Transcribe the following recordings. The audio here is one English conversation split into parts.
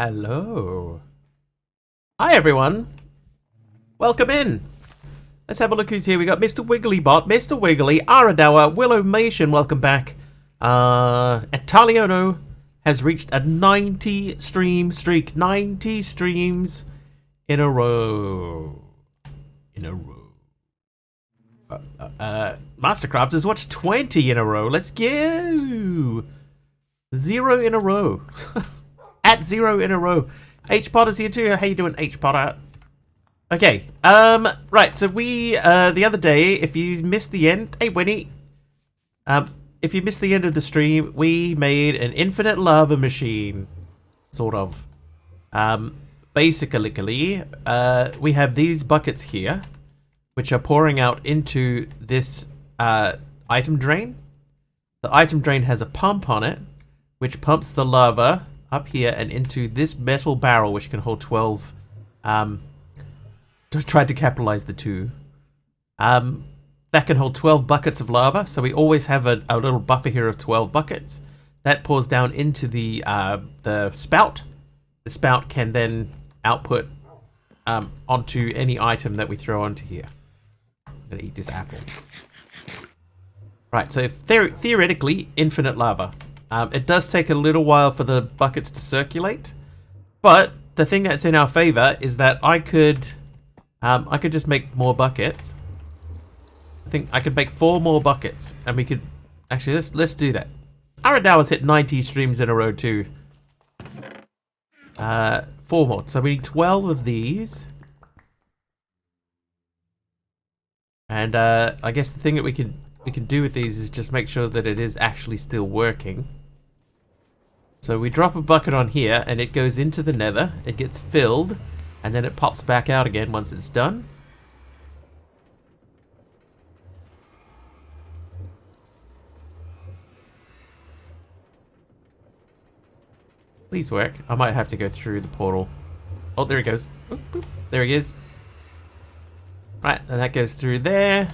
Hello. Hi everyone. Welcome in. Let's have a look who's here. We got Mr. Wigglybot, Mr. Wiggly, Aradawa, Willowmation, welcome back. Italiono has reached a 90 stream streak. 90 streams in a row. Mastercraft has watched 20 in a row. Let's go. 0 in a row. At 0 in a row. H Potter's here too. How you doing, H Potter? Okay. Right. So we the other day, if you missed the end, hey Winnie. If you missed the end of the stream, we made an infinite lava machine, sort of. Basically, we have these buckets here, which are pouring out into this item drain. The item drain has a pump on it, which pumps the lava up here and into this metal barrel, which can hold 12. Just tried to capitalize the two. That can hold 12 buckets of lava, so we always have a little buffer here of 12 buckets. That pours down into the spout. The spout can then output onto any item that we throw onto here. I'm gonna eat this apple. Right, so theoretically, infinite lava. It does take a little while for the buckets to circulate, but the thing that's in our favor is that I could just make more buckets. I think I could make 4 more buckets, and we could actually let's do that. Aradawa's hit 90 streams in a row too. 4 more, so we need 12 of these, and I guess the thing that we can do with these is just make sure that it is actually still working. So we drop a bucket on here and it goes into the nether, it gets filled, and then it pops back out again once it's done. Please work. I might have to go through the portal. Oh, there he goes. Boop, boop. There he is. Right, and that goes through there.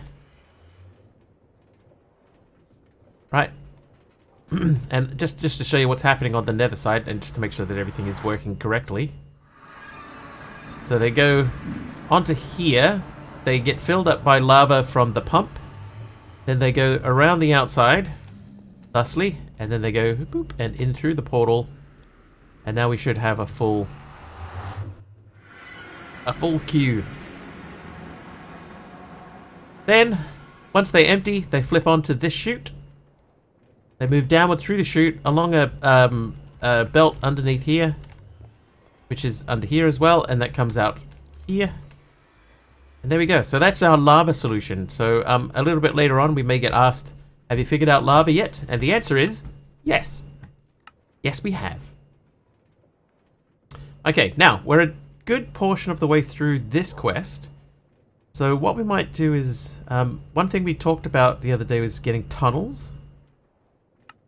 Right. And just to show you what's happening on the nether side, and just to make sure that everything is working correctly. So they go onto here. They get filled up by lava from the pump. Then they go around the outside, thusly, and then they go boop and in through the portal. And now we should have a full queue. Then, once they empty, they flip onto this chute. They move downward through the chute along a belt underneath here, which is under here as well, and that comes out here. And there we go. So that's our lava solution. So a little bit later on, we may get asked, have you figured out lava yet? And the answer is yes. Yes, we have. Okay, now we're a good portion of the way through this quest. So what we might do is, one thing we talked about the other day was getting tunnels.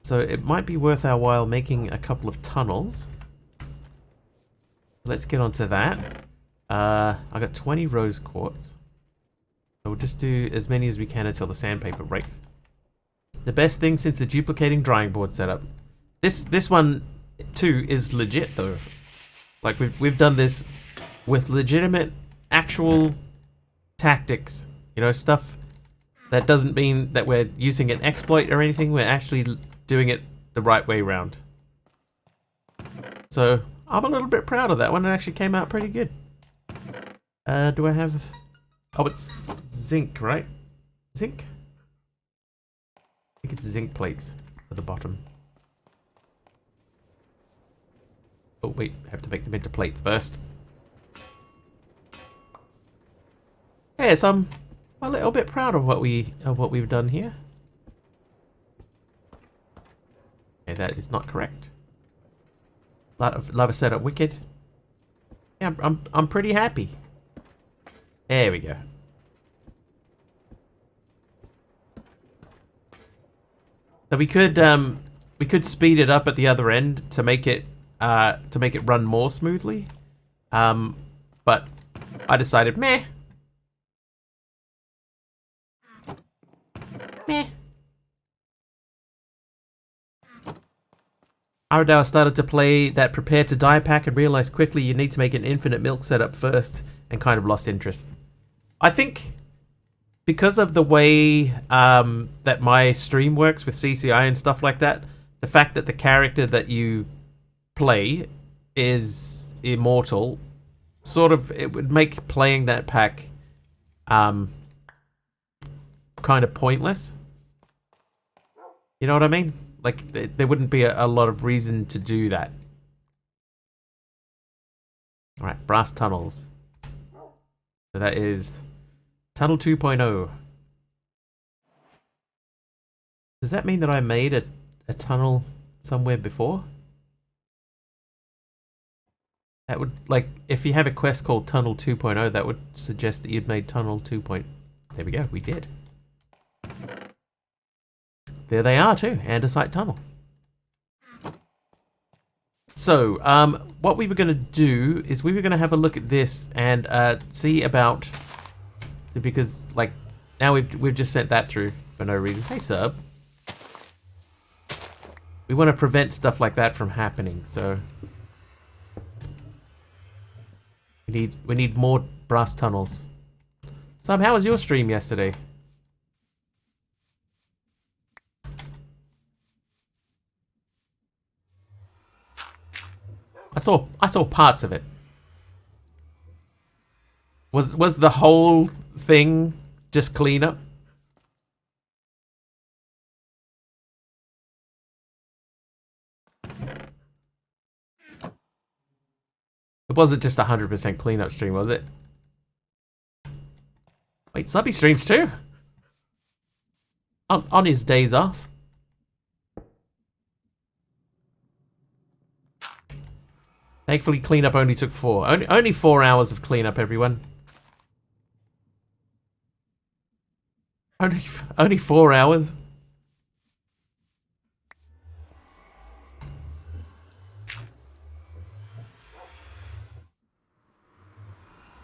So it might be worth our while making a couple of tunnels. Let's get onto that. I got 20 rose quartz. So we'll just do as many as we can until the sandpaper breaks. The best thing since the duplicating drying board setup. This one too is legit though. Like we've done this with legitimate actual tactics. You know, stuff that doesn't mean that we're using an exploit or anything. We're actually doing it the right way around. So I'm a little bit proud of that one. It actually came out pretty good. Do I have... Oh, it's zinc, right? Zinc? I think it's zinc plates at the bottom. Oh wait, I have to make them into plates first. Yeah, so I'm a little bit proud of what we've done here. Okay, that is not correct. Lava setup wicked. Yeah, I'm pretty happy. There we go. So we could speed it up at the other end to make it run more smoothly. But I decided meh. Meh. Aradale started to play that Prepare to Die pack and realized quickly you need to make an infinite milk setup first and kind of lost interest. I think because of the way that my stream works with CCI and stuff like that, the fact that the character that you play is immortal, sort of, it would make playing that pack kind of pointless. You know what I mean? Like, there wouldn't be a lot of reason to do that. Alright, brass tunnels. So that is tunnel 2.0. Does that mean that I made a tunnel somewhere before? That would, like, if you have a quest called Tunnel 2.0, that would suggest that you'd made Tunnel 2. There we go, we did. There they are too, Andesite Tunnel. So, what we were going to do is we were going to have a look at this and see about... So because, like, now we've just sent that through for no reason. Hey, sub. We want to prevent stuff like that from happening, so... We need more brass tunnels. Sub, how was your stream yesterday? I saw parts of it. Was the whole thing just cleanup? It wasn't just 100% cleanup stream, was it? Wait, Subby streams too? On his days off? Thankfully, cleanup only took 4. Only 4 hours of cleanup, everyone. Only 4 hours.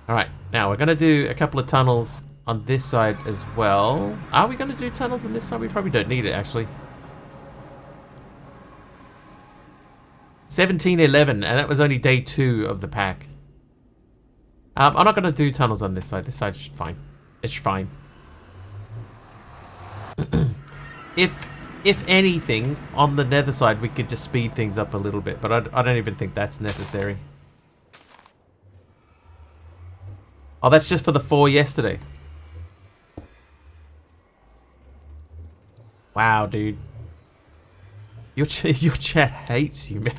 Alright, now we're going to do a couple of tunnels on this side as well. Are we going to do tunnels on this side? We probably don't need it, actually. 1711, and that was only day 2 of the pack. I'm not going to do tunnels on this side. This side's fine. It's fine. If anything, on the nether side, we could just speed things up a little bit, but I don't even think that's necessary. Oh, that's just for the 4 yesterday. Wow, dude. Your chat hates you, man.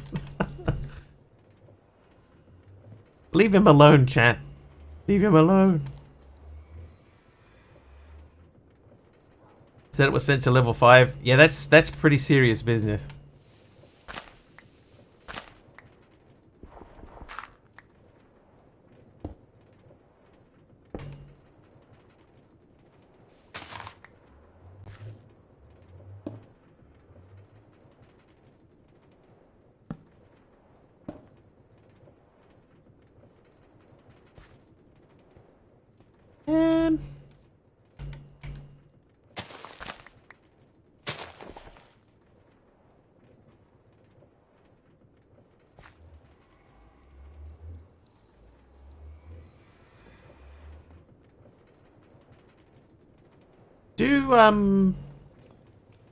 Leave him alone, chat. Leave him alone. Said it was sent to level 5. Yeah, that's pretty serious business.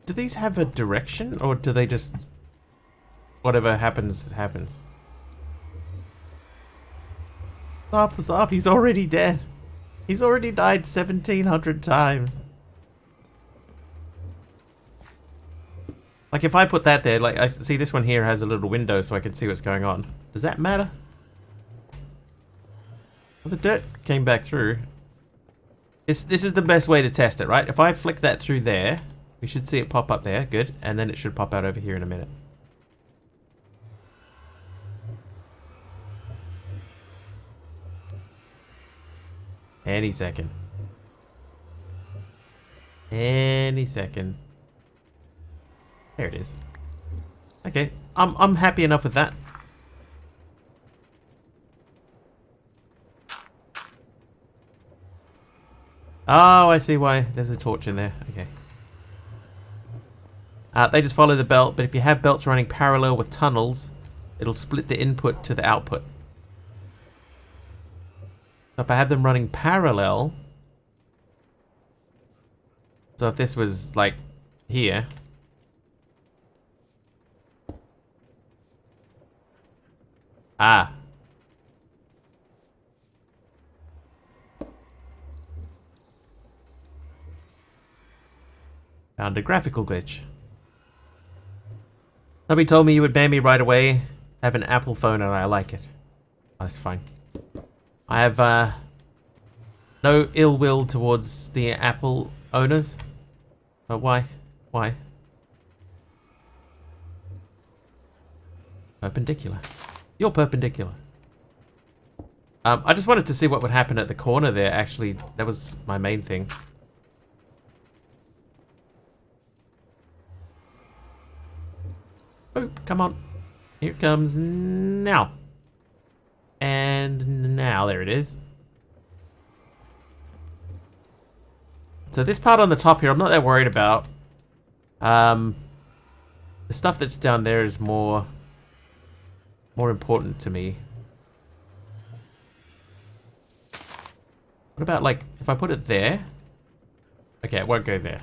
Do these have a direction, or do they just whatever happens happens? Stop, he's already dead. He's already died 1700 times. Like, if I put that there, like, I see this one here has a little window so I can see what's going on. Does that matter? Well, the dirt came back through. This is the best way to test it, right? If I flick that through there, we should see it pop up there. Good. And then it should pop out over here in a minute. Any second. Any second. There it is. Okay. I'm happy enough with that. Oh, I see why there's a torch in there. Okay. They just follow the belt, but if you have belts running parallel with tunnels, it'll split the input to the output. So if I have them running parallel, so if this was like here, found a graphical glitch. Somebody told me you would ban me right away. I have an Apple phone and I like it. That's fine. I have no ill will towards the Apple owners. But why? Why? Perpendicular. You're perpendicular. I just wanted to see what would happen at the corner there, actually. That was my main thing. Oh, come on. Here it comes now. And now, there it is. So this part on the top here, I'm not that worried about. The stuff that's down there is more important to me. What about, like, if I put it there? Okay, it won't go there.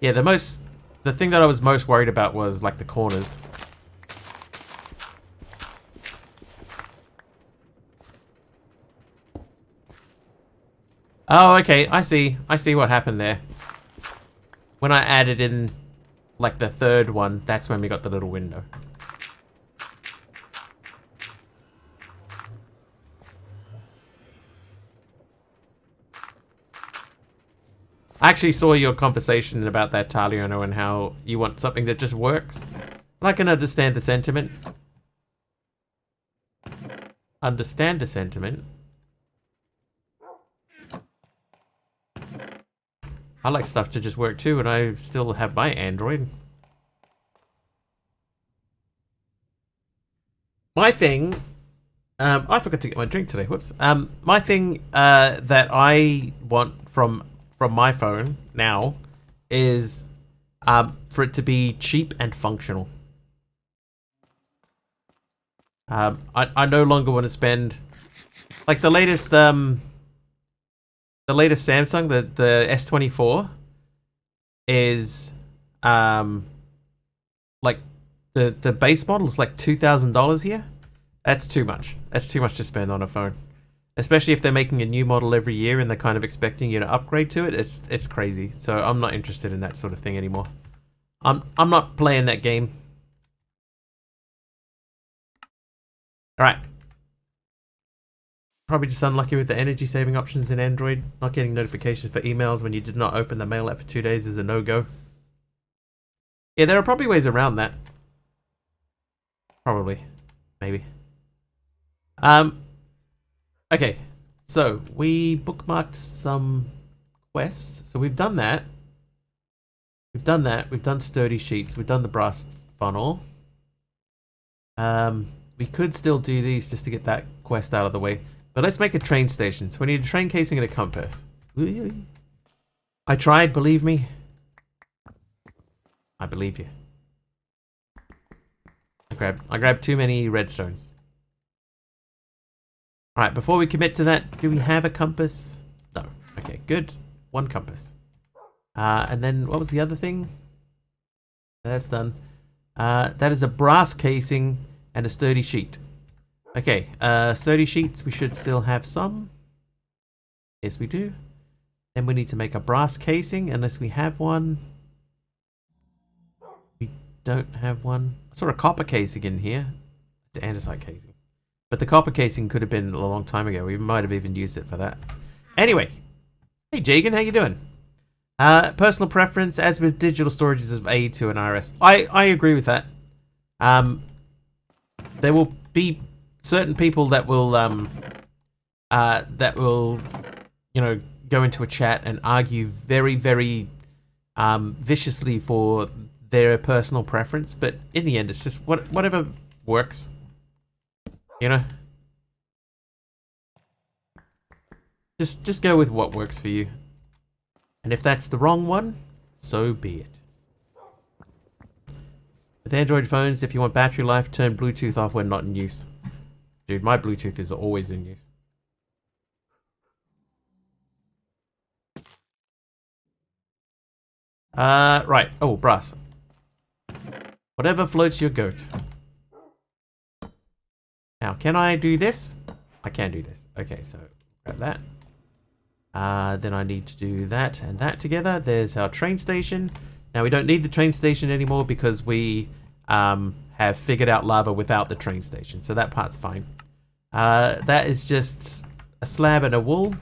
Yeah, the thing that I was most worried about was, like, the corners. Oh, okay, I see. I see what happened there. When I added in, like, the third one, that's when we got the little window. I actually saw your conversation about that, Taliono, and how you want something that just works. And I can understand the sentiment. Understand the sentiment. I like stuff to just work too, and I still have my Android. My thing... I forgot to get my drink today, whoops. My thing that I want from my phone now is for it to be cheap and functional. I no longer want to spend... Like the latest Samsung, the S24 is like the base model is like $2,000 here. That's too much. That's too much to spend on a phone. Especially if they're making a new model every year and they're kind of expecting you to upgrade to it. It's crazy. So I'm not interested in that sort of thing anymore. I'm not playing that game. Alright. Probably just unlucky with the energy saving options in Android. Not getting notifications for emails when you did not open the mail app for 2 days is a no-go. Yeah, there are probably ways around that. Probably. Maybe. Okay. So, we bookmarked some quests. So we've done that. We've done that. We've done sturdy sheets. We've done the brass funnel. We could still do these just to get that quest out of the way. But let's make a train station. So we need a train casing and a compass. I tried, believe me. I believe you. I grabbed too many redstones. Alright, before we commit to that, do we have a compass? No. Okay, good. One compass. And then, what was the other thing? That's done. That is a brass casing and a sturdy sheet. Okay, sturdy sheets, we should still have some. Yes, we do. Then we need to make a brass casing, unless we have one. We don't have one. I saw a copper casing in here. It's an andesite casing. But the copper casing could have been a long time ago. We might have even used it for that. Anyway. Hey, Jagan, how you doing? Personal preference, as with digital storages of A2 and RS. I agree with that. There will be certain people that will, you know, go into a chat and argue very, very viciously for their personal preference. But in the end, it's just whatever works. You know? Just go with what works for you. And if that's the wrong one, So be it. With Android phones, if you want battery life, turn Bluetooth off when not in use. Dude, my Bluetooth is always in use. Right. Oh, brass. Whatever floats your goat. Now, can I do this? I can do this. Okay, so grab that. Then I need to do that and that together. There's our train station. Now, we don't need the train station anymore because we have figured out lava without the train station. So that part's fine. That is just a slab and a wool.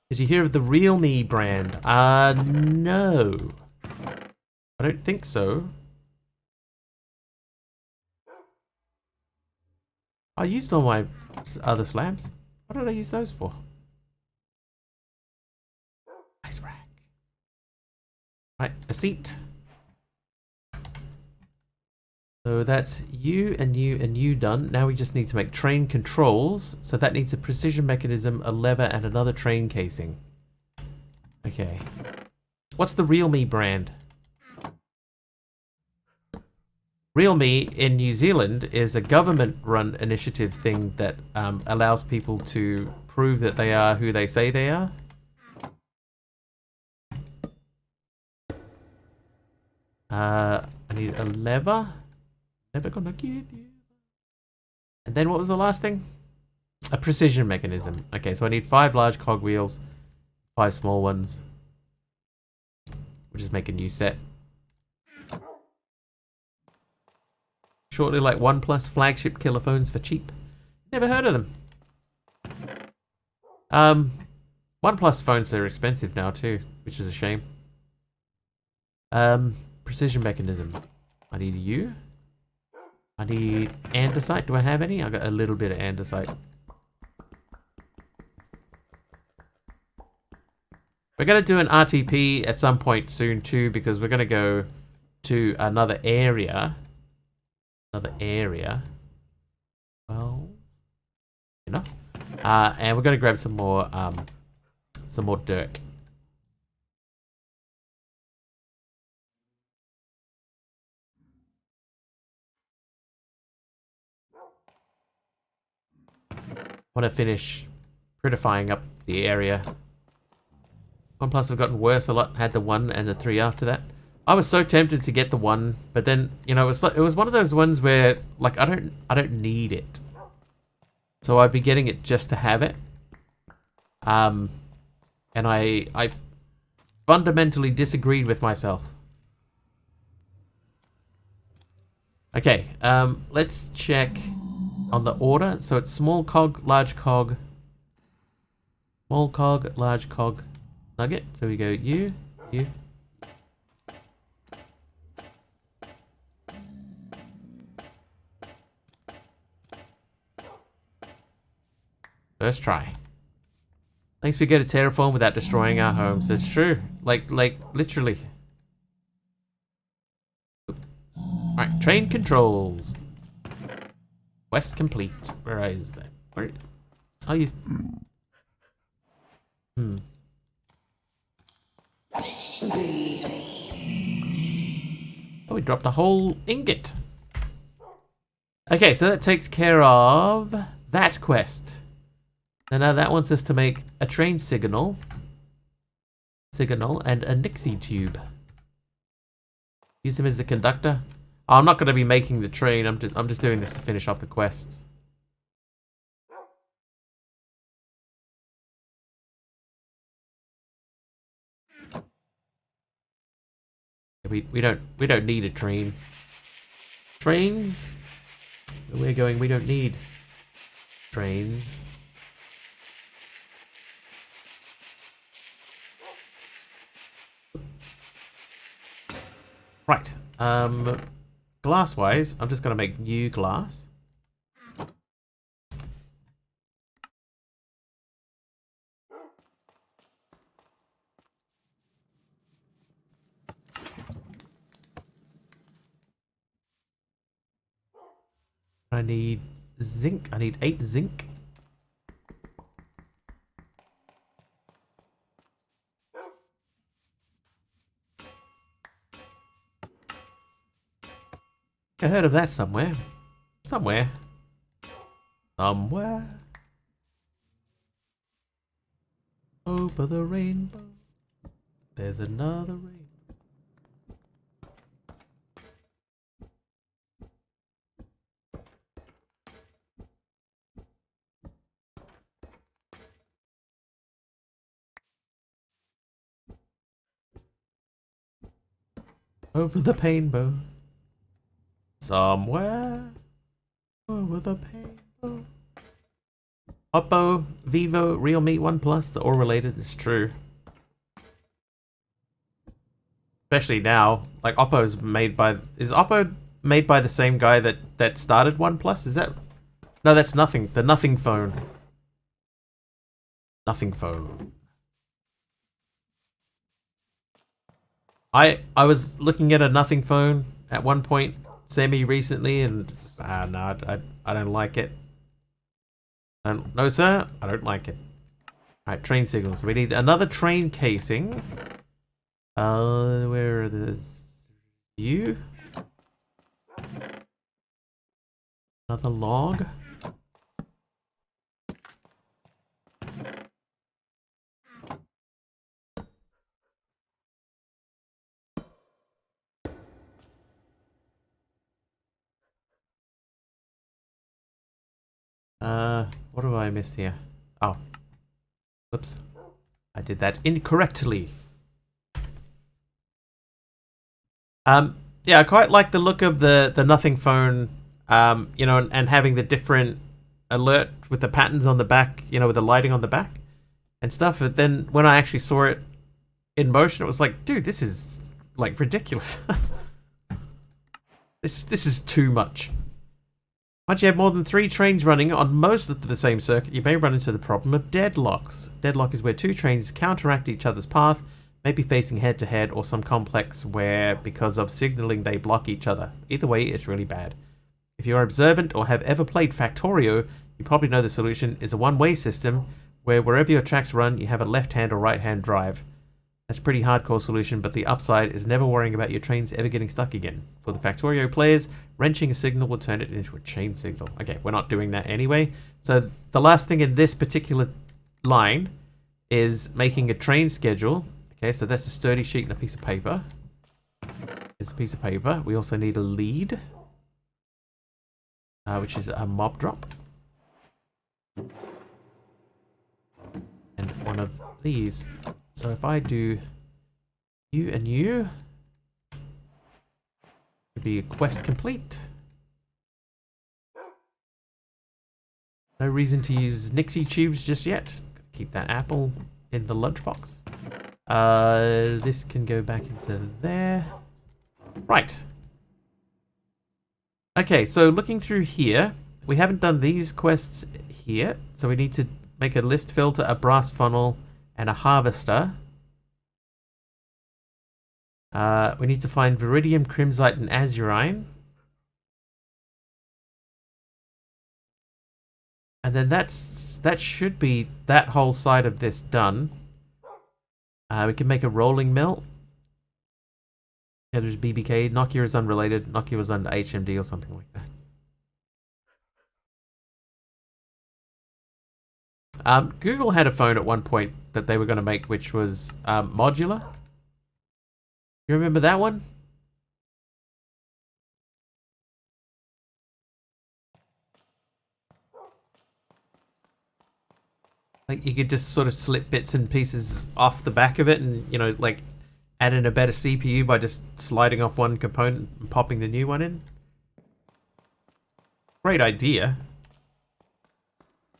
Did you hear of the Real Me brand? No. I don't think so. I used all my other slabs. What did I use those for? Ice rack. Right, a seat. So that's you and you and you done. Now we just need to make train controls. So that needs a precision mechanism, a lever, and another train casing. Okay. What's the Real Me brand? Real Me in New Zealand is a government-run initiative thing that allows people to prove that they are who they say they are. I need a lever. Never gonna give you. And then what was the last thing? A precision mechanism. Okay, so I need 5 large cogwheels, 5 small ones. We'll just make a new set. Shortly like OnePlus flagship killer phones for cheap. Never heard of them. OnePlus phones are expensive now too, which is a shame. Precision mechanism. I need you. I need andesite. Do I have any? I got a little bit of andesite. We're gonna do an RTP at some point soon too, because we're gonna go to another area. Well, enough. And we're gonna grab some more dirt. Want to finish prettifying up the area. OnePlus have gotten worse a lot. Had the 1 and the 3 after that. I was so tempted to get the 1, but then it was one of those ones where like I don't need it, so I'd be getting it just to have it. And I fundamentally disagreed with myself. Okay, let's check on the order. So it's small cog, large cog, small cog, large cog, nugget. So we go you. First try. Thanks we go to terraform without destroying our homes. It's true. Like literally. Alright, train controls. Quest complete. Where is that? Where? I'll use. Oh, we dropped a whole ingot. Okay, so that takes care of that quest. And now that wants us to make a train signal and a Nixie tube. Use him as the conductor. Oh, I'm not going to be making the train. I'm just doing this to finish off the quests. We don't need a train. Trains? Where we're going, we don't need trains. Right. Glass-wise, I'm just going to make new glass. I need zinc. I need 8 zinc. I heard of that somewhere. Somewhere. Somewhere. Over the rainbow. There's another rainbow. Over the painbow. Somewhere. Over the painbow. Oppo, Vivo, Realme, OnePlus, they're all related, it's true. Especially now, like Oppo's made by... Is Oppo made by the same guy that started OnePlus? Is that... No, that's Nothing. The Nothing phone. Nothing phone. I was looking at a Nothing phone at one point semi-recently and... no, I don't like it. No, sir, I don't like it. Alright, train signals. We need another train casing. Where are those? You? Another log? What do I miss here? Oh. Whoops. I did that incorrectly. Yeah, I quite like the look of the Nothing phone, you know, and having the different alert with the patterns on the back, you know, with the lighting on the back and stuff. But then when I actually saw it in motion, it was like, dude, this is like ridiculous. This is too much. Once you have more than 3 trains running on most of the same circuit, you may run into the problem of deadlocks. Deadlock is where 2 trains counteract each other's path, maybe facing head to head, or some complex where, because of signaling, they block each other. Either way, it's really bad. If you are observant or have ever played Factorio, you probably know the solution is a one-way system where wherever your tracks run, you have a left-hand or right-hand drive. That's a pretty hardcore solution, but the upside is never worrying about your trains ever getting stuck again. For the Factorio players, wrenching a signal will turn it into a chain signal. Okay, we're not doing that anyway. So the last thing in this particular line is making a train schedule. Okay, so that's a sturdy sheet and a piece of paper. Here's a piece of paper. We also need a lead, which is a mob drop. And one of these. So if I do you and you, it'd be a quest complete. No reason to use Nixie tubes just yet. Keep that apple in the lunchbox. This can go back into there. Right. Okay, so looking through here, we haven't done these quests here, so we need to make a list filter, a brass funnel, and a harvester. We need to find Viridium, Crimsite, and Azurine. And then that should be that whole side of this done. We can make a rolling mill. Yeah, there's BBK. Nokia is unrelated. Nokia was under HMD or something like that. Google had a phone at one point that they were going to make, which was modular. You remember that one? Like you could just sort of slip bits and pieces off the back of it and, you know, like add in a better CPU by just sliding off one component and popping the new one in. Great idea.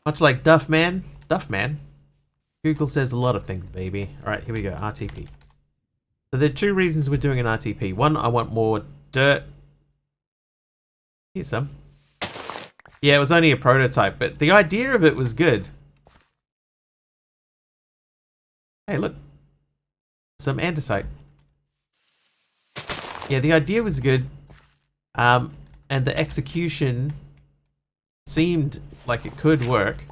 Much like Duffman. Duffman. Google says a lot of things, baby. Alright, here we go. RTP. So there are 2 reasons we're doing an RTP. One, I want more dirt. Here's some. Yeah, it was only a prototype, but the idea of it was good. Hey, look. Some andesite. Yeah, the idea was good. And the execution seemed like it could work.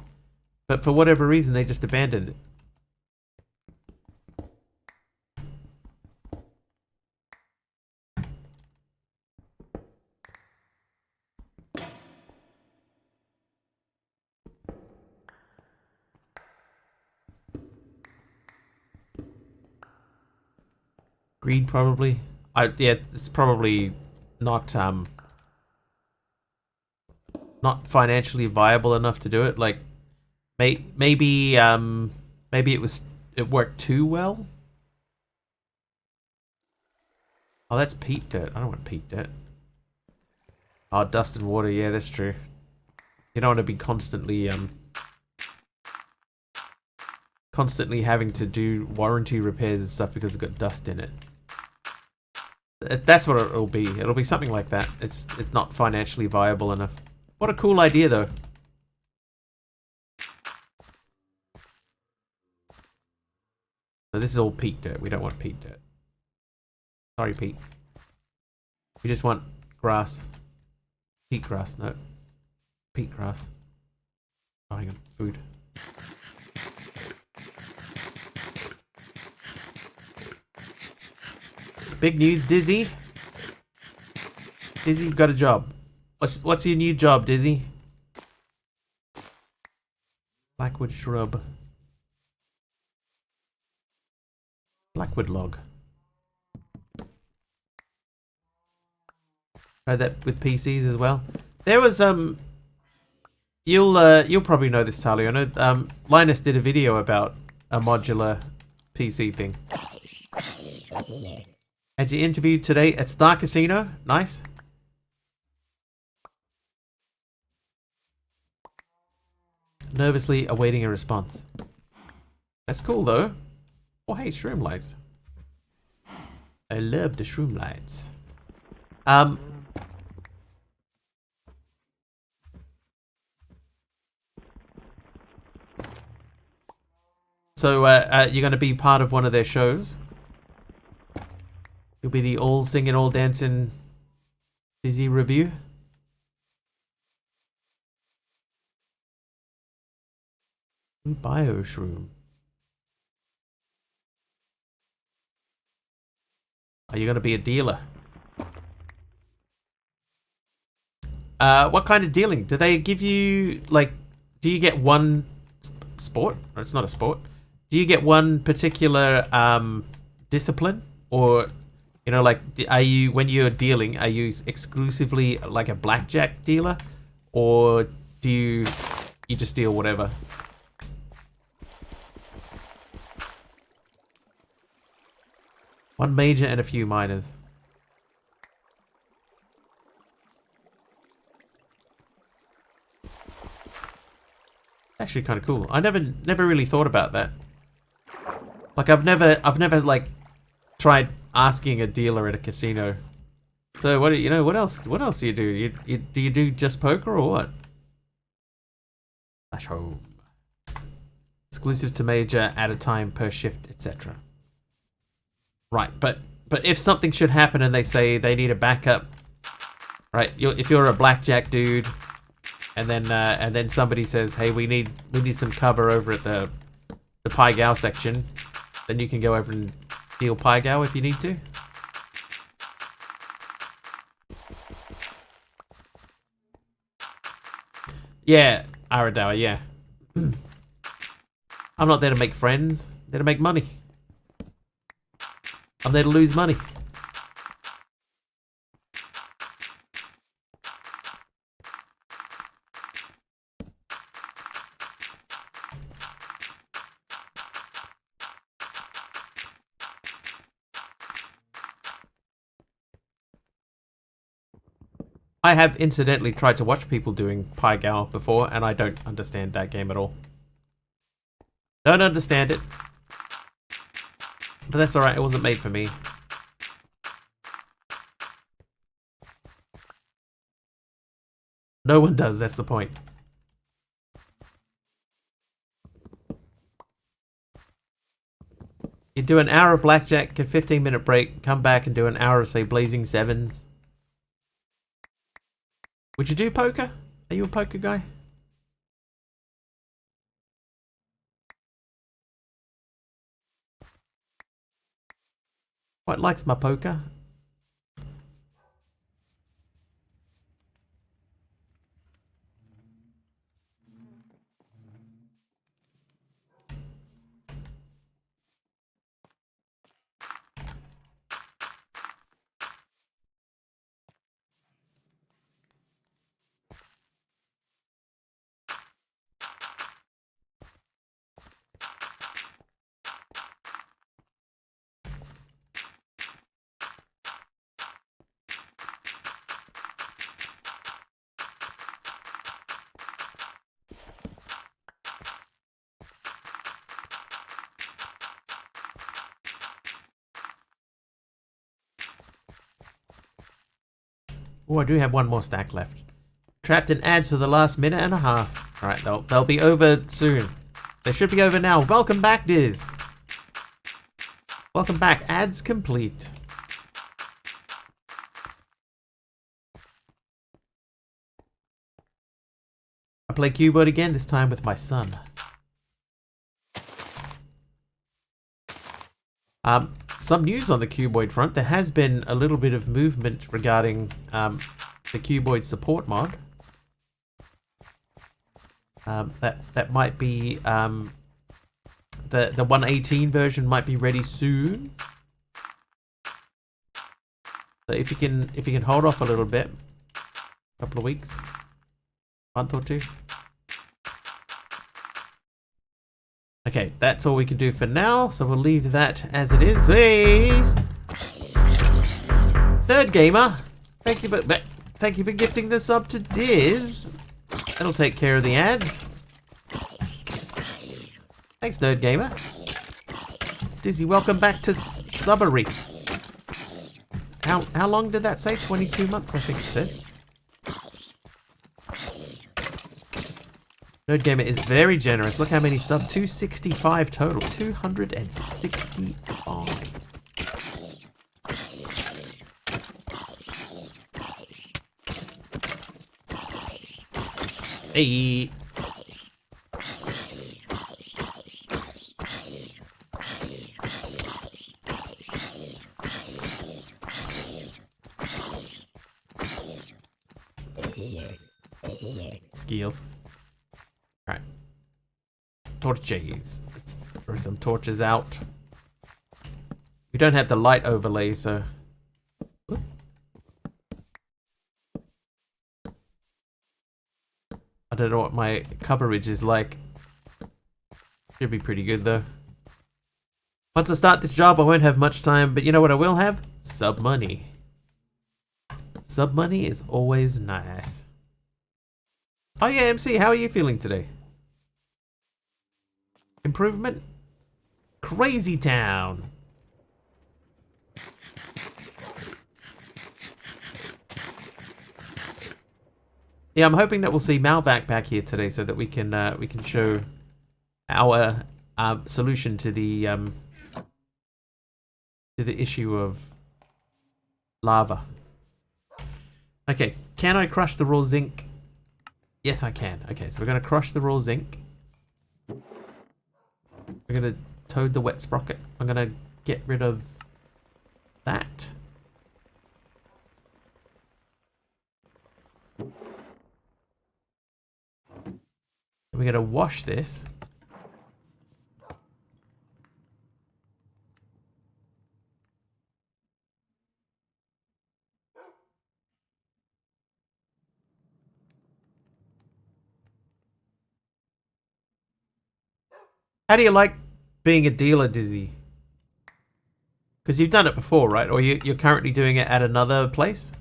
But for whatever reason, they just abandoned it. Greed probably. Yeah, it's probably not not financially viable enough to do it. Like maybe maybe it worked too well. Oh, that's peat dirt. I don't want peat dirt. Oh, dust and water. Yeah, that's true. You don't want to be constantly having to do warranty repairs and stuff because it's got dust in it. That's what it'll be. It'll be something like that. It's not financially viable enough. What a cool idea, though. So this is all peat dirt. We don't want peat dirt. Sorry, Pete. We just want grass. Peat grass. No. Peat grass. Oh, hang on. Food. Big news, Dizzy. Dizzy, you've got a job. What's your new job, Dizzy? Blackwood shrub. Blackwood log. Try that with PCs as well. There was you'll probably know this, Talia. I know Linus did a video about a modular PC thing. Had you interviewed today at Star Casino? Nice. Nervously awaiting a response. That's cool though. Oh hey, shroom lights. I love the shroom lights. So you're going to be part of one of their shows. You'll be the all singing, all dancing Dizzy review. Bio shroom. Are you going to be a dealer? What kind of dealing? Do they give you, like, do you get one sport? Or it's not a sport. Do you get one particular discipline? Or, you know, like, are you, when you're dealing, are you exclusively like a blackjack dealer? Or do you just deal whatever? One major and a few minors. Actually kind of cool. I never really thought about that. Like I've never like tried asking a dealer at a casino. So what what else do you do? Do you do just poker or what? Flash home. Exclusive to major at a time per shift, etc. Right, but if something should happen and they say they need a backup, right? If you're a blackjack dude, and then somebody says, hey, we need some cover over at the Pai Gow section, then you can go over and deal Pai Gow if you need to. Yeah, Aradawa, yeah. I'm not there to make friends. I'm there to make money. I'm there to lose money. I have incidentally tried to watch people doing Pai Gow before, and I don't understand that game at all. Don't understand it. But that's alright, it wasn't made for me. No one does, that's the point. You do an hour of blackjack, get a 15-minute break, come back and do an hour of, say, Blazing Sevens. Would you do poker? Are you a poker guy? Quite likes my poker. Oh, I do have one more stack left. Trapped in ads for the last minute and a half. Alright, they'll be over soon. They should be over now. Welcome back, Diz. Welcome back. Ads complete. I play Cuboid again, this time with my son. Some news on the Cuboid front. There has been a little bit of movement regarding the Cuboid support mod. That might be the 1.18 version might be ready soon. So if you can hold off a little bit, a couple of weeks, month or two. Okay, that's all we can do for now, so we'll leave that as it is. Hey! Third Gamer, thank you for gifting this up to Diz. That'll take care of the ads. Thanks, Nerd Gamer. Dizzy, welcome back to Subbery. How long did that say? 22 months, I think it said. Nerd Gamer is very generous. Look how many subs. 265 total. 265. Hey. Skills. Alright. Torches. Let's throw some torches out. We don't have the light overlay, so... I don't know what my coverage is like. Should be pretty good, though. Once I start this job, I won't have much time, but you know what I will have? Sub money. Sub money is always nice. Oh yeah, MC, how are you feeling today? Improvement? Crazy Town. Yeah, I'm hoping that we'll see Malvac back here today so that we can show our solution to the issue of lava. Okay, can I crush the raw zinc? Yes, I can. Okay, so we're going to crush the raw zinc. We're going to toad the wet sprocket. I'm going to get rid of that. We're going to wash this. How do you like being a dealer, Dizzy? Because you've done it before, right? Or you're currently doing it at another place?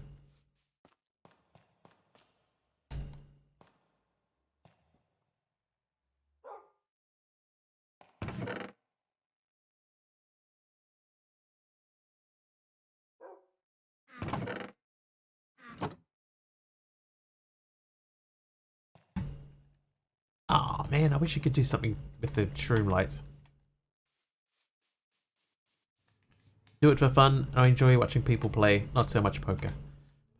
Oh man, I wish you could do something with the shroom lights. Do it for fun. I enjoy watching people play, not so much poker.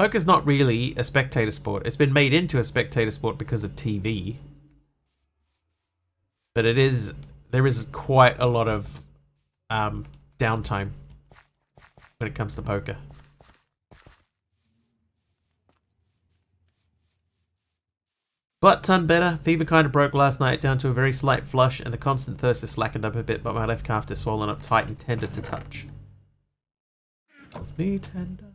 Poker's not really a spectator sport. It's been made into a spectator sport because of TV. But there is quite a lot of downtime when it comes to poker. But ton better. Fever kind of broke last night down to a very slight flush, and the constant thirst has slackened up a bit, but my left calf is swollen up tight and tender to touch. Love me tender.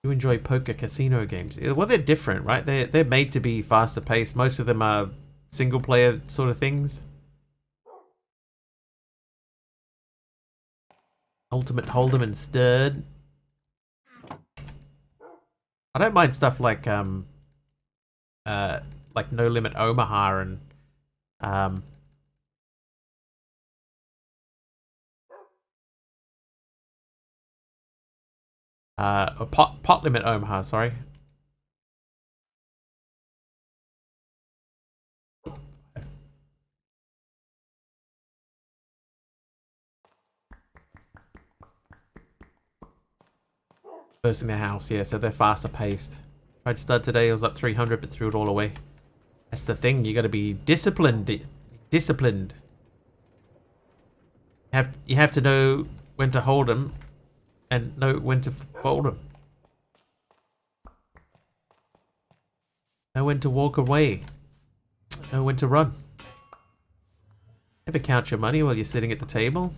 You enjoy poker casino games? Well, they're different, right? They're made to be faster paced. Most of them are single player sort of things. Ultimate Hold'em and Stirred. I don't mind stuff like No Limit Omaha and Pot limit Omaha, sorry. First in the house, yeah, so they're faster paced. Tried stud today, it was up 300, but threw it all away. That's the thing, you gotta be disciplined. Disciplined. You have to know when to hold them and know when to fold them. Know when to walk away. Know when to run. Never count your money while you're sitting at the table.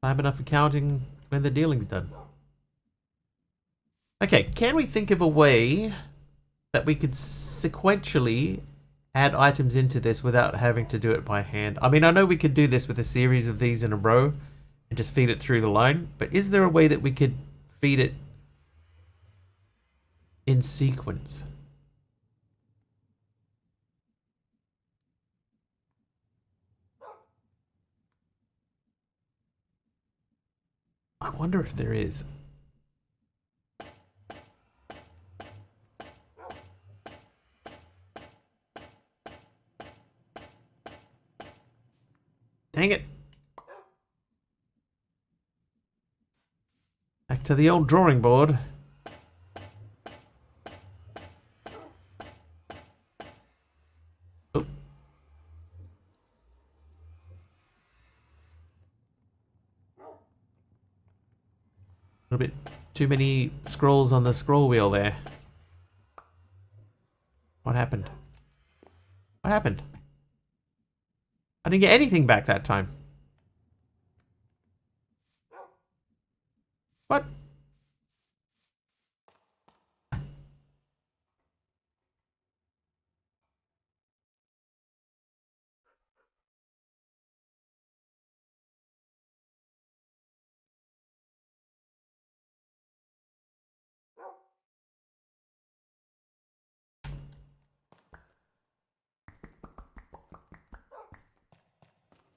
Time enough for counting when the dealing's done. Okay, can we think of a way that we could sequentially add items into this without having to do it by hand? I mean, I know we could do this with a series of these in a row and just feed it through the line, but is there a way that we could feed it in sequence? I wonder if there is. Dang it. Back to the old drawing board. Oh. A little bit too many scrolls on the scroll wheel there. What happened? What happened? I didn't get anything back that time. What?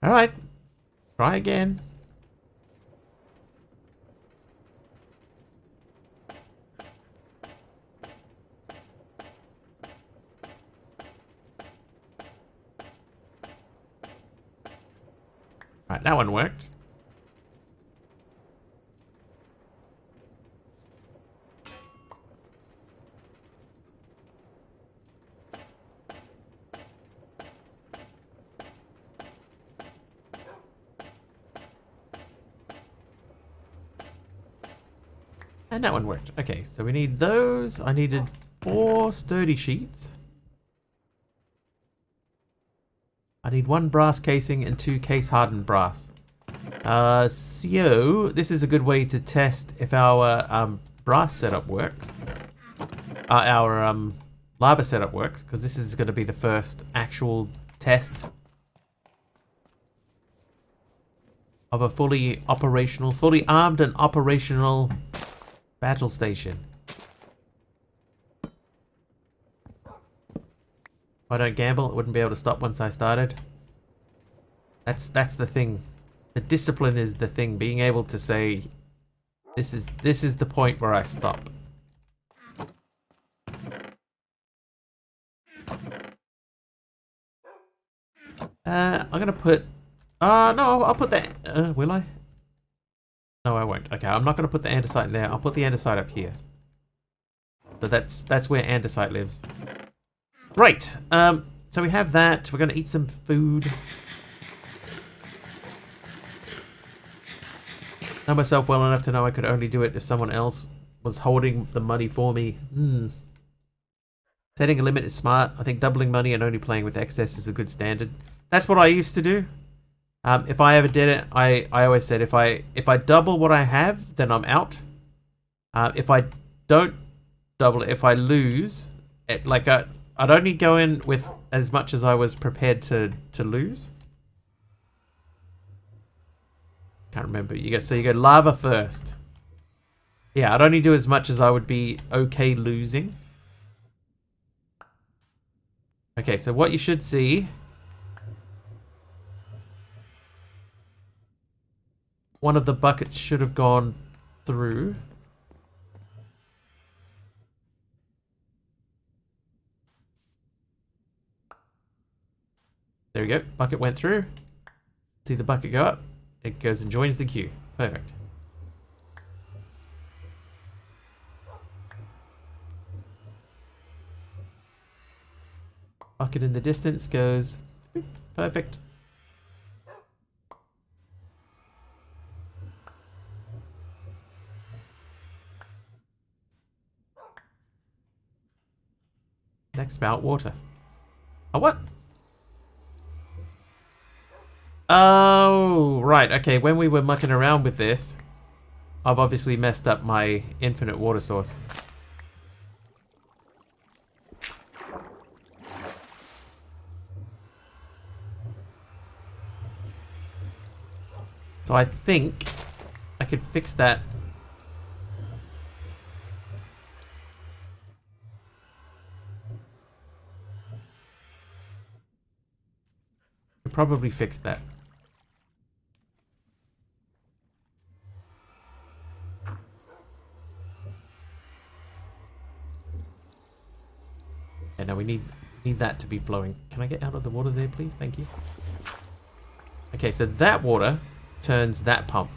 Alright. Try again. Right, that one worked. And that one worked. Okay, so we need those. I needed 4 sturdy sheets. I need 1 brass casing and 2 case hardened brass. So this is a good way to test if our brass setup works. Our lava setup works, because this is going to be the first actual test of a fully armed and operational battle station. If I don't gamble, it wouldn't be able to stop once I started. That's the thing. The discipline is the thing. Being able to say, this is the point where I stop. I'm gonna put. No, I'll put that. Will I? No, I won't. Okay, I'm not gonna put the andesite in there. I'll put the andesite up here. So that's where andesite lives. Right. So we have that. We're gonna eat some food. Know myself well enough to know I could only do it if someone else was holding the money for me. Setting a limit is smart. I think doubling money and only playing with excess is a good standard. That's what I used to do. If I ever did it, I always said if I double what I have, then I'm out. If I don't double it, if I lose, I'd only go in with as much as I was prepared to lose. Can't remember. You go lava first. Yeah, I'd only do as much as I would be okay losing. Okay, so what you should see. one of the buckets should have gone through. There we go. Bucket went through. See the bucket go up. It goes and joins the queue. Perfect. Bucket in the distance goes. Perfect. Next spout, water. Oh, what? Oh, right. Okay, when we were mucking around with this, I've obviously messed up my infinite water source. So I think I could fix that. Could probably fix that. And now we need that to be flowing. Can I get out of the water there, please? Thank you. Okay, so that water turns that pump.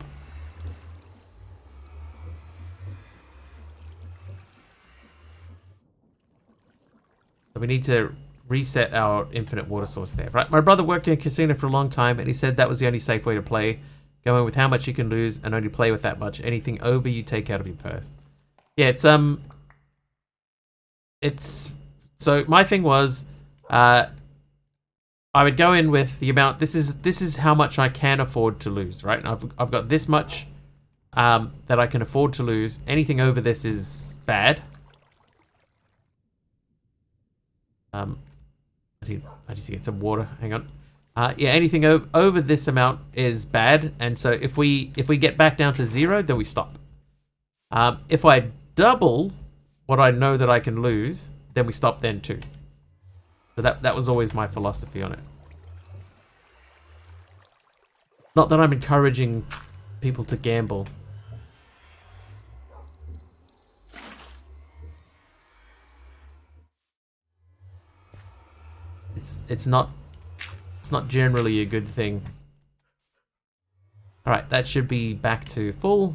So we need to reset our infinite water source there. Right, my brother worked in a casino for a long time, and he said that was the only safe way to play. Go in with how much you can lose, and only play with that much. Anything over, you take out of your purse. Yeah, it's so my thing was, I would go in with the amount. This is how much I can afford to lose, right? And I've got this much that I can afford to lose. Anything over this is bad. I just get some water. Hang on. Yeah, anything over this amount is bad, and so if we get back down to 0, then we stop. If I double what I know that I can lose, then we stop then too. So that was always my philosophy on it. Not that I'm encouraging people to gamble. It's not generally a good thing. All right, that should be back to full.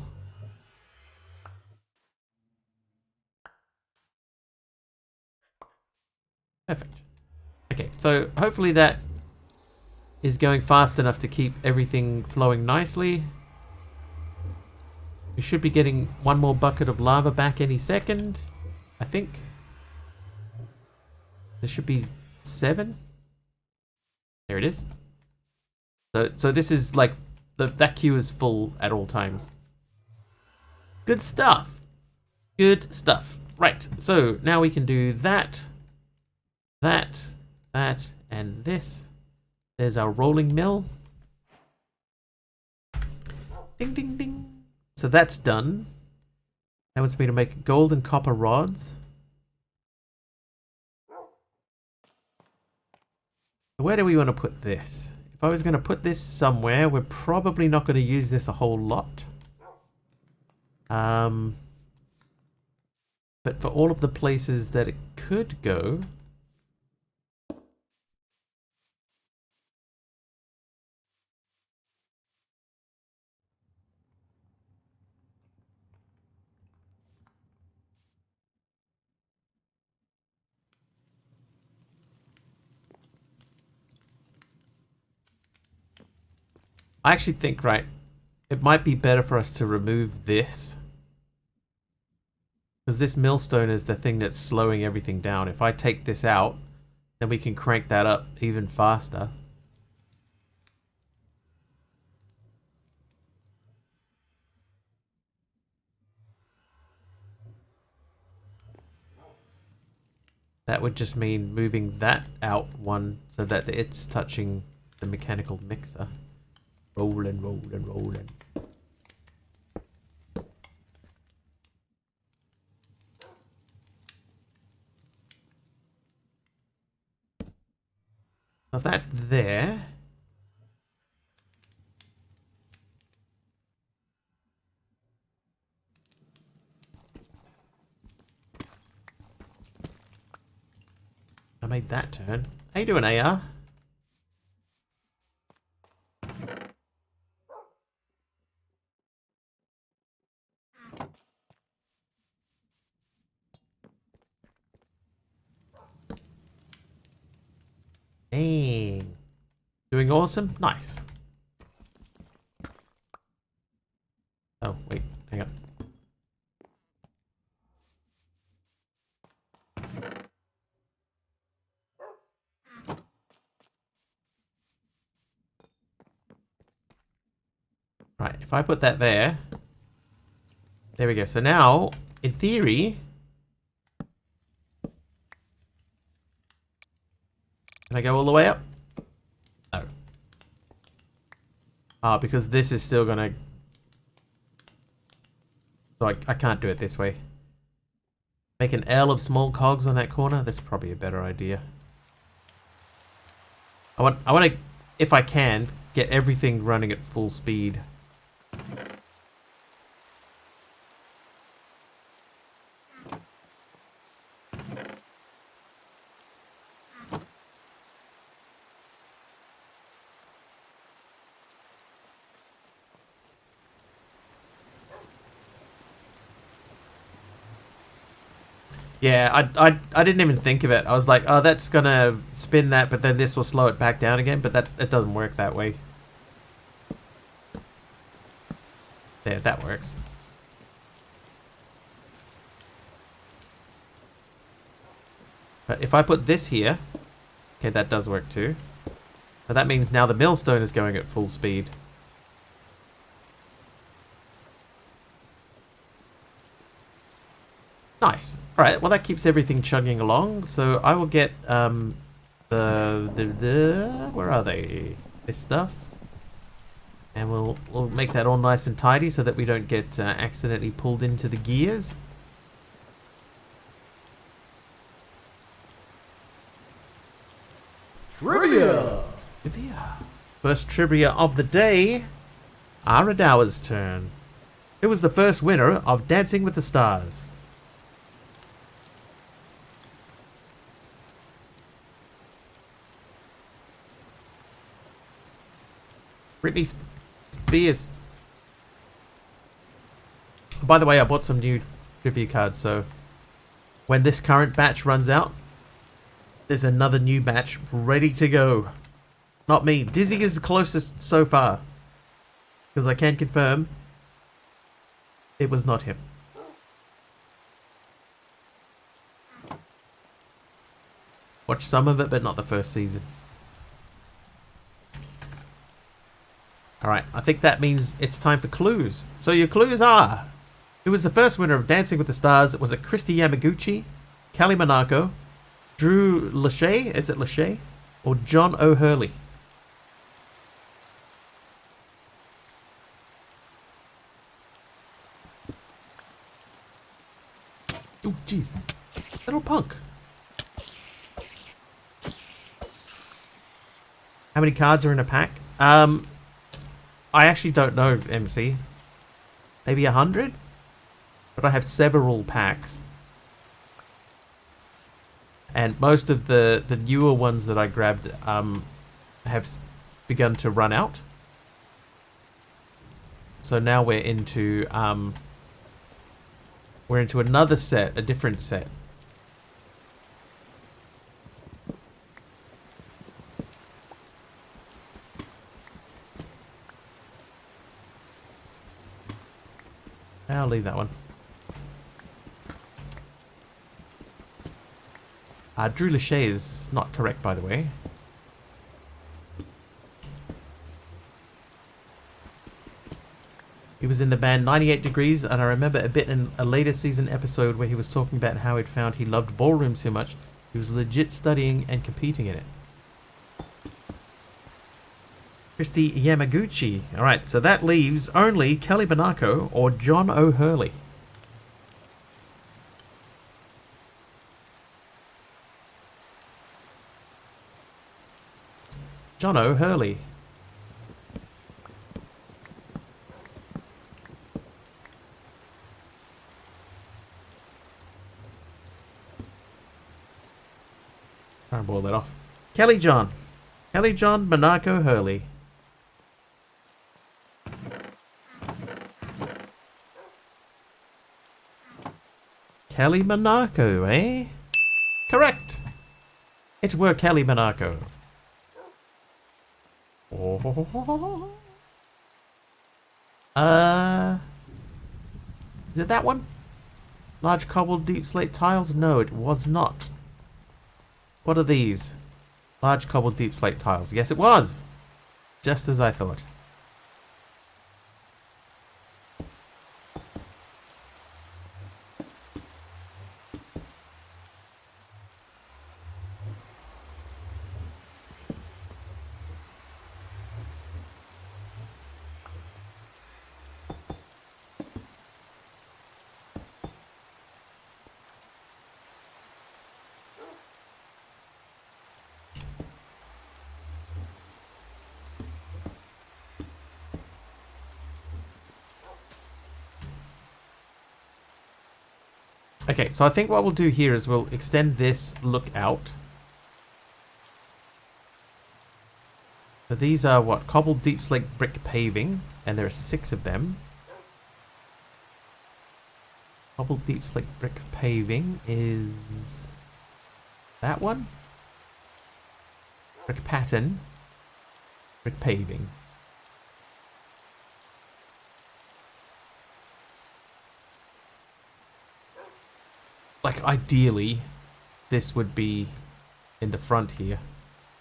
Perfect. Okay, so hopefully that is going fast enough to keep everything flowing nicely. We should be getting one more bucket of lava back any second, I think. There should be 7. There it is. So this is like that queue is full at all times. Good stuff. Good stuff. Right. So now we can do that, and this. There's our rolling mill. Ding ding ding. So that's done. That wants me to make gold and copper rods. Where do we want to put this? If I was going to put this somewhere, we're probably not going to use this a whole lot. But for all of the places that it could go... I actually think, right, it might be better for us to remove this. Because this millstone is the thing that's slowing everything down. If I take this out, then we can crank that up even faster. That would just mean moving that out one so that it's touching the mechanical mixer. Rolling, rolling, rolling. So if that's there... made that turn. How you doing, AR? Dang. Doing awesome? Nice. Oh, wait. Hang on. Right, if I put that there. There we go. So now, in theory... Can I go all the way up? No. Ah, because this is still gonna... So I can't do it this way. Make an L of small cogs on that corner? That's probably a better idea. I want to, if I can, get everything running at full speed. Yeah, I didn't even think of it. I was like, oh, that's gonna spin that, but then this will slow it back down again. But it doesn't work that way. There, that works. But if I put this here, okay, that does work too. So that means now the millstone is going at full speed. Nice. Alright, well that keeps everything chugging along. So I will get where are they? This stuff. And we'll make that all nice and tidy so that we don't get accidentally pulled into the gears. Trivia! Trivia. First trivia of the day. Aradawa's turn. Who was the first winner of Dancing with the Stars? Britney Spears. By the way, I bought some new trivia cards, so when this current batch runs out, there's another new batch ready to go. Not me. Dizzy is the closest so far. Because I can confirm it was not him. Watched some of it, but not the first season. Alright, I think that means it's time for clues. So your clues are: who was the first winner of Dancing with the Stars? Was it Christy Yamaguchi, Kelly Monaco, Drew Lachey, is it Lachey? Or John O'Hurley? Oh, jeez. Little punk. How many cards are in a pack? I actually don't know, MC. Maybe 100? But I have several packs. And most of the newer ones that I grabbed have begun to run out. So now we're into another set, a different set. I'll leave that one. Drew Lachey is not correct, by the way. He was in the band 98 Degrees, and I remember a bit in a later season episode where he was talking about how he'd found he loved ballroom so much, he was legit studying and competing in it. Christy Yamaguchi. Alright, so that leaves only Kelly Monaco or John O'Hurley. John O'Hurley. Try and boil that off. Kelly John. Kelly John Monaco Hurley. Kelly Monaco, eh? Correct. It were Kelly Monaco. Oh. Is it that one? Large cobbled deep slate tiles? No, it was not. What are these? Large cobbled deep slate tiles. Yes, it was. Just as I thought. Okay, so I think what we'll do here is we'll extend this look out. So these are what? Cobbled deep slate brick paving, and there are 6 of them. Cobbled deep slate brick paving is that one? Brick pattern. Brick paving. Like, ideally, this would be in the front here.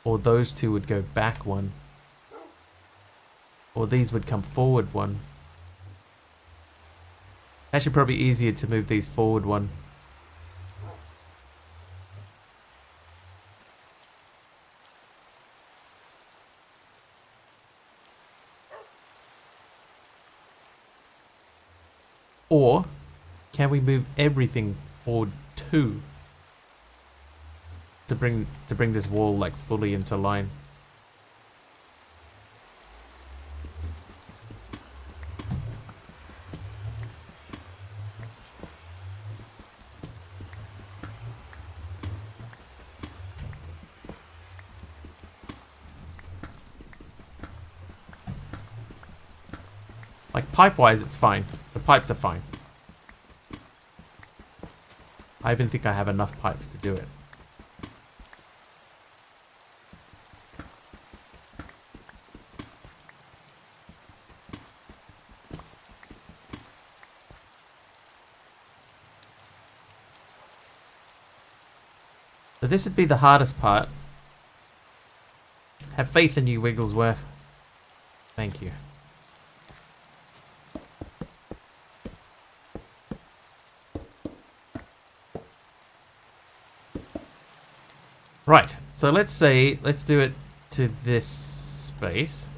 Or those two would go back one. Or these would come forward one. Actually, probably easier to move these forward one. Or, can we move everything forward 2 to bring this wall like fully into line? Like pipe-wise, it's fine. The pipes are fine. I even think I have enough pipes to do it. So this would be the hardest part. Have faith in you, Wigglesworth. Thank you. Right, so let's do it to this space.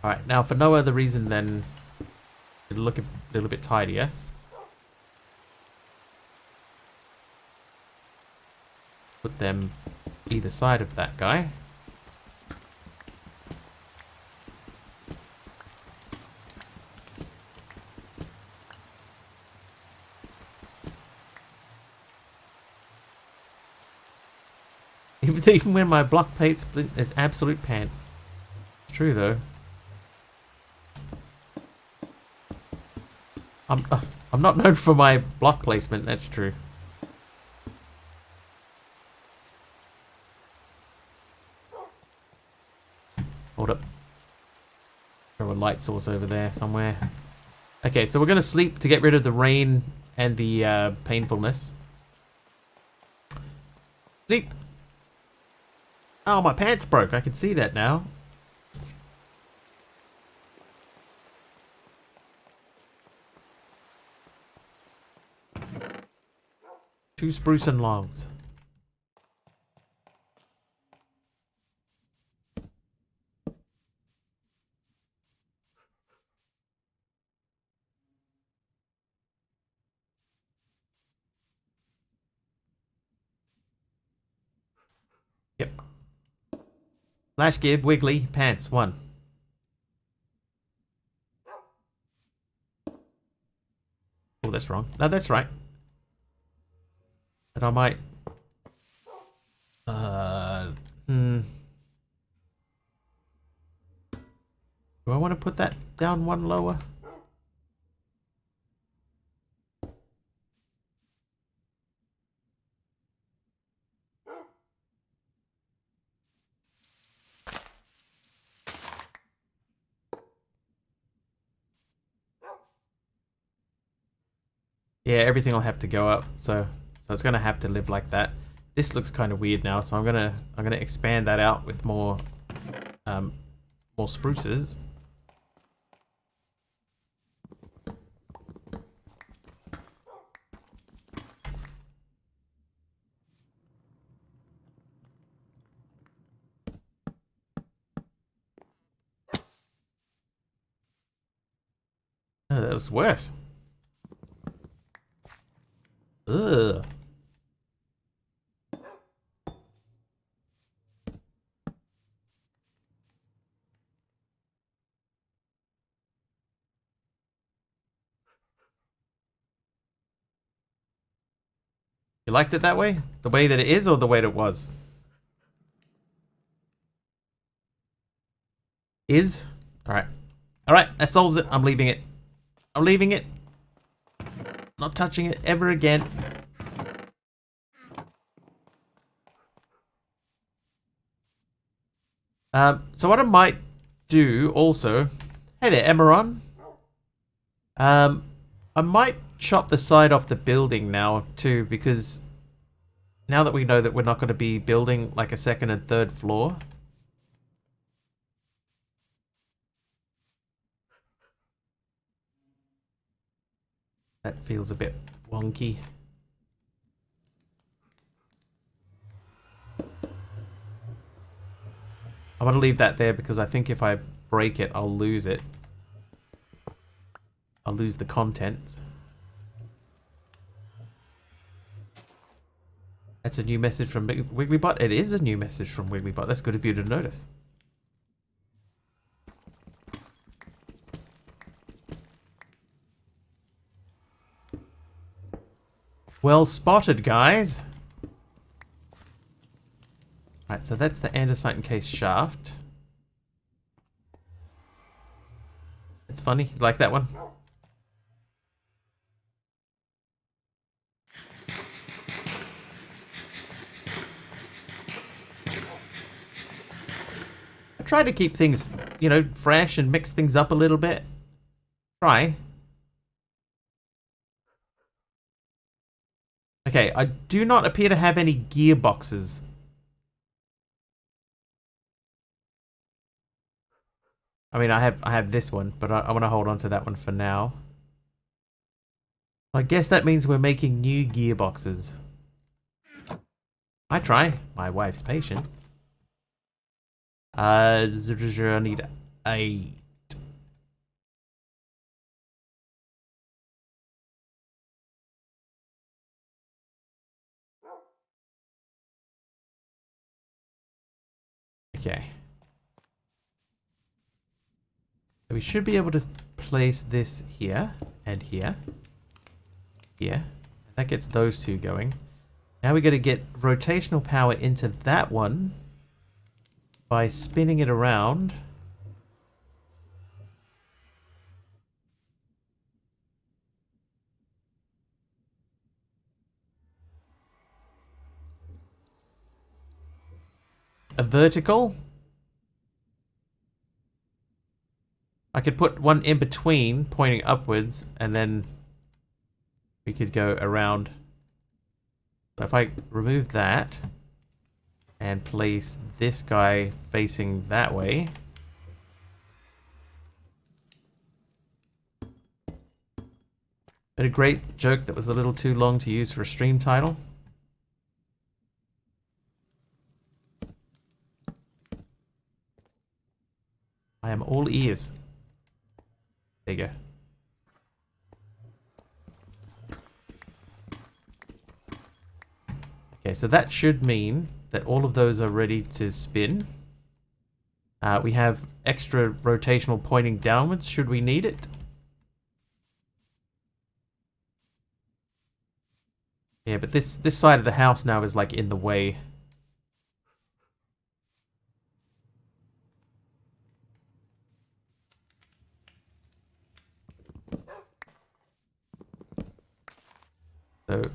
Alright, now for no other reason than it'll look a little bit tidier. Put them either side of that guy. Even when my block plate split is absolute pants. It's true though. I'm not known for my block placement, that's true. Hold up. Throw a light source over there somewhere. Okay, so we're gonna sleep to get rid of the rain and the painfulness. Sleep. Oh, my pants broke. I can see that now. Two spruce and logs. Yep. Flash Gib, Wiggly, Pants, 1. Oh, that's wrong. No, that's right. But I might... Do I want to put that down 1 lower? Yeah, everything will have to go up, so it's gonna have to live like that. This looks kind of weird now, so I'm gonna expand that out with more spruces. Oh, that was worse. Ugh. You liked it that way? The way that it is or the way that it was? Is? Alright. Alright, that solves it. I'm leaving it. I'm leaving it. Not touching it ever again. So what I might do also... Hey there, Emeron. I might chop the side off the building now too, because now that we know that we're not going to be building like a second and third floor. That feels a bit wonky. I want to leave that there because I think if I break it, I'll lose it. I'll lose the content. That's a new message from Wigglybot. It is a new message from Wigglybot. That's good of you to notice. Well spotted, guys. Right, so that's the andesite encased shaft. It's funny. You like that one? I try to keep things, you know, fresh and mix things up a little bit. Try. Okay, I do not appear to have any gearboxes. I mean, I have this one, but I want to hold on to that one for now. I guess that means we're making new gearboxes. I try. My wife's patience. I need 8. Okay. So we should be able to place this here and here. Here. That gets those two going. Now we got to get rotational power into that one by spinning it around. A vertical. I could put one in between pointing upwards and then we could go around. So if I remove that and place this guy facing that way. But a great joke that was a little too long to use for a stream title. I am all ears. There you go. Okay, so that should mean that all of those are ready to spin. We have extra rotational pointing downwards should we need it. Yeah, but this side of the house now is like in the way. So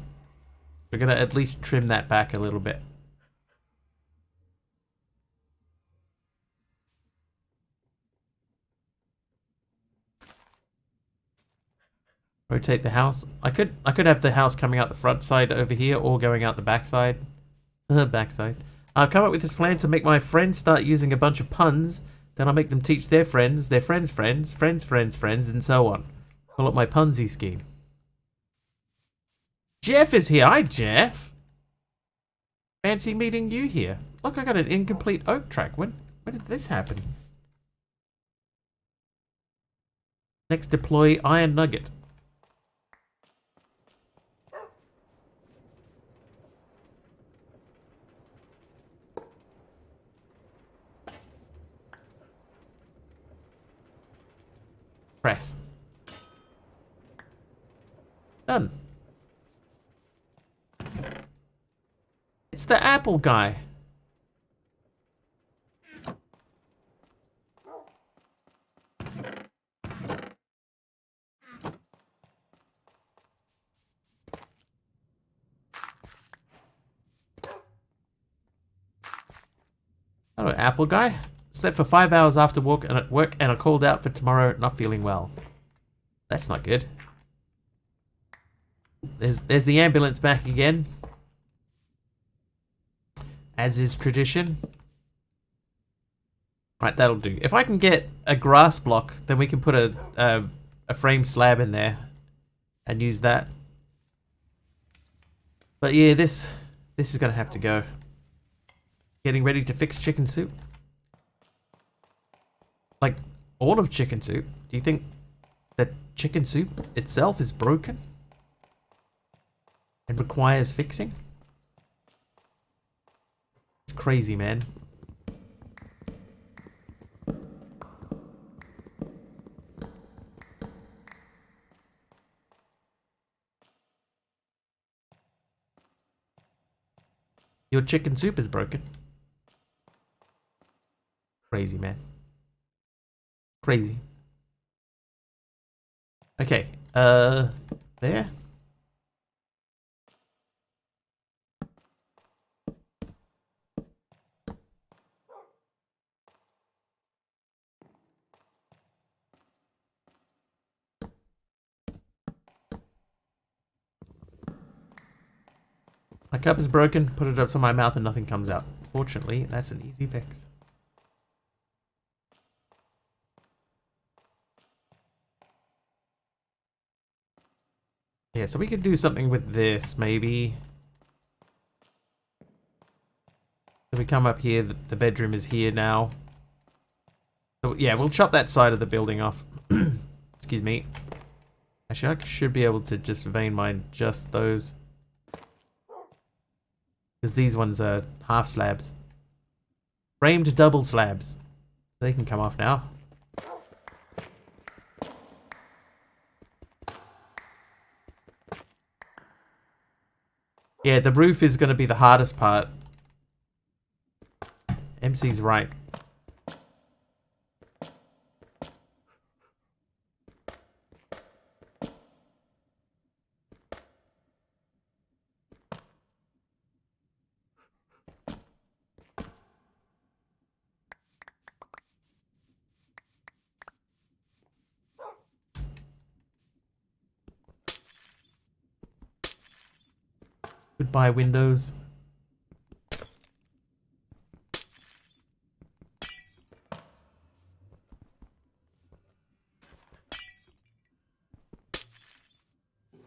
we're gonna at least trim that back a little bit. Rotate the house. I could have the house coming out the front side over here or going out the back side. Backside. I've come up with this plan to make my friends start using a bunch of puns. Then I'll make them teach their friends, friends, and so on. Call it my Punzi scheme. Jeff is here. Hi, Jeff. Fancy meeting you here. Look, I got an incomplete oak track. When did this happen? Next, deploy Iron Nugget. Press. Done. It's the apple guy. Hello, apple guy. Slept for 5 hours after work and I called out for tomorrow not feeling well. That's not good. There's the ambulance back again. As is tradition. Right, that'll do. If I can get a grass block, then we can put a frame slab in there and use that. But yeah, this is gonna have to go. Getting ready to fix chicken soup. Like, all of chicken soup? Do you think that chicken soup itself is broken? And requires fixing? It's crazy, man. Your chicken soup is broken. Crazy, man. Crazy. Okay, there. My cup is broken, put it up to my mouth and nothing comes out. Fortunately, that's an easy fix. Yeah, so we could do something with this, maybe. So we come up here, the bedroom is here now. So yeah, we'll chop that side of the building off. Excuse me. Actually, I should be able to just vein mine just those. Because these ones are half slabs. Framed double slabs. They can come off now. Yeah, the roof is going to be the hardest part. MC's right. Goodbye, Windows.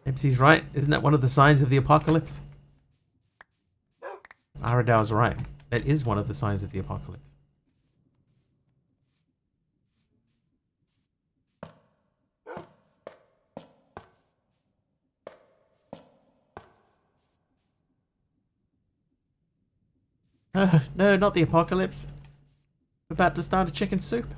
MC's right. Isn't that one of the signs of the apocalypse? Aradow's right. That is one of the signs of the apocalypse. No, no, not the apocalypse. We're about to start a chicken soup.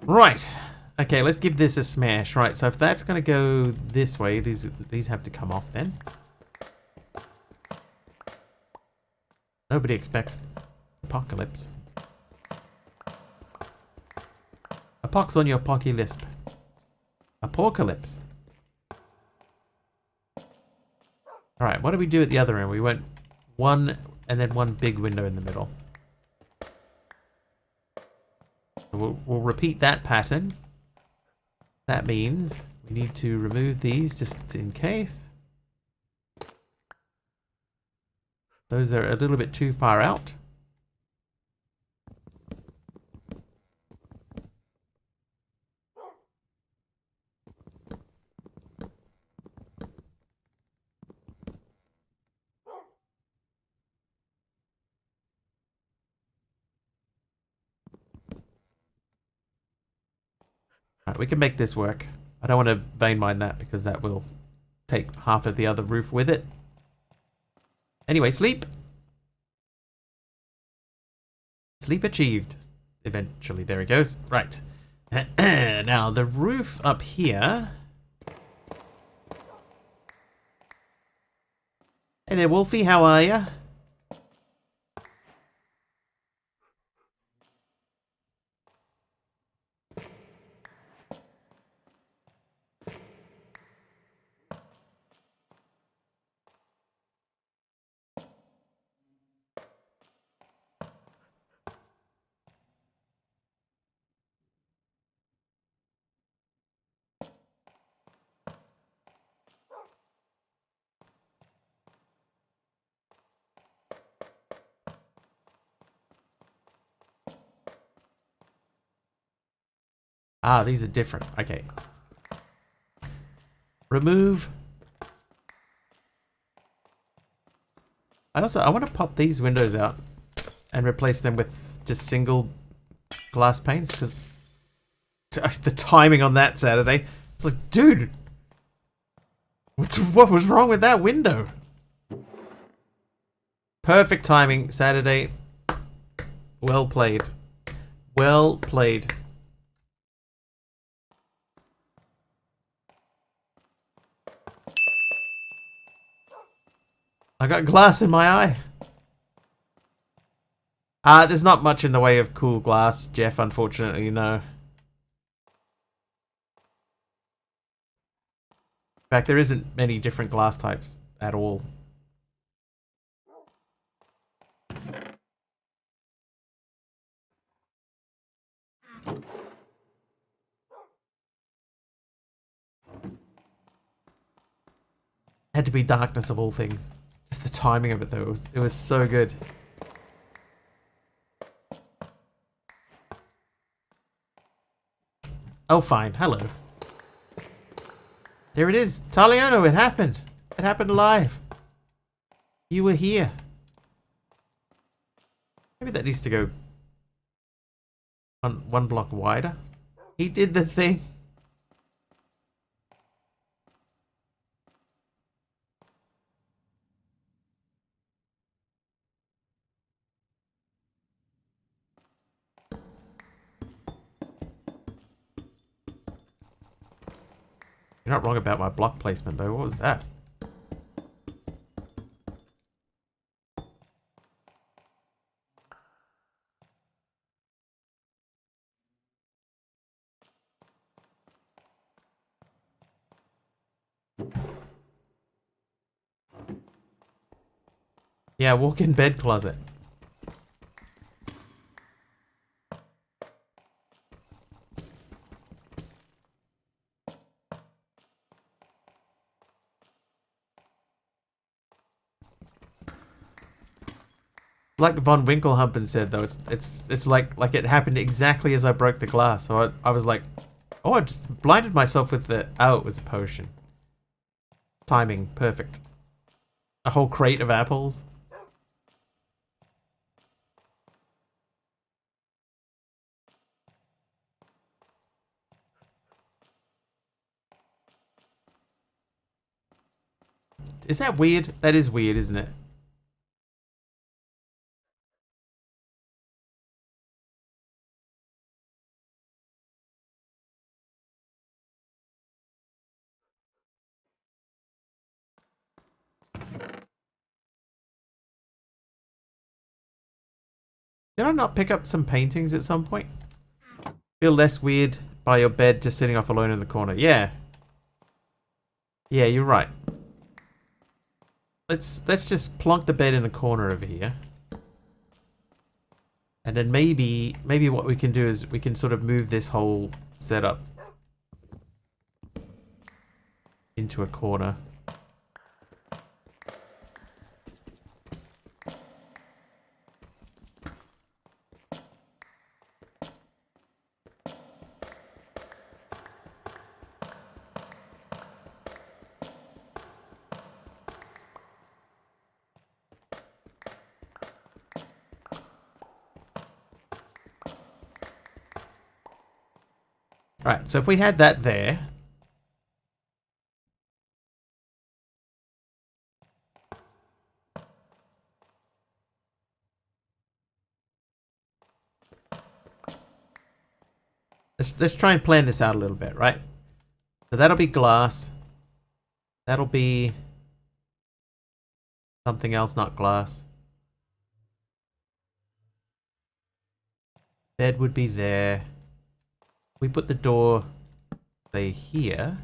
Right. Okay, let's give this a smash. Right, so if that's going to go this way, these have to come off then. Nobody expects apocalypse. A pox on your pocky lisp. Apocalypse. Alright, what do we do at the other end? We went one and then one big window in the middle. We'll repeat that pattern. That means we need to remove these just in case. Those are a little bit too far out. Alright, we can make this work. I don't want to vein mine that because that will take half of the other roof with it. Anyway, sleep. Sleep achieved. Eventually, there it goes. Right. Now, the roof up here. Hey there, Wolfie. How are ya? Ah, these are different. Okay. Remove. I want to pop these windows out and replace them with just single glass panes because the timing on that Saturday. It's like, dude, what was wrong with that window? Perfect timing, Saturday. Well played. Well played. I got glass in my eye. There's not much in the way of cool glass, Jeff, unfortunately, no. In fact, there isn't many different glass types at all. Had to be darkness of all things. Just the timing of it, though, it was so good. Oh, fine. Hello. There it is. Taliano, it happened. It happened live. You were here. Maybe that needs to go one block wider. He did the thing. You're not wrong about my block placement, though. What was that? Yeah, walk-in bed closet. Like Von Winkelhampen said, though, it's like it happened exactly as I broke the glass. So I was like, oh, I just blinded myself with the... Oh, it was a potion. Timing, perfect. A whole crate of apples. Is that weird? That is weird, isn't it? Did I not pick up some paintings at some point? Feel less weird by your bed just sitting off alone in the corner. Yeah. Yeah, you're right. Let's just plonk the bed in a corner over here. And then maybe what we can do is we can sort of move this whole setup into a corner. Alright, so if we had that there. Let's try and plan this out a little bit, right? So that'll be glass. That'll be something else, not glass. Bed would be there. We put the door, say, here.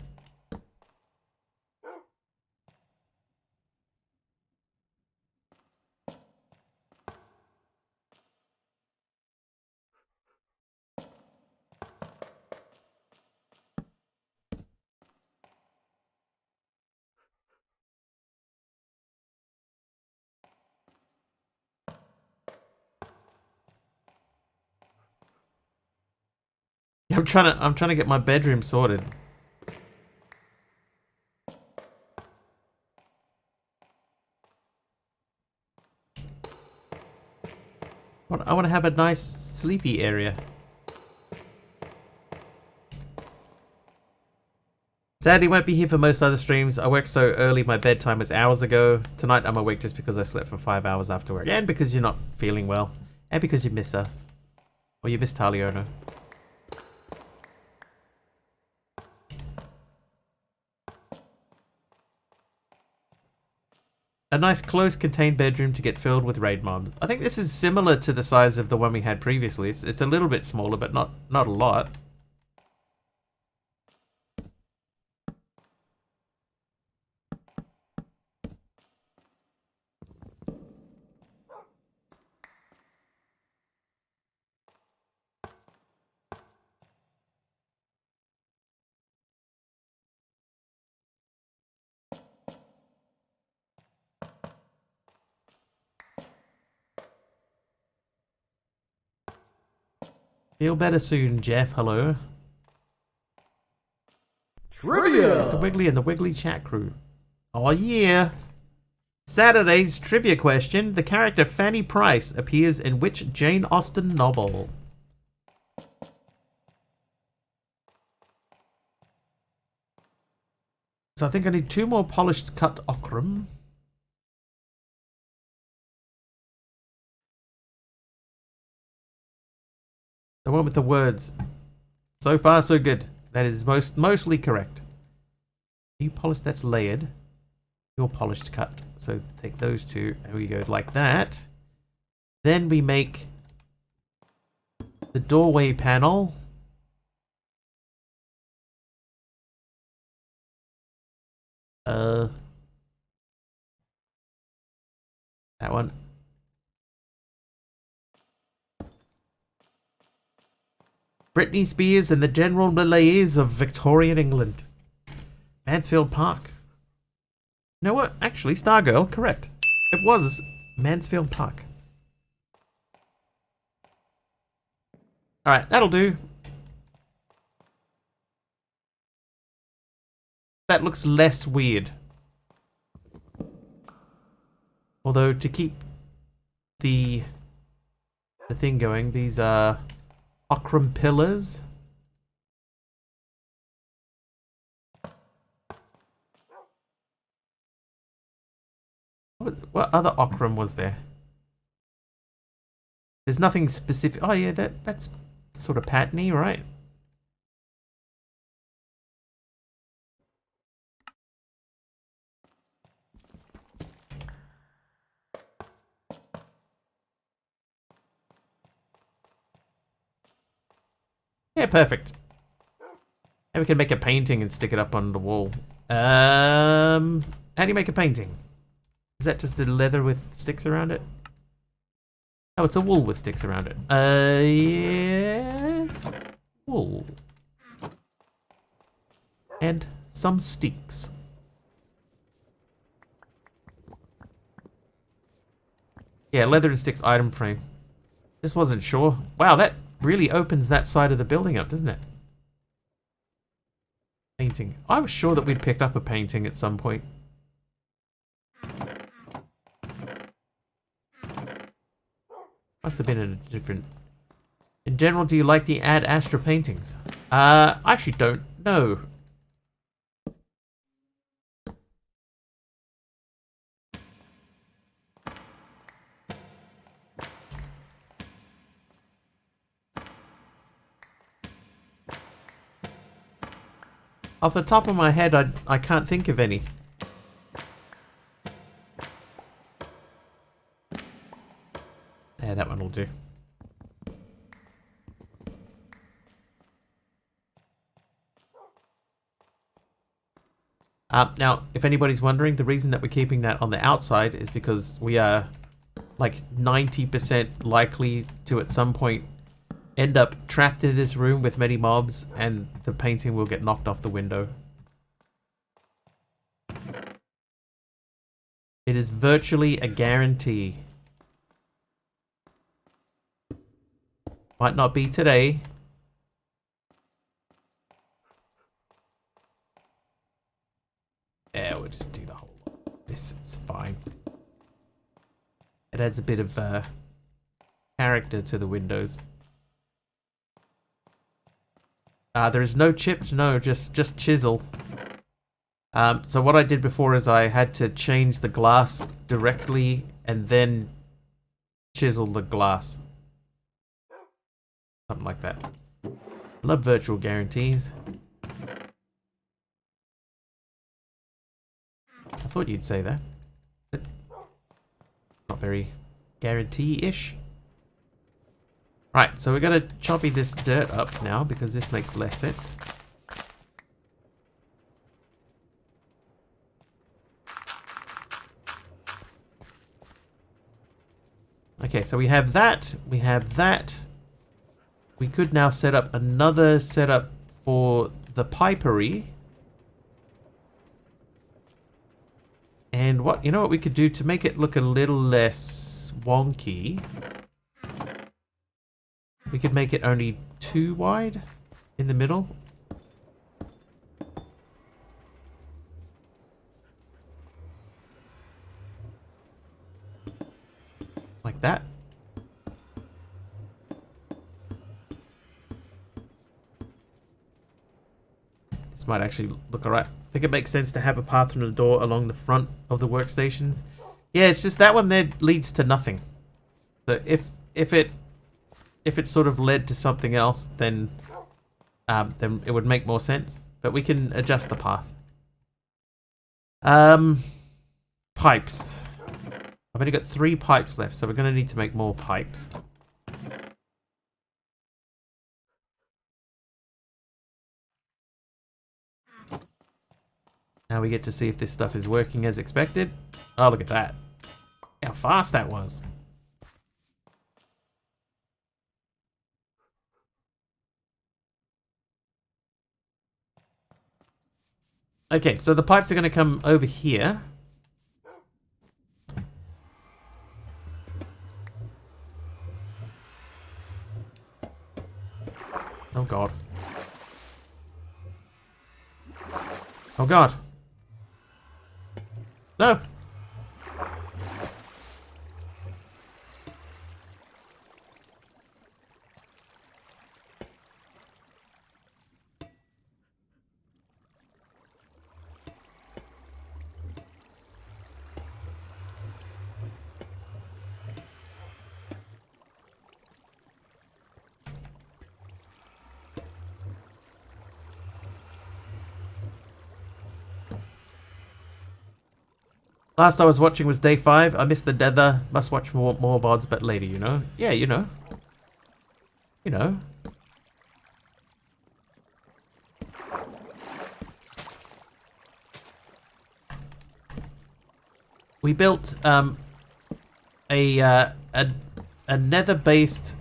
I'm trying to get my bedroom sorted. I want to have a nice sleepy area. Sadly, won't be here for most other streams. I work so early, my bedtime was hours ago. Tonight I'm awake just because I slept for 5 hours after work. And because you're not feeling well. And because you miss us. Or you miss Taliono. A nice close contained bedroom to get filled with raid mobs. I think this is similar to the size of the one we had previously. It's a little bit smaller, but not a lot. Feel better soon, Jeff. Hello. Trivia! Mr. Wiggly and the Wiggly chat crew. Oh yeah. Saturday's trivia question. The character Fanny Price appears in which Jane Austen novel? So I think I need 2 more polished cut ochrum. The one with the words. So far, so good. That is mostly correct. You polished, that's layered. Your polished cut. So take those 2 and we go like that. Then we make the doorway panel. That one. Britney Spears and the general malaise of Victorian England. Mansfield Park. You know what? Actually, Stargirl, correct. It was Mansfield Park. Alright, that'll do. That looks less weird. Although, to keep the thing going, these are ochrum pillars. What other ochrum was there? There's nothing specific. Oh yeah, that's sort of patterny, right? Yeah, perfect. And we can make a painting and stick it up on the wall. How do you make a painting? Is that just a leather with sticks around it? Oh, it's a wool with sticks around it. Yes. Wool. And some sticks. Yeah, leather and sticks item frame. Just wasn't sure. Wow, that really opens that side of the building up, doesn't it? Painting. I was sure that we'd picked up a painting at some point. Must have been in a different... In general, do you like the Ad Astra paintings? I actually don't know. Off the top of my head, I can't think of any. Yeah, that one will do. Now, if anybody's wondering, the reason that we're keeping that on the outside is because we are like 90% likely to at some point end up trapped in this room with many mobs and the painting will get knocked off the window. It is virtually a guarantee. Might not be today. Yeah, we'll just do the whole lot. This is fine. It adds a bit of character to the windows. There is no chipped, no, just chisel. So what I did before is I had to change the glass directly and then chisel the glass. Something like that. Love virtual guarantees. I thought you'd say that. But not very guarantee-ish. Right, so we're going to choppy this dirt up now because this makes less sense. Okay, so we have that. We have that. We could now set up another setup for the pipery. And what, you know what we could do to make it look a little less wonky? We could make it only 2 wide in the middle. Like that. This might actually look alright. I think it makes sense to have a path from the door along the front of the workstations. Yeah, it's just that one there leads to nothing. So if it sort of led to something else, then it would make more sense. But we can adjust the path. Pipes. I've only got 3 pipes left, so we're going to need to make more pipes. Now we get to see if this stuff is working as expected. Oh, look at that. How fast that was. Okay, so the pipes are going to come over here. Oh god. Oh god. No. Last I was watching was day 5. I missed the nether. Must watch more VODs, but later, you know? Yeah, you know. You know. We built a nether-based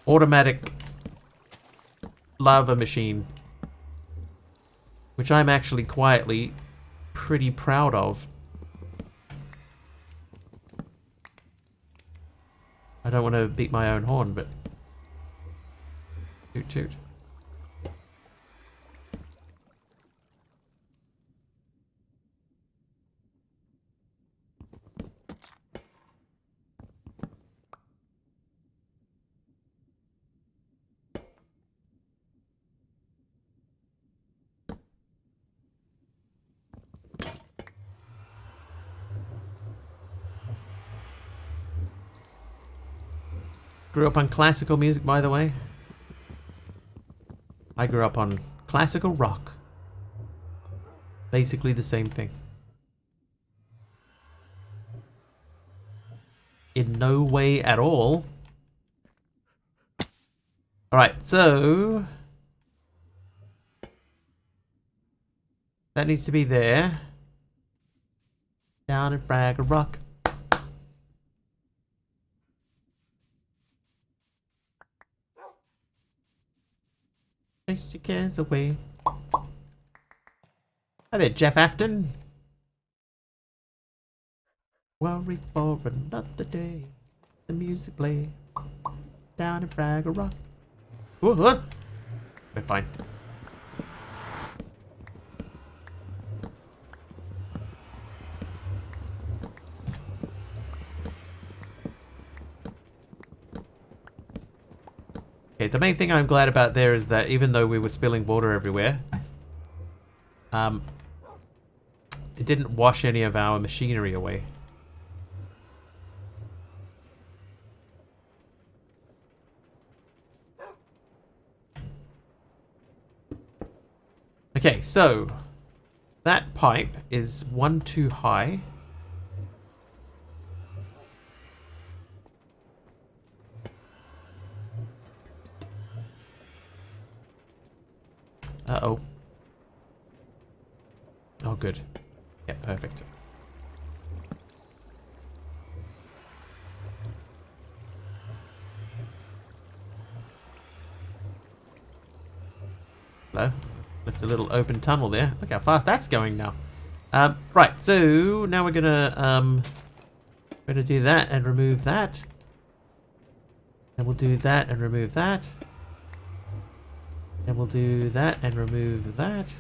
automatic lava machine, which I'm actually quietly pretty proud of. I don't want to beat my own horn, but toot toot. Grew up on classical music, by the way. I grew up on classical rock. Basically the same thing. In no way at all. Alright, so... that needs to be there. Down in Fraggle Rock. Chase your cares away. Hi there, Jeff Afton. Worries for another day. The music play. Down in Fraggle Rock. Ooh, we're fine. Okay, the main thing I'm glad about there is that even though we were spilling water everywhere, it didn't wash any of our machinery away. Okay, so that pipe is one too high. Uh-oh. Oh, good. Yeah, perfect. Hello. Left a little open tunnel there. Look how fast that's going now. Right, so now we're gonna do that and remove that. And we'll do that and remove that. And we'll do that and remove that.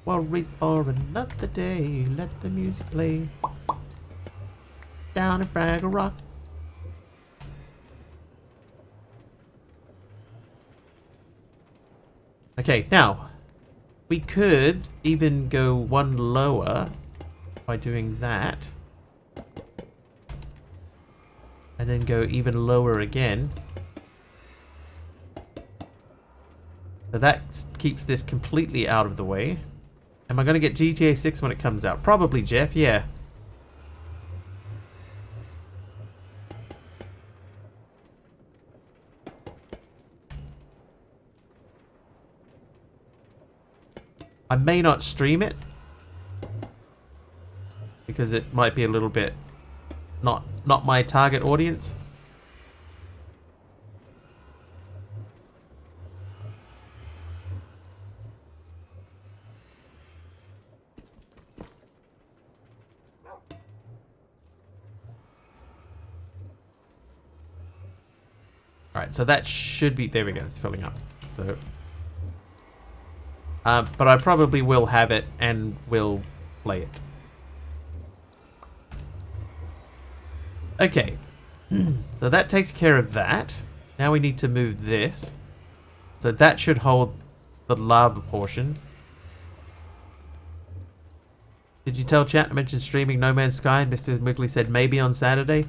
Worries for another day. Let the music play. Down in Fraggle Rock. Okay, now we could even go one lower by doing that. And then go even lower again. So that keeps this completely out of the way. Am I going to get GTA 6 when it comes out? Probably, Jeff, yeah. I may not stream it. Because it might be a little bit not my target audience. Alright, so that should be... there we go, it's filling up. So... but I probably will have it and will play it. Okay, so that takes care of that. Now we need to move this. So that should hold the lava portion. Did you tell chat to mention streaming No Man's Sky? And Mr. Wiggly said maybe on Saturday.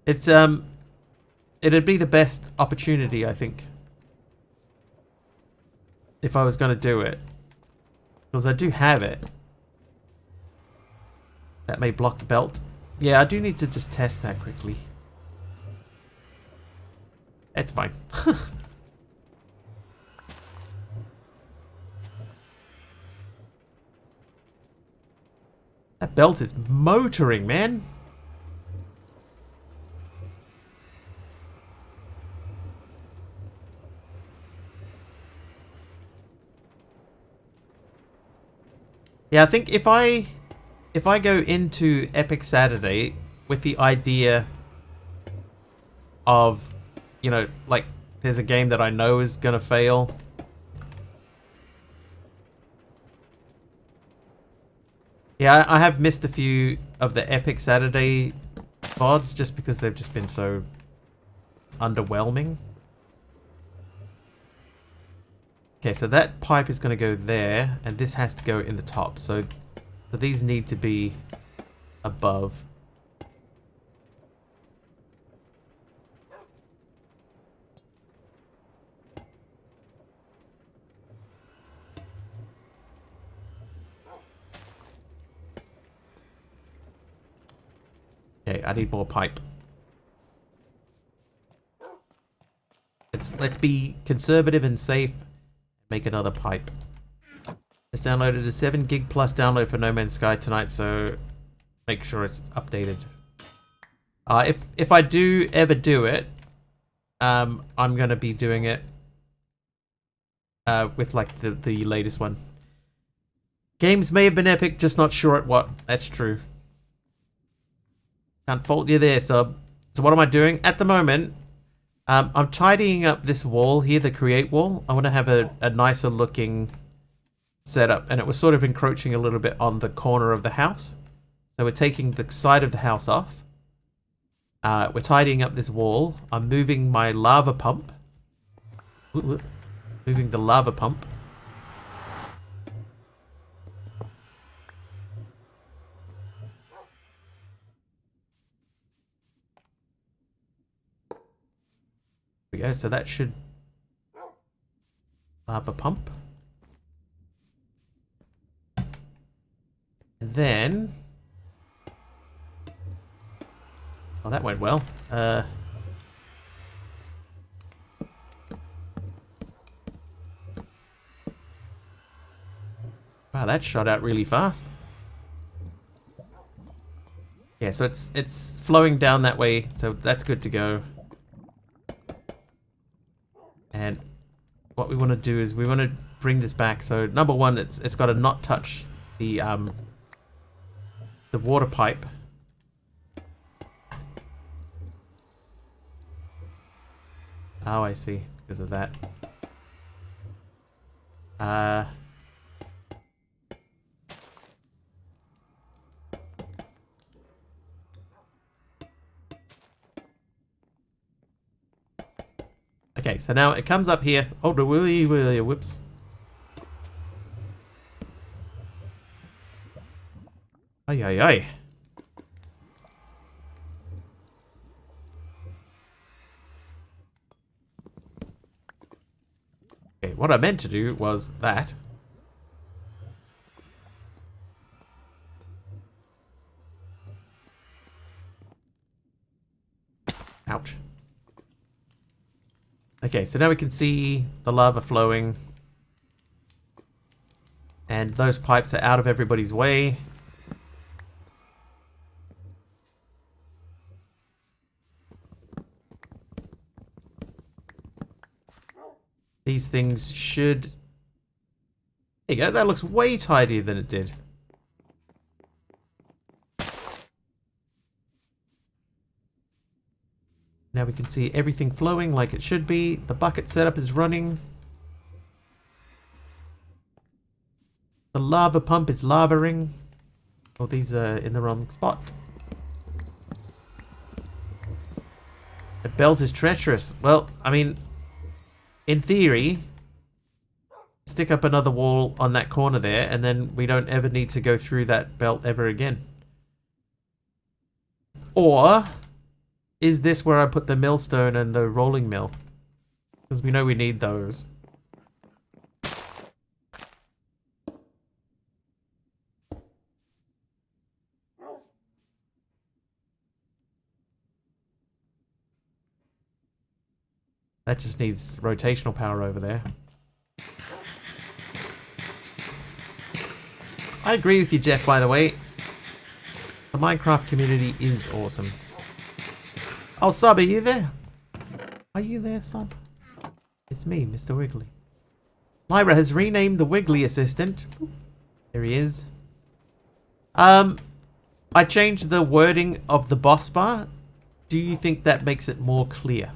It's it'd be the best opportunity, I think, if I was going to do it, because I do have it. That may block the belt. Yeah, I do need to just test that quickly. It's fine. That belt is motoring, man. Yeah, I think if I go into Epic Saturday with the idea of, you know, like, there's a game that I know is gonna fail. Yeah, I have missed a few of the Epic Saturday VODs just because they've just been so underwhelming. Okay, so that pipe is going to go there, and this has to go in the top. So these need to be above. Okay, I need more pipe. Let's be conservative and safe. Make another pipe. Just downloaded a 7 gig plus download for No Man's Sky tonight, so make sure it's updated. If I do ever do it, I'm gonna be doing it with like the latest one. Games may have been epic, just not sure at what. That's true. Can't fault you there, sub. So what am I doing at the moment? I'm tidying up this wall here, the create wall. I want to have a nicer looking setup, and it was sort of encroaching a little bit on the corner of the house. So we're taking the side of the house off. We're tidying up this wall. I'm moving my lava pump. Moving the lava pump. There we go, so that should lava pump. And then oh, that went well. Wow, that shot out really fast. Yeah, so it's flowing down that way, so that's good to go. And what we want to do is we want to bring this back. So number one, it's got to not touch the water pipe. Oh, I see. Because of that. Okay, so now it comes up here. Oh, the whoops. Ay, ay, ay. Okay, what I meant to do was that. Ouch. Okay, so now we can see the lava flowing. And those pipes are out of everybody's way. These things should... There you go, that looks way tidier than it did. Now we can see everything flowing like it should be. The bucket setup is running. The lava pump is lavaing. Oh, these are in the wrong spot. The belt is treacherous. Well, I mean, in theory, stick up another wall on that corner there, and then we don't ever need to go through that belt ever again. Or is this where I put the millstone and the rolling mill? Because we know we need those. That just needs rotational power over there. I agree with you, Jeff, by the way. The Minecraft community is awesome. Oh, Sub, are you there? Are you there, Sub? It's me, Mr. Wiggly. Lyra has renamed the Wiggly assistant. There he is. I changed the wording of the boss bar. Do you think that makes it more clear?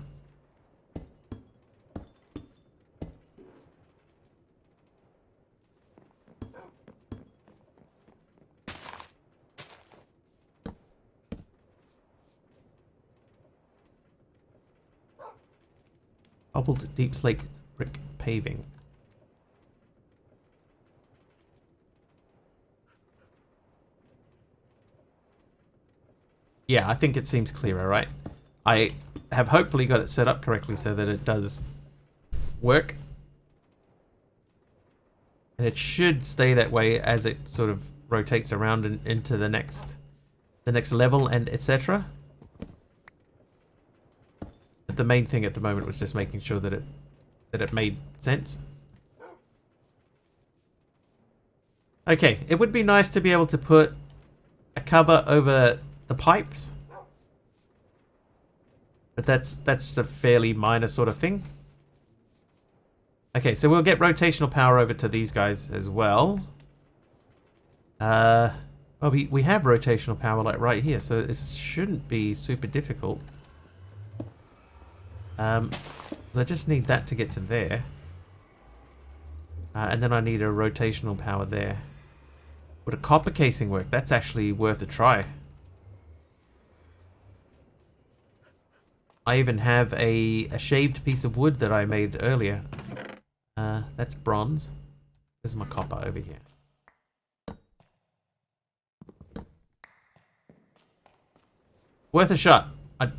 Cobbled deep slate brick paving. Yeah, I think it seems clearer, right? I have hopefully got it set up correctly so that it does work. And it should stay that way as it sort of rotates around and into the next level and etc. The main thing at the moment was just making sure that it made sense. Okay, it would be nice to be able to put a cover over the pipes, but that's a fairly minor sort of thing. Okay, so we'll get rotational power over to these guys as well. Well, we have rotational power like right here, so this shouldn't be super difficult. So I just need that to get to there. And then I need a rotational power there. Would a copper casing work? That's actually worth a try. I even have a shaved piece of wood that I made earlier. That's bronze. There's my copper over here. Worth a shot.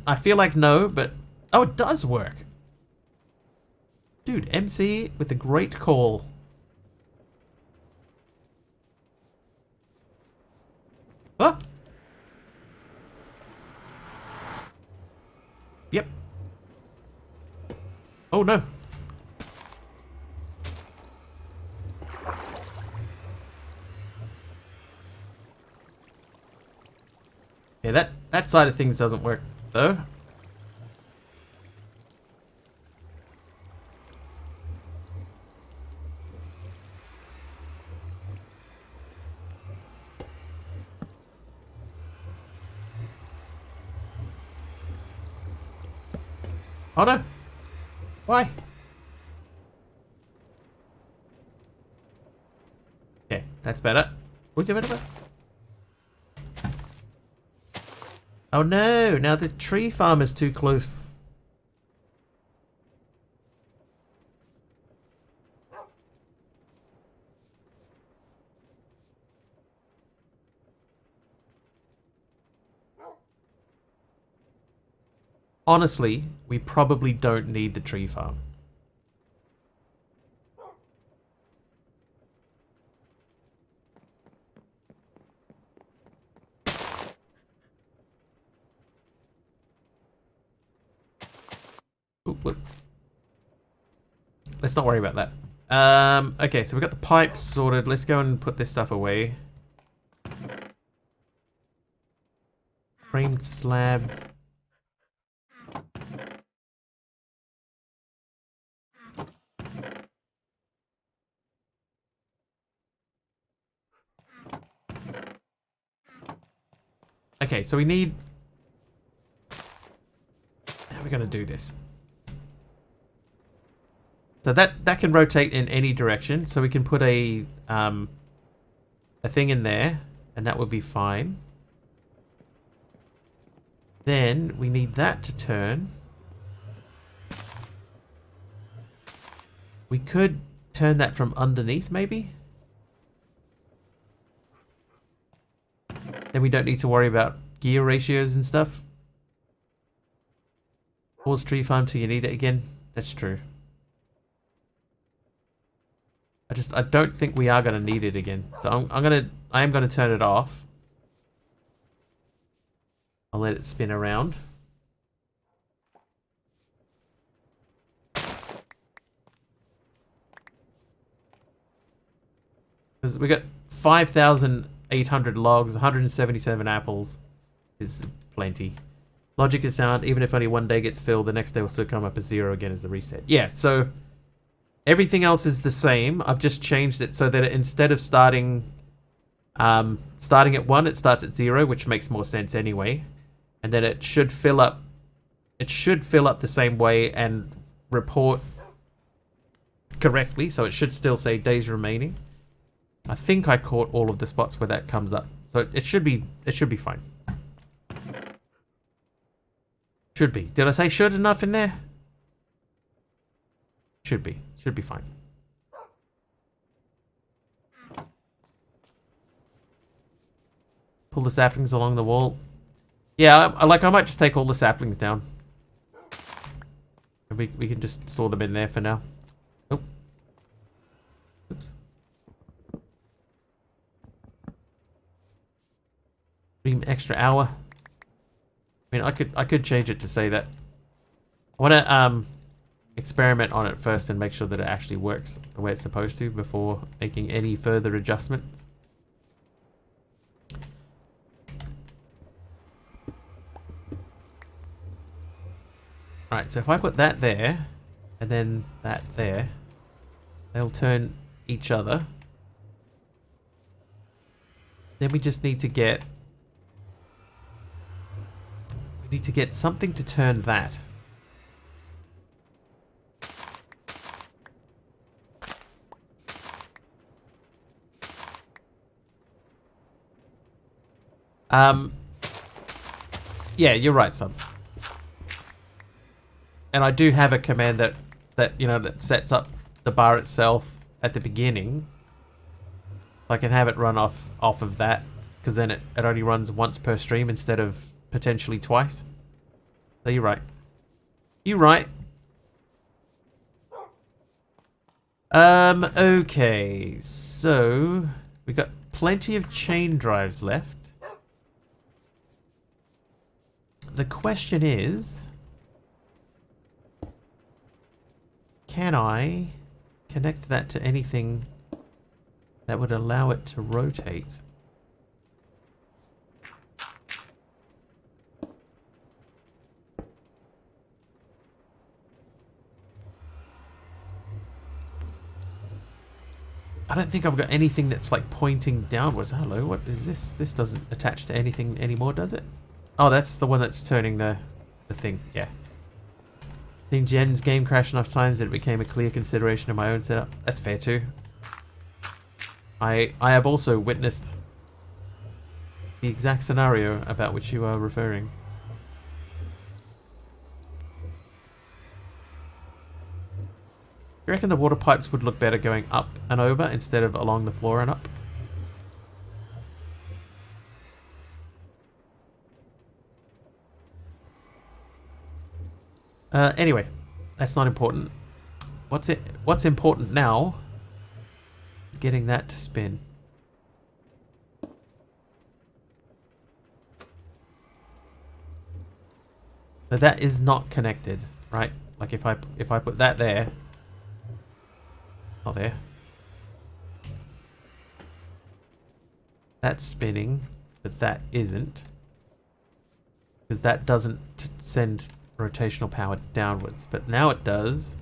I feel like no, but... Oh, it does work. Dude, MC with a great call. Huh? Yep. Oh no. Yeah, that side of things doesn't work though. Oh no! Why? Okay, that's better. Wait a minute. Oh no! Now the tree farm is too close. Honestly, we probably don't need the tree farm. Ooh, let's not worry about that. Okay, so we've got the pipes sorted. Let's go and put this stuff away. Framed slabs. Okay, so we need... How are we going to do this? So that can rotate in any direction. So we can put a thing in there, and that would be fine. Then we need that to turn. We could turn that from underneath, maybe? Then we don't need to worry about gear ratios and stuff. Pause tree farm till you need it again. That's true. I don't think we are gonna need it again. So I am gonna turn it off. I'll let it spin around. Because we got 5,800 logs, 177 apples. Is plenty. Logic is sound. Even if only one day gets filled, the next day will still come up as 0 again as the reset. Yeah, so everything else is the same. I've just changed it so that instead of starting at 1, it starts at 0, which makes more sense anyway. And then it should fill up. It should fill up the same way and report correctly. So it should still say days remaining. I think I caught all of the spots where that comes up, so it should be fine. Should be. Did I say should enough in there? Should be fine. Pull the saplings along the wall. Yeah, I might just take all the saplings down. And we can just store them in there for now. Oh. Oops. Extra hour. I mean, I could change it to say that I want to experiment on it first and make sure that it actually works the way it's supposed to before making any further adjustments. Right, so if I put that there and then that there, they'll turn each other. Then we just need to get something to turn that. Yeah, you're right, son. And I do have a command that that sets up the bar itself at the beginning. I can have it run off of that, because then it only runs once per stream instead of potentially twice. So you're right. You're right. Okay, so we got plenty of chain drives left. The question is, can I connect that to anything that would allow it to rotate? I don't think I've got anything that's like pointing downwards. Hello, what is this? This doesn't attach to anything anymore, does it? Oh, that's the one that's turning the thing. Yeah. Seen Jen's game crash enough times that it became a clear consideration of my own setup. That's fair too. I have also witnessed the exact scenario about which you are referring. You reckon the water pipes would look better going up and over instead of along the floor and up? Anyway, that's not important. What's important now is getting that to spin. So that is not connected, right? Like if I put that there. Oh, there. That's spinning, but that isn't. Because that doesn't send rotational power downwards. But now it does.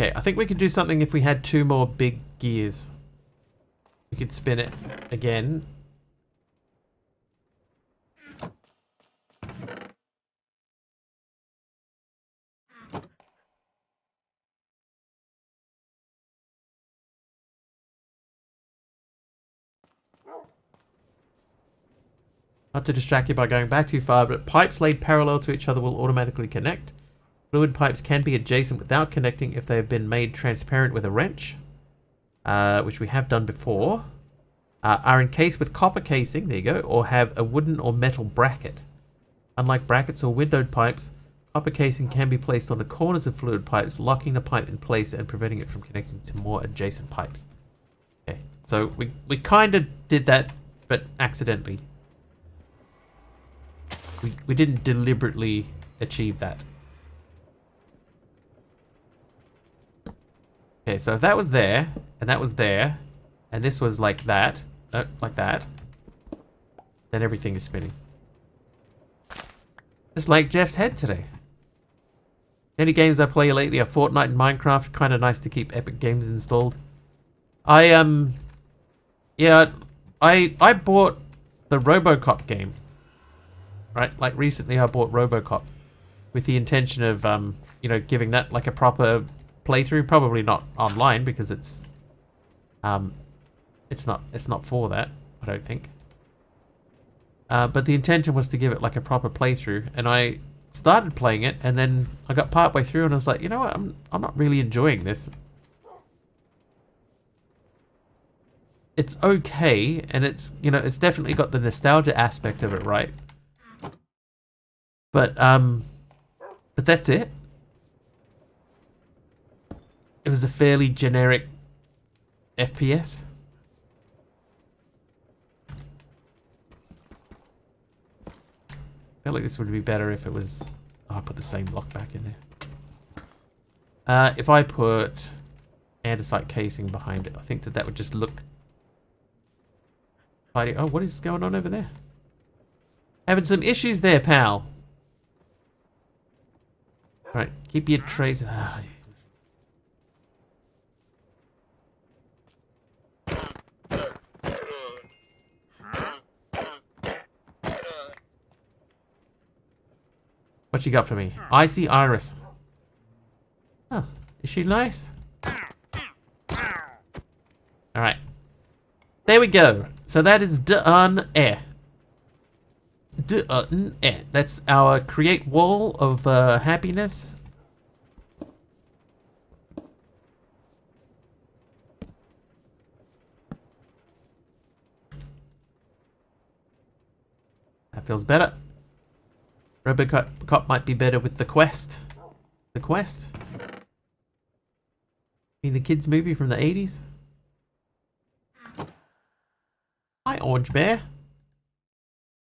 Okay, I think we could do something if we had 2 more big gears. We could spin it again. Not to distract you by going back too far, but pipes laid parallel to each other will automatically connect. Fluid pipes can be adjacent without connecting if they have been made transparent with a wrench, which we have done before. Are encased with copper casing, there you go, or have a wooden or metal bracket. Unlike brackets or windowed pipes, copper casing can be placed on the corners of fluid pipes, locking the pipe in place and preventing it from connecting to more adjacent pipes. Okay, so we kind of did that, but accidentally. We didn't deliberately achieve that. Okay, so if that was there, and that was there, and this was like that, then everything is spinning. Just like Jeff's head today. Any games I play lately are Fortnite and Minecraft. Kind of nice to keep Epic Games installed. Yeah, I bought the RoboCop game. Right, like recently I bought RoboCop with the intention of you know, giving that like a proper playthrough. Probably not online because it's not for that, I don't think. But the intention was to give it like a proper playthrough, and I started playing it, and then I got partway through, and I was like, you know what, I'm not really enjoying this. It's okay, and it's, you know, it's definitely got the nostalgia aspect of it, right? But that's it. It was a fairly generic FPS. I feel like this would be better if it was... Oh, I put the same block back in there. If I put andesite casing behind it, I think that would just look tidy. Oh, what is going on over there? Having some issues there, pal. Right, keep your trays. What you got for me? Icy Iris. Huh, is she nice? Alright. There we go. So that is done air. Air. That's our create wall of happiness. That feels better. RoboCop might be better with The Quest. The Quest? In the kids' movie from the 80s? Hi, Orange Bear.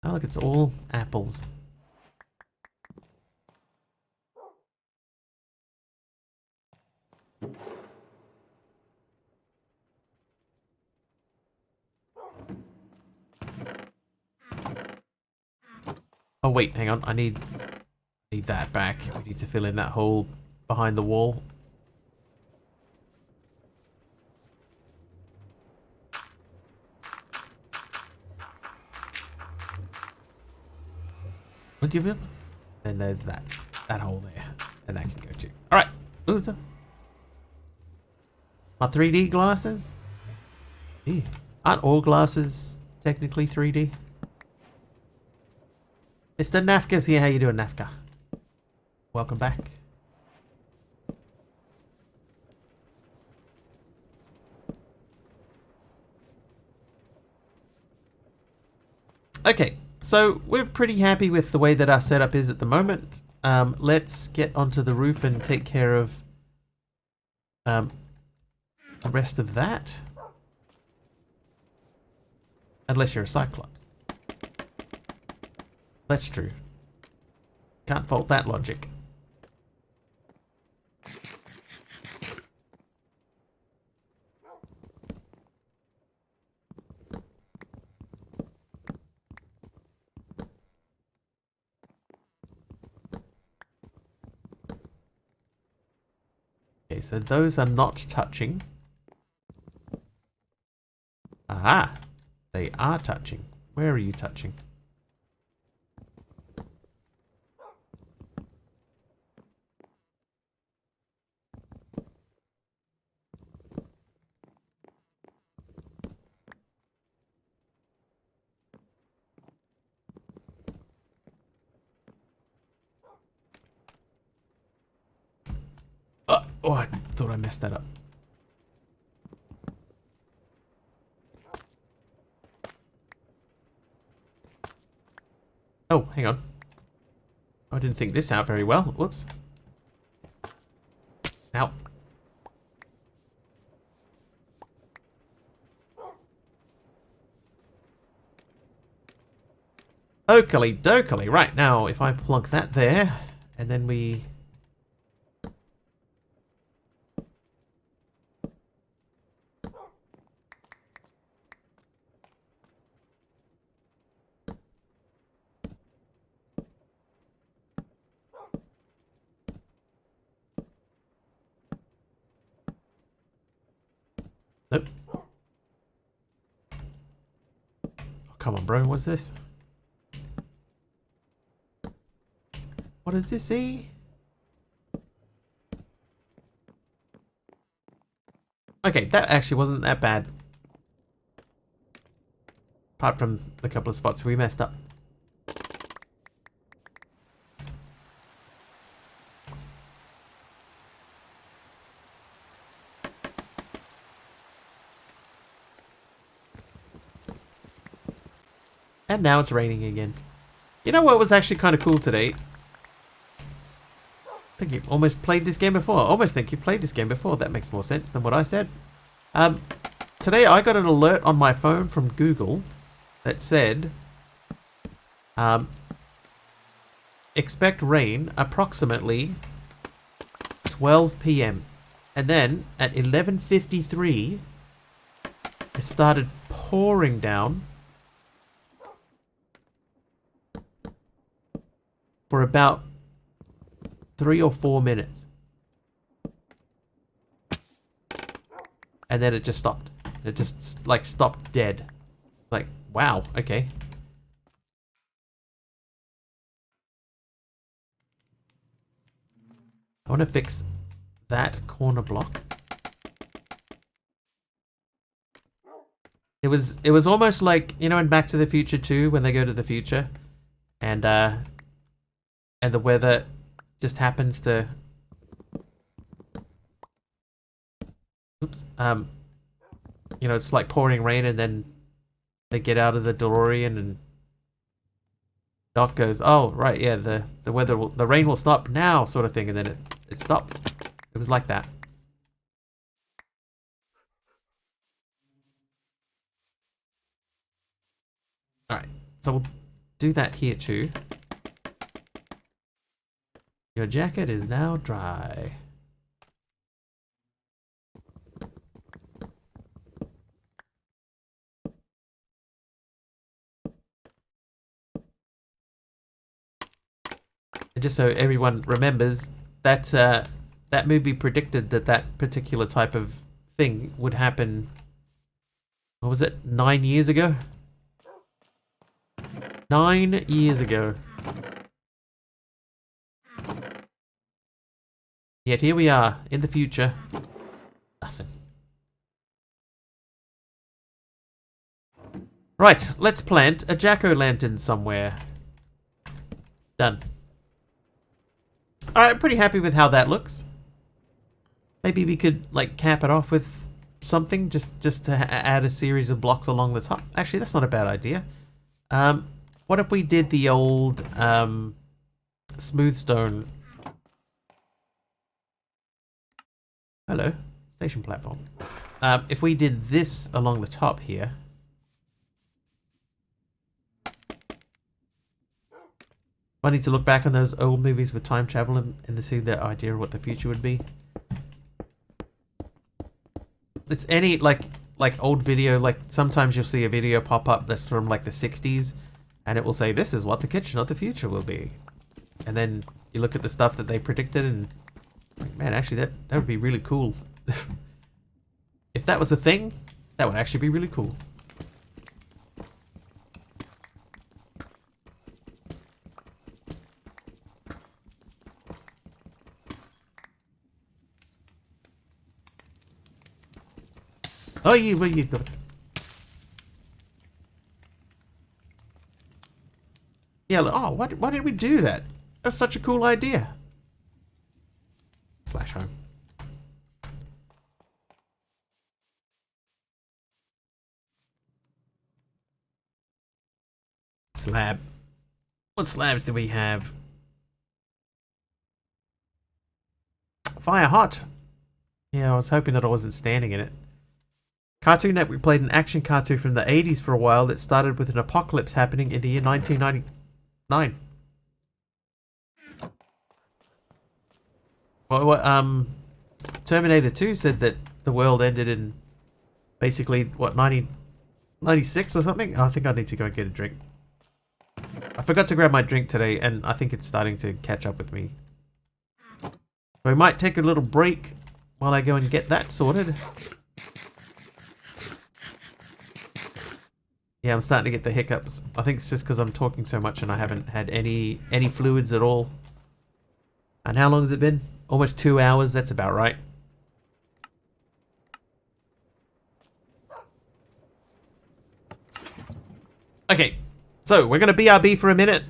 Oh, look, it's all apples. Oh, wait, hang on. I need that back. We need to fill in that hole behind the wall. What give him? Then there's that hole there, and that can go too. All right. Ooh, my 3D glasses. Ew. Aren't all glasses technically 3D? Mr. Nafka's here. How you doing, Nafka? Welcome back. Okay, so we're pretty happy with the way that our setup is at the moment. Let's get onto the roof and take care of the rest of that. Unless you're a Cyclops. That's true. Can't fault that logic. Okay, so those are not touching. Aha! They are touching. Where are you touching? Oh, I thought I messed that up. Oh, hang on. I didn't think this out very well. Whoops. Ow. Oakley dokley. Right, now if I plug that there, and then we... Nope. Oh, come on, bro. What's this? What does this say? Okay, that actually wasn't that bad. Apart from the couple of spots we messed up. And now it's raining again. You know what was actually kind of cool today? I think you've almost played this game before. I almost think you played this game before. That makes more sense than what I said. Today I got an alert on my phone from Google that said, expect rain approximately 12 p.m. And then at 11:53, it started pouring down for about 3 or 4 minutes. And then it just stopped. It just like stopped dead. Like, wow, okay. I want to fix that corner block. It was almost like, you know, in Back to the Future 2 when they go to the future and the weather just happens to... Oops. You know, it's like pouring rain and then they get out of the DeLorean and Doc goes, oh, right, yeah, the rain will stop now, sort of thing, and then it stops. It was like that. Alright, so we'll do that here too. Your jacket is now dry. And just so everyone remembers, that that movie predicted that that particular type of thing would happen. What was it? 9 years ago? 9 years ago. Yet here we are, in the future. Nothing. Right, let's plant a jack-o'-lantern somewhere. Done. Alright, pretty happy with how that looks. Maybe we could, like, cap it off with something, just to add a series of blocks along the top. Actually, that's not a bad idea. What if we did the old, smooth stone... Hello, station platform. If we did this along the top here. I need to look back on those old movies with time travel and to see the idea of what the future would be. It's any, like old video, like sometimes you'll see a video pop up that's from like the 60s and it will say, this is what the kitchen of the future will be. And then you look at the stuff that they predicted and Man, actually, that would be really cool. If that was a thing, that would actually be really cool. Oh, what you doing? Yeah, oh, why did we do that? That's such a cool idea. Slash home. Slab. What slabs do we have? Fire hot. Yeah, I was hoping that I wasn't standing in it. Cartoon Network played an action cartoon from the 80s for a while that started with an apocalypse happening in the year 1999. Well, Terminator 2 said that the world ended in basically, what, 1996 or something? Oh, I think I need to go and get a drink. I forgot to grab my drink today, and I think it's starting to catch up with me. We might take a little break while I go and get that sorted. Yeah, I'm starting to get the hiccups. I think it's just because I'm talking so much and I haven't had any fluids at all. And how long has it been? Almost 2 hours, that's about right. Okay, so we're going to BRB for a minute.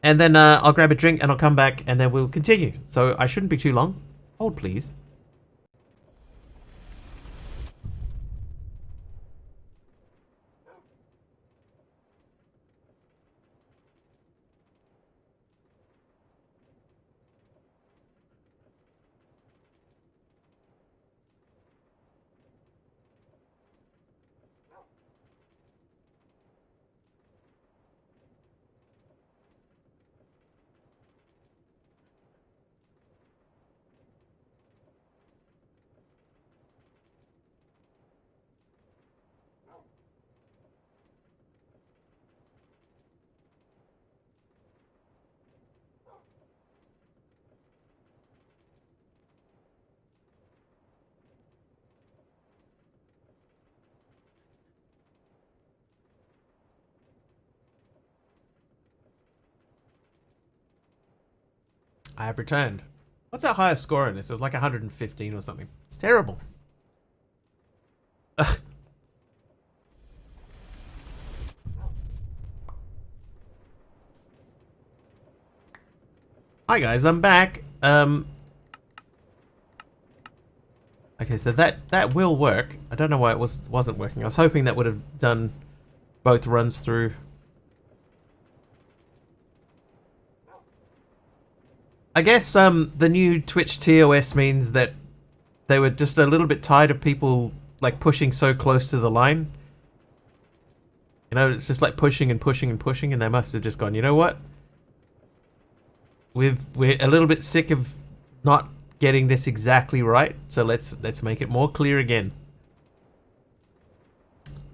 And then I'll grab a drink and I'll come back and then we'll continue. So I shouldn't be too long. Hold, please. I have returned. What's our highest score in this? It was like 115 or something. It's terrible. Ugh. Hi guys, I'm back. Okay, so that will work. I don't know why it wasn't working. I was hoping that would have done both runs through. I guess the new Twitch TOS means that they were just a little bit tired of people like pushing so close to the line. You know, it's just like pushing and pushing and pushing, and they must have just gone, you know what? We're a little bit sick of not getting this exactly right, so let's make it more clear again.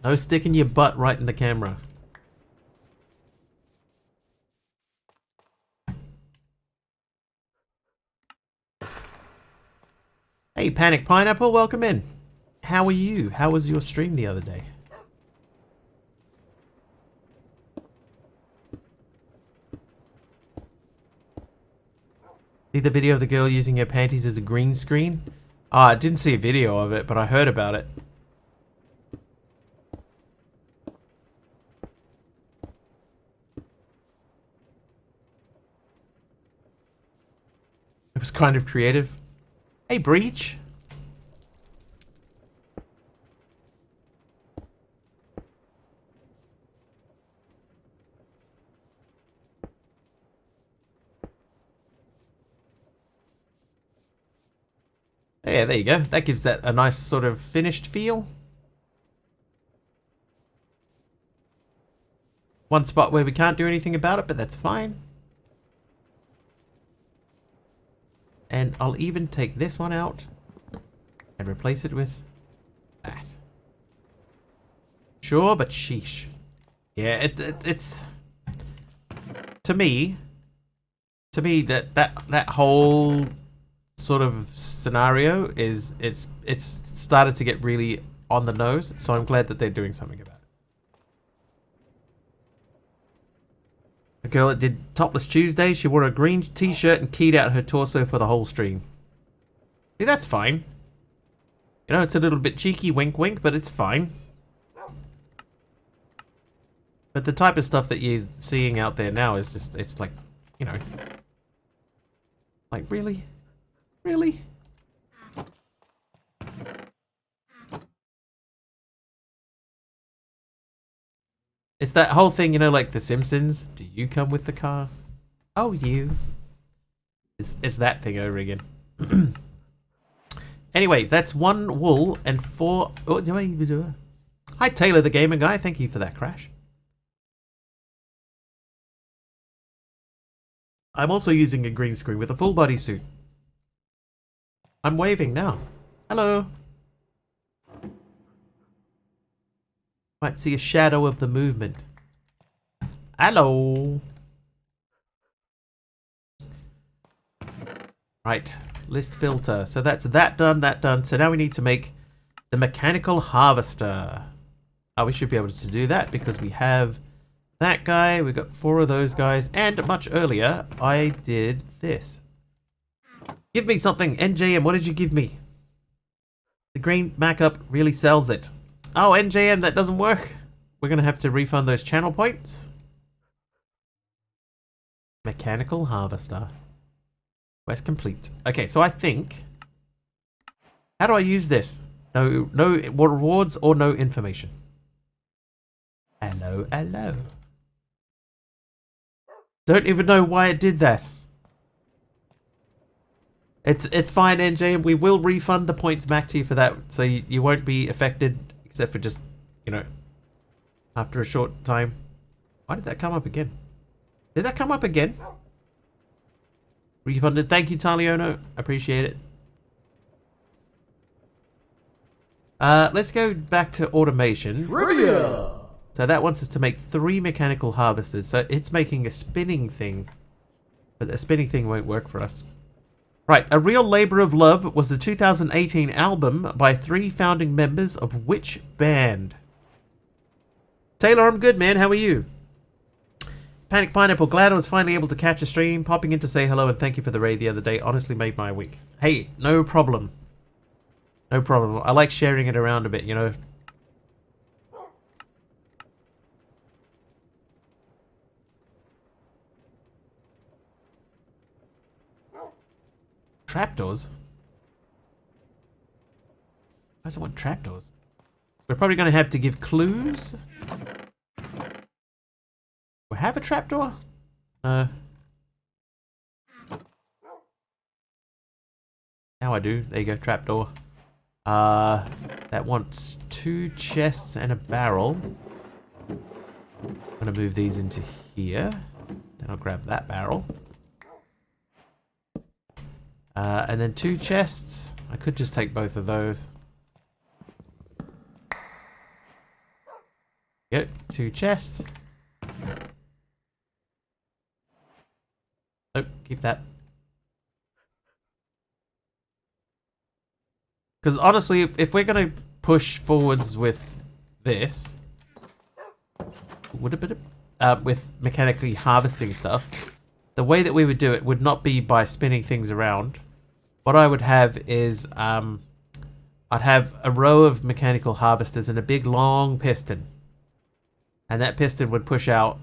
No sticking your butt right in the camera. Hey, Panic Pineapple, welcome in. How are you? How was your stream the other day? See the video of the girl using her panties as a green screen? I didn't see a video of it, but I heard about it. It was kind of creative. Hey, Breach. Yeah, there you go. That gives that a nice sort of finished feel. One spot where we can't do anything about it, but that's fine. And I'll even take this one out and replace it with that. Sure, but sheesh. Yeah, it's to me that whole sort of scenario is it's started to get really on the nose, so I'm glad that they're doing something about it. A girl that did Topless Tuesday, she wore a green t-shirt and keyed out her torso for the whole stream. See, that's fine. You know, it's a little bit cheeky, wink wink, but it's fine. But the type of stuff that you're seeing out there now is just, it's like, you know, like, really? Really? It's that whole thing, you know, like The Simpsons. Do you come with the car? Oh, you. It's that thing over again. Anyway, that's 1 wool and 4... Oh, hi, Taylor the Gamer Guy. Thank you for that crash. I'm also using a green screen with a full body suit. I'm waving now. Hello. Might see a shadow of the movement. Hello. Right, list filter. So that's that done. So now we need to make the mechanical harvester. Oh, we should be able to do that because we have that guy. We got 4 of those guys. And much earlier, I did this. Give me something, NJM. What did you give me? The green backup really sells it. Oh, NJM, that doesn't work. We're going to have to refund those channel points. Mechanical harvester. Quest complete. Okay, so I think... How do I use this? No rewards or no information. Hello. Don't even know why it did that. It's fine, NJ. We will refund the points back to you for that, so you won't be affected, except for just, you know, after a short time. Why did that come up again? Did that come up again? Refunded. Thank you, Taliono. Appreciate it. Let's go back to automation. Trivia! So that wants us to make 3 mechanical harvesters. So it's making a spinning thing. But a spinning thing won't work for us. Right, A Real Labor of Love was the 2018 album by 3 founding members of which band? Taylor, I'm good, man. How are you? Panic Pineapple, glad I was finally able to catch a stream. Popping in to say hello and thank you for the raid the other day. Honestly made my week. Hey, no problem. No problem. I like sharing it around a bit, you know. Trapdoors? Why does it want trapdoors? We're probably going to have to give clues. We have a trapdoor? Now I do. There you go, trapdoor. That wants 2 chests and a barrel. I'm going to move these into here. Then I'll grab that barrel. And then 2 chests. I could just take both of those. Yep, 2 chests. Nope, keep that. Because honestly, if we're going to push forwards with this, with mechanically harvesting stuff, the way that we would do it would not be by spinning things around. What I would have is, I'd have a row of mechanical harvesters and a big long piston. And that piston would push out,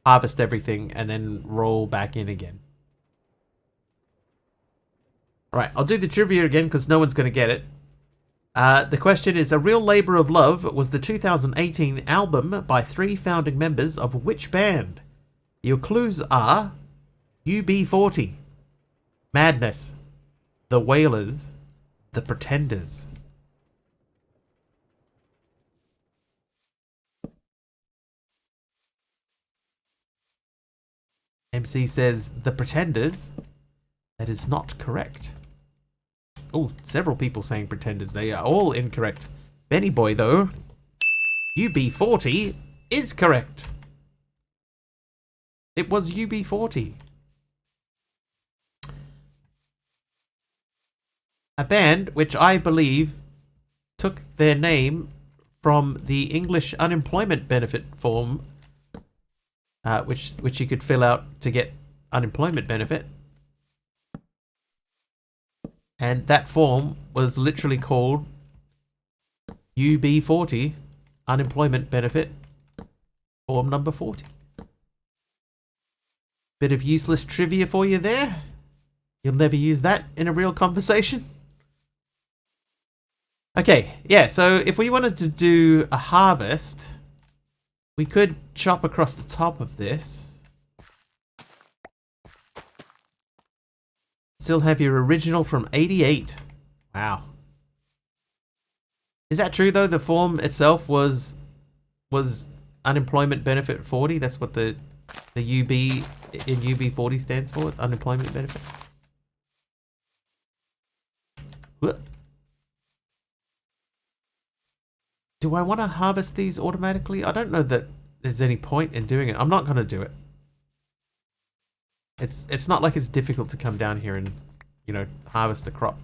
harvest everything, and then roll back in again. Right, I'll do the trivia again because no one's going to get it. The question is, A Real Labor of Love was the 2018 album by 3 founding members of which band? Your clues are UB40, Madness, The Wailers, The Pretenders. MC says The Pretenders. That is not correct. Oh, several people saying Pretenders. They are all incorrect. Benny Boy, though, UB40 is correct. It was UB40. A band which I believe took their name from the English unemployment benefit form, which you could fill out to get unemployment benefit. And that form was literally called UB40, Unemployment Benefit, Form number 40. Bit of useless trivia for you there. You'll never use that in a real conversation. Okay, yeah, so if we wanted to do a harvest, we could chop across the top of this. Still have your original from 88. Wow. Is that true though? The form itself was unemployment benefit 40. That's what the UB in UB40 stands for, unemployment benefit. What? Do I want to harvest these automatically? I don't know that there's any point in doing it. I'm not going to do it. It's not like it's difficult to come down here and, you know, harvest a crop.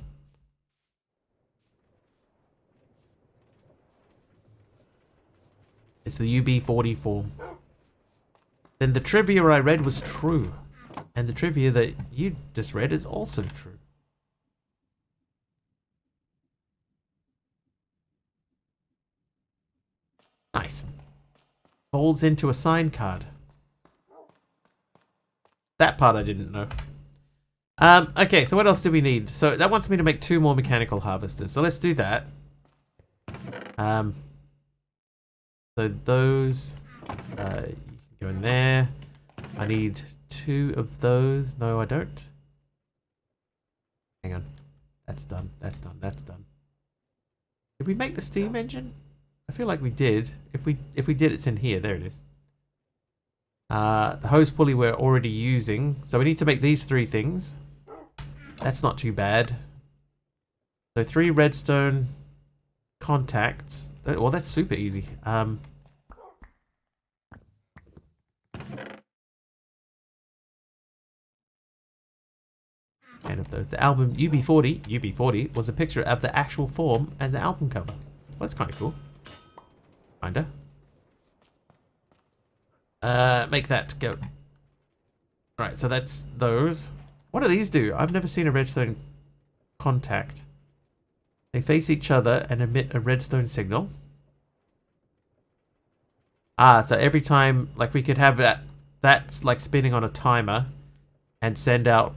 It's the UB40 form. Then the trivia I read was true. And the trivia that you just read is also true. Nice. Folds into a sign card. That part I didn't know. Okay, so what else do we need? So that wants me to make 2 more mechanical harvesters. So let's do that. So those, you can go in there. I need 2 of those. No, I don't. Hang on. That's done. That's done. That's done. Did we make the steam engine? I feel like we did. If we did, it's in here. There it is. The hose pulley we're already using. So we need to make these 3 things. That's not too bad. So 3 redstone contacts. Well, that's super easy. 10 of those. The album UB40 was a picture of the actual form as an album cover. Well, that's kind of cool. Kinda. Make that go. Right, so that's those. What do these do? I've never seen a redstone contact. They face each other and emit a redstone signal. Ah, so every time, like we could have that's like spinning on a timer and send out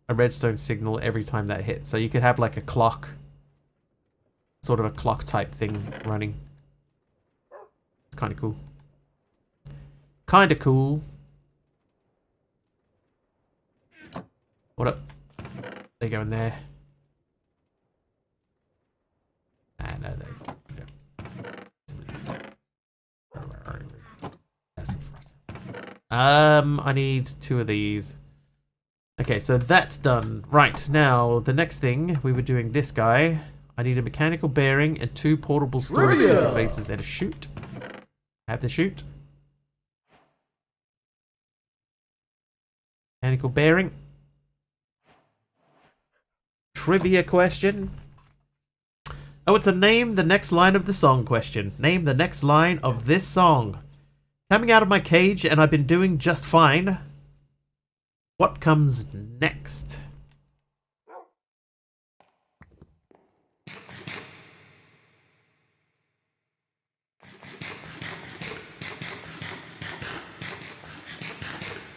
a redstone signal every time that hits. So you could have like a clock, sort of a clock type thing running. It's kind of cool. Kind of cool. What up? They go in there. Ah, no, they. I need 2 of these. Okay, so that's done. Right, now, the next thing, we were doing this guy. I need a mechanical bearing and 2 portable storage interfaces and a chute. Have the chute. Mechanical bearing. Trivia question. Oh, it's a name the next line of the song question. Name the next line of this song. Coming out of my cage and I've been doing just fine. What comes next?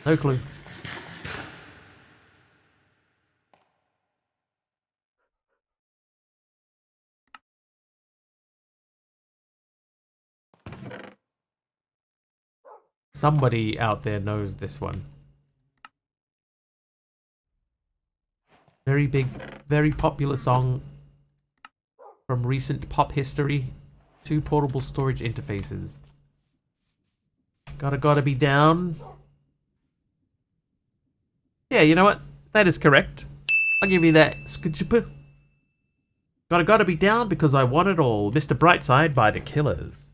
No clue. Somebody out there knows this one. Very big, very popular song from recent pop history. 2 portable storage interfaces. Gotta be down. Yeah, you know what? That is correct. I'll give you that. Gotta be down because I want it all. Mr. Brightside by The Killers.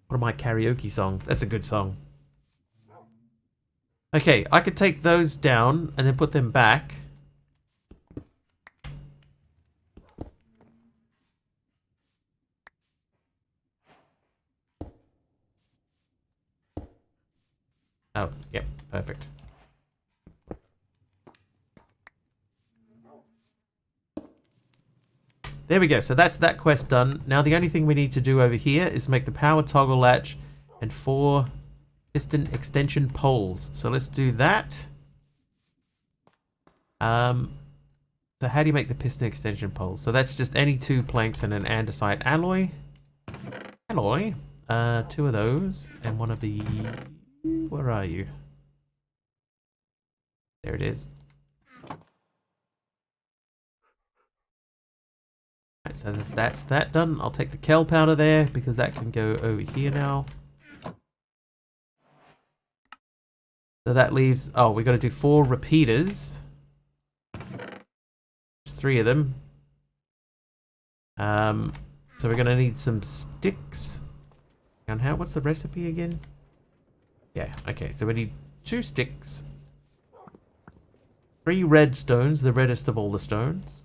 One of my karaoke songs. That's a good song. Okay, I could take those down and then put them back. Oh, yep, perfect. There we go. So that's that quest done. Now the only thing we need to do over here is make the power toggle latch and 4 piston extension poles. So let's do that. So how do you make the piston extension poles? So that's just any 2 planks and an andesite alloy. 2 of those and one of the... Where are you? There it is. Right, so that's that done. I'll take the kel powder there because that can go over here now. So that leaves... Oh, we got to do 4 repeaters. 3 of them. So we're going to need some sticks. And how? What's the recipe again? Yeah, okay. So we need 2 sticks. 3 red stones, the reddest of all the stones.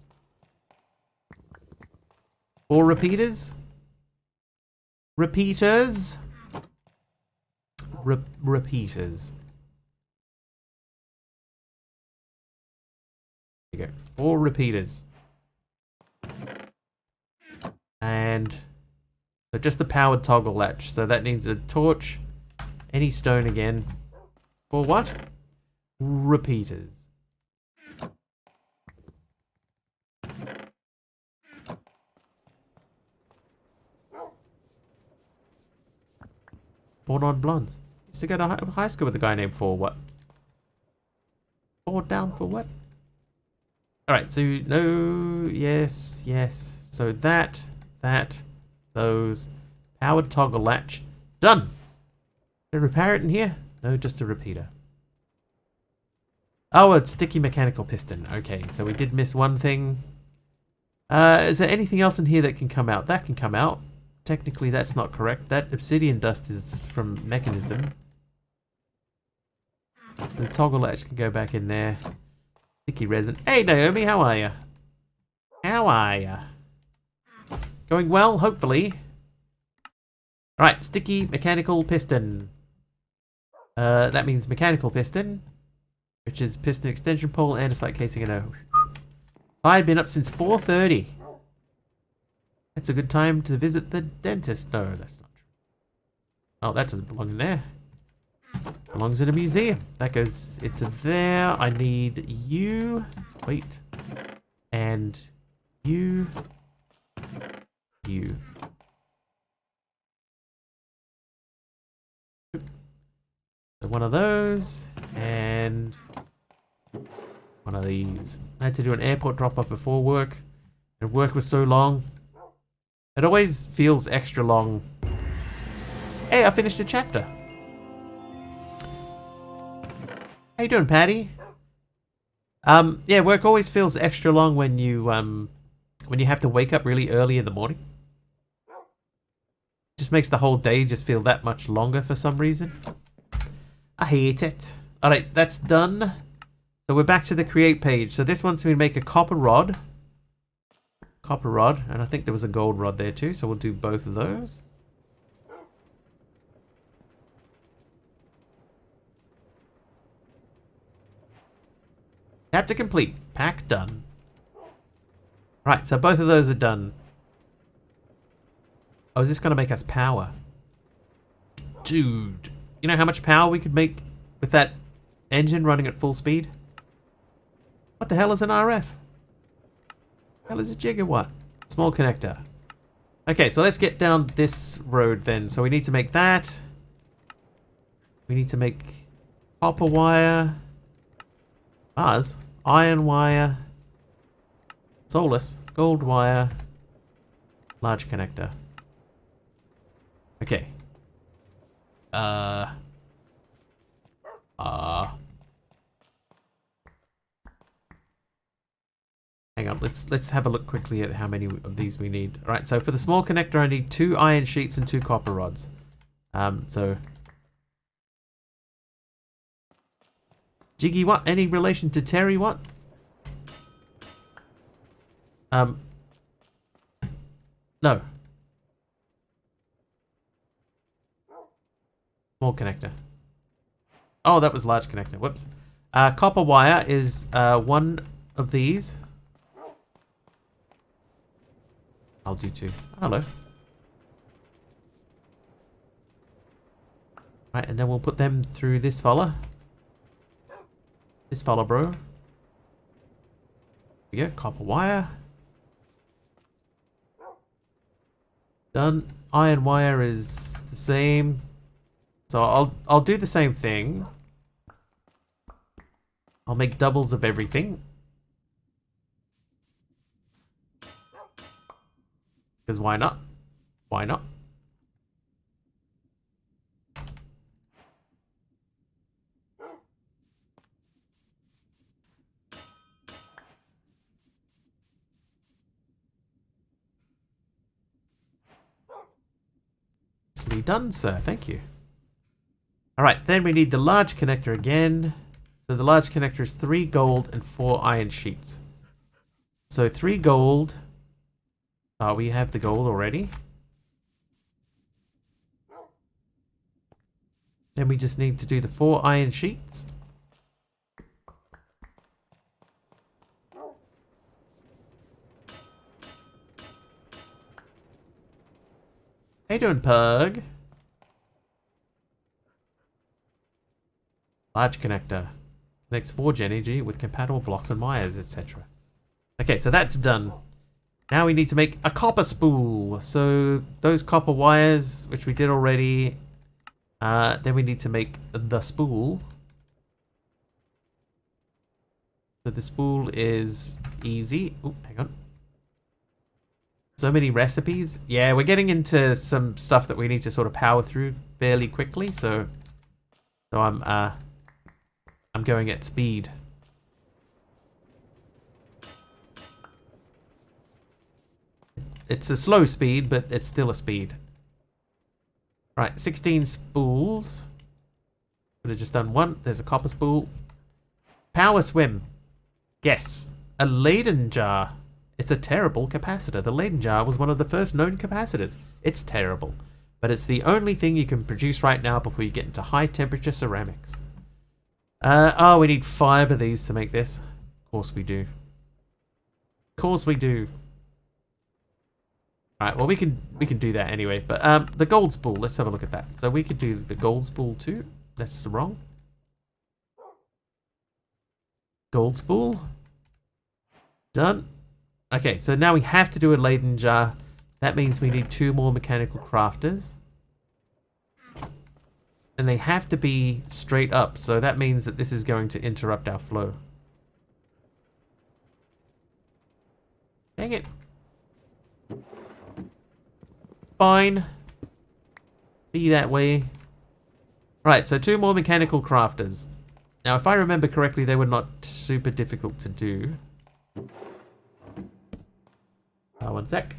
4 repeaters. Repeaters. Repeaters. There you go. 4 repeaters. And so just the powered toggle latch. So that needs a torch, any stone again. For what? Repeaters. Born on blondes. Used to go to high school with a guy named For What? 4 down for what? Alright, so no, yes, yes. So that, those, powered toggle latch, done. Did I repair it in here? No, just a repeater. Oh, a sticky mechanical piston. Okay, so we did miss one thing. Is there anything else in here that can come out? That can come out. Technically, that's not correct. That obsidian dust is from mechanism. The toggle latch can go back in there. Sticky resin. Hey, Naomi, how are you? How are you? Going well, hopefully. Alright, sticky mechanical piston. That means mechanical piston, which is piston extension pole, andesite casing, and a... I've been up since 4:30. It's a good time to visit the dentist. No, that's not true. Oh, that doesn't belong in there. Belongs in a museum. That goes into there. I need you. Wait. And you. You. So one of those. And one of these. I had to do an airport drop-off before work. And work was so long. It always feels extra long. Hey, I finished a chapter. How you doing, Patty? Yeah, work always feels extra long when you have to wake up really early in the morning. Just makes the whole day just feel that much longer for some reason. I hate it. Alright, that's done. So we're back to the create page. So this wants me to make a copper rod. Copper rod, and I think there was a gold rod there too, so we'll do both of those. Chapter complete. Pack done. Right, so both of those are done. Oh, is this going to make us power? Dude. You know how much power we could make with that engine running at full speed? What the hell is an RF? What the hell is a gigawatt? Small connector. Okay, so let's get down this road then. So we need to make that. We need to make copper wire. Bars. Iron wire. Solus. Gold wire. Large connector. Okay. Hang on, let's have a look quickly at how many of these we need. Alright, so for the small connector I need 2 iron sheets and 2 copper rods. So Jiggy what? Any relation to Terry what? No. Small connector. Oh, that was large connector. Whoops. Copper wire is one of these. I'll do two. Hello. Right, and then we'll put them through this fella. This fella, bro. Here we go. Copper wire. Done. Iron wire is the same. So I'll do the same thing. I'll make doubles of everything. Because why not? Why not? Nicely done, sir. Thank you. Alright, then we need the large connector again. So the large connector is 3 gold and 4 iron sheets. So 3 gold. Oh, we have the gold already. Then we just need to do the 4 iron sheets. How you doing, Pug? Large connector. Connects forge energy with compatible blocks and wires, etc. Okay, so that's done. Now we need to make a copper spool. So those copper wires, which we did already, then we need to make the spool. So the spool is easy. Oh, hang on. So many recipes. Yeah, we're getting into some stuff that we need to sort of power through fairly quickly. So I'm going at speed. It's a slow speed, but it's still a speed. Right, 16 spools. Could have just done one. There's a copper spool. Power swim. Yes. A Leyden jar. It's a terrible capacitor. The Leyden jar was one of the first known capacitors. It's terrible. But it's the only thing you can produce right now before you get into high temperature ceramics. Oh, we need 5 of these to make this. Of course we do. Of course we do. Alright, well we can do that anyway. But the gold spool, let's have a look at that. So we could do the gold spool too. That's wrong. Gold spool. Done. Okay, so now we have to do a Leyden jar. That means we need 2 more mechanical crafters. And they have to be straight up, so that means that this is going to interrupt our flow. Dang it. Fine. Be that way. Right, so 2 more mechanical crafters. Now, if I remember correctly, they were not super difficult to do. One sec.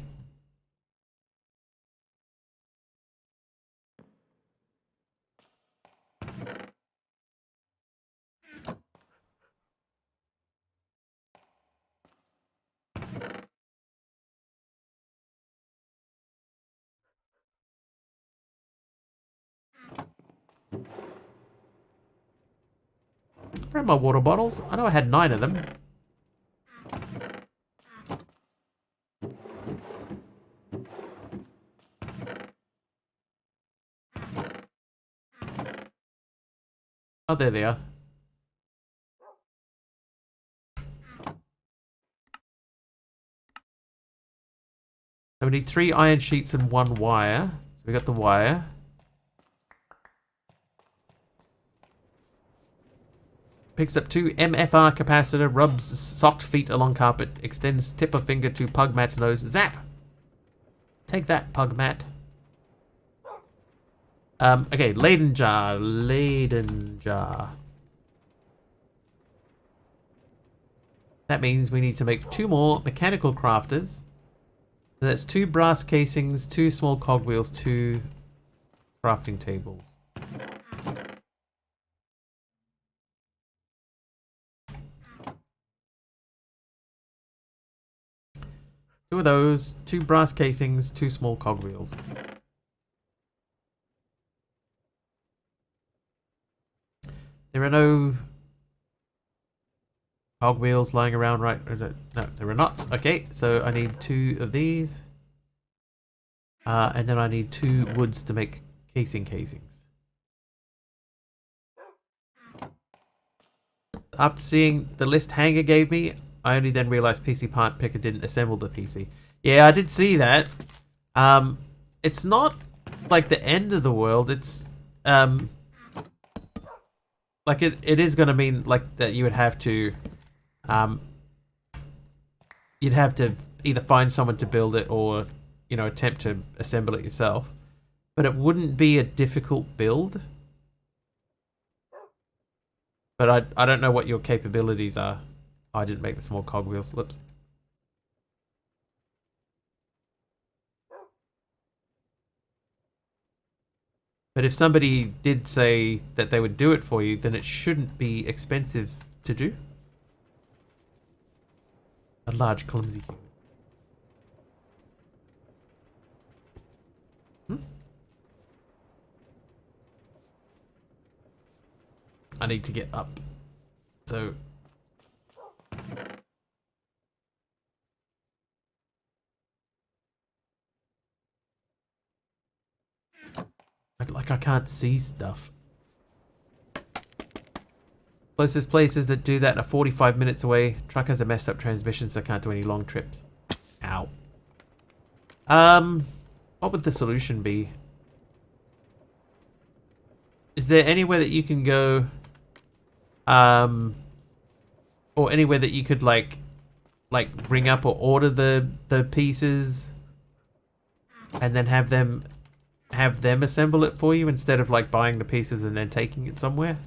Where are my water bottles? I know I had 9 of them. Oh, there they are. So we need 3 iron sheets and 1 wire. So we got the wire. Picks up 2 MFR capacitor, rubs socked feet along carpet, extends tip of finger to Pugmat's nose. Zap! Take that, Pugmat. Okay, Leyden jar. Leyden jar. That means we need to make 2 more mechanical crafters. So that's 2 brass casings, 2 small cogwheels, 2 crafting tables. 2 of those, 2 brass casings, 2 small cogwheels. There are no cogwheels lying around, right? No, there are not. Okay, so I need 2 of these. And then I need 2 woods to make casings. After seeing the list Hanger gave me, I only then realized PC Part Picker didn't assemble the PC. Yeah, I did see that. It's not like the end of the world. It's like it is going to mean like that you would have to you'd have to either find someone to build it or, you know, attempt to assemble it yourself. But it wouldn't be a difficult build. But I don't know what your capabilities are. I didn't make the small cogwheels. Whoops. But if somebody did say that they would do it for you, then it shouldn't be expensive to do. A large, clumsy human. I need to get up. So... like, I can't see stuff. Closest places that do that are 45 minutes away. Truck has a messed up transmission, so I can't do any long trips. Ow. What would the solution be? Is there anywhere that you can go, or anywhere that you could like ring up or order the pieces and then have them assemble it for you instead of like buying the pieces and then taking it somewhere?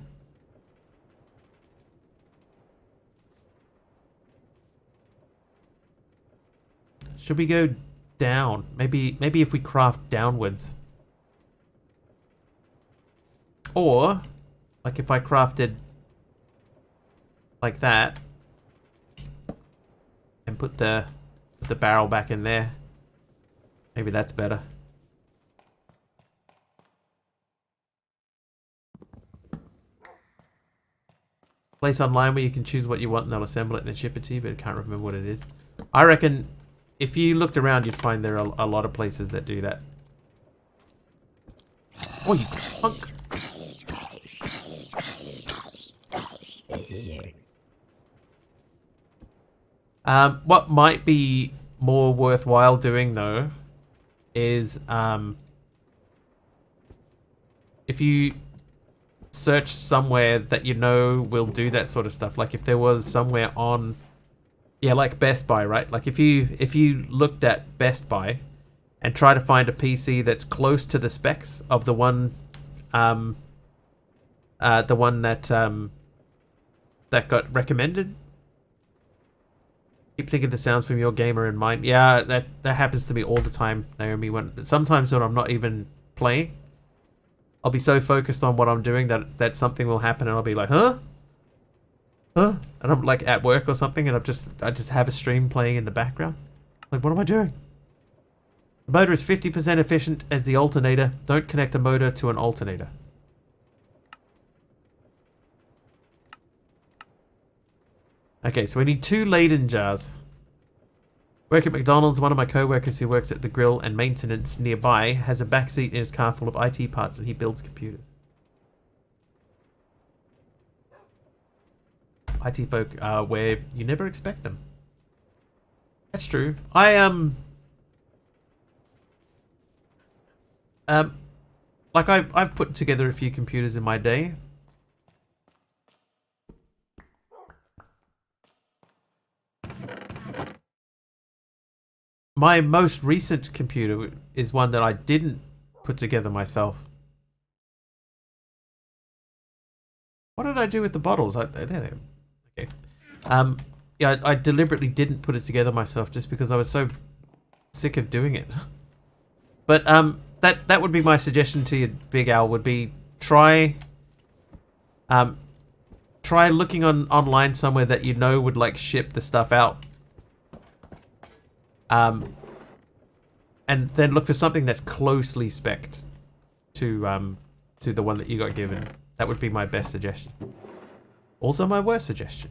Should we go down? Maybe if we craft downwards. Or like if I crafted like that and put the barrel back in there. Maybe that's better. Place online where you can choose what you want and they'll assemble it and then ship it to you, but I can't remember what it is. I reckon if you looked around, you'd find there are a lot of places that do that. Oh, you punk! What might be more worthwhile doing though is if you search somewhere that you know will do that sort of stuff. Like if there was somewhere on, yeah, like Best Buy, right? Like if you looked at Best Buy and try to find a PC that's close to the specs of the one that got recommended. Keep thinking the sounds from your gamer in mind. Yeah, that happens to me all the time, Naomi. Sometimes when I'm not even playing, I'll be so focused on what I'm doing that something will happen and I'll be like, huh? And I'm like at work or something and I just have a stream playing in the background. Like, what am I doing? The motor is 50% efficient as the alternator. Don't connect a motor to an alternator. Okay, so we need 2 Leyden jars. Work at McDonald's. One of my co-workers who works at the grill and maintenance nearby has a backseat in his car full of IT parts and he builds computers. IT folk are where you never expect them. That's true. I've put together a few computers in my day. My most recent computer is one that I didn't put together myself. What did I do with the bottles? There they are. Okay. Yeah, I deliberately didn't put it together myself just because I was so sick of doing it. But that would be my suggestion to you, Big Al, would be try looking online somewhere that you know would like ship the stuff out. And then look for something that's closely spec'd to the one that you got given. That would be my best suggestion. Also my worst suggestion.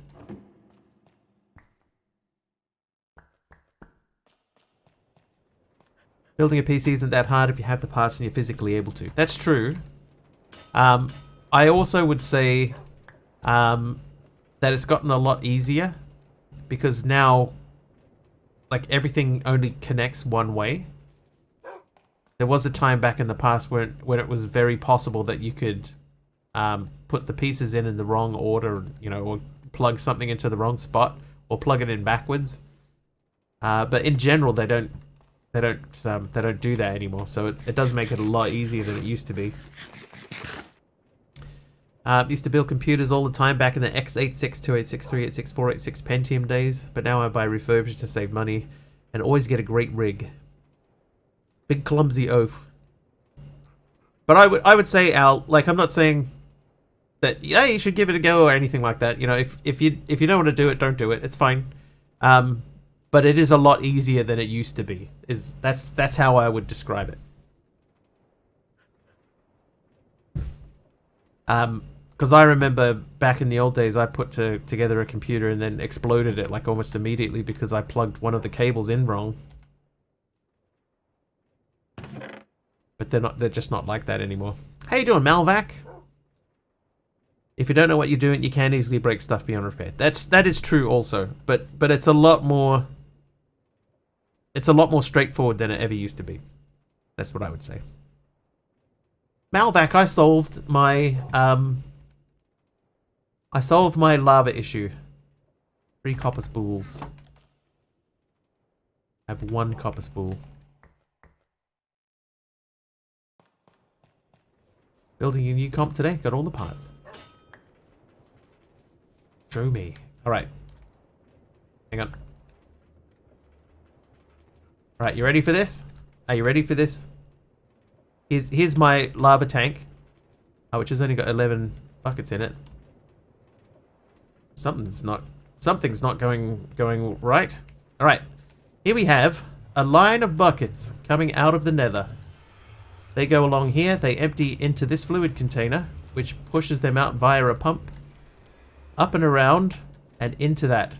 Building a PC isn't that hard if you have the parts and you're physically able to. That's true. I also would say that it's gotten a lot easier because now, like, everything only connects one way. There was a time back in the past when it was very possible that you could put the pieces in the wrong order, you know, or plug something into the wrong spot, or plug it in backwards. But in general, they don't do that anymore. So it does make it a lot easier than it used to be. Used to build computers all the time back in the x86, 286, 386, 486 Pentium days, but now I buy refurbished to save money and always get a great rig. Big clumsy oaf. But I would say, Al, like, I'm not saying that yeah you should give it a go or anything like that. You know, if you don't want to do it, don't do it. It's fine. But it is a lot easier than it used to be. That's how I would describe it. Because I remember back in the old days, I put together a computer and then exploded it like almost immediately because I plugged one of the cables in wrong. But they're just not like that anymore. How you doing, Malvac? If you don't know what you're doing, you can easily break stuff beyond repair. That is true also, but it's a lot more straightforward than it ever used to be. That's what I would say. Malvac, I solved my lava issue. 3 copper spools. I have 1 copper spool. Building a new comp today. Got all the parts. Show me. Alright. Hang on. Alright, you ready for this? Are you ready for this? Here's my lava tank. Which has only got 11 buckets in it. Something's not going right. Alright. Here we have a line of buckets coming out of the nether. They go along here, they empty into this fluid container, which pushes them out via a pump, up and around, and into that.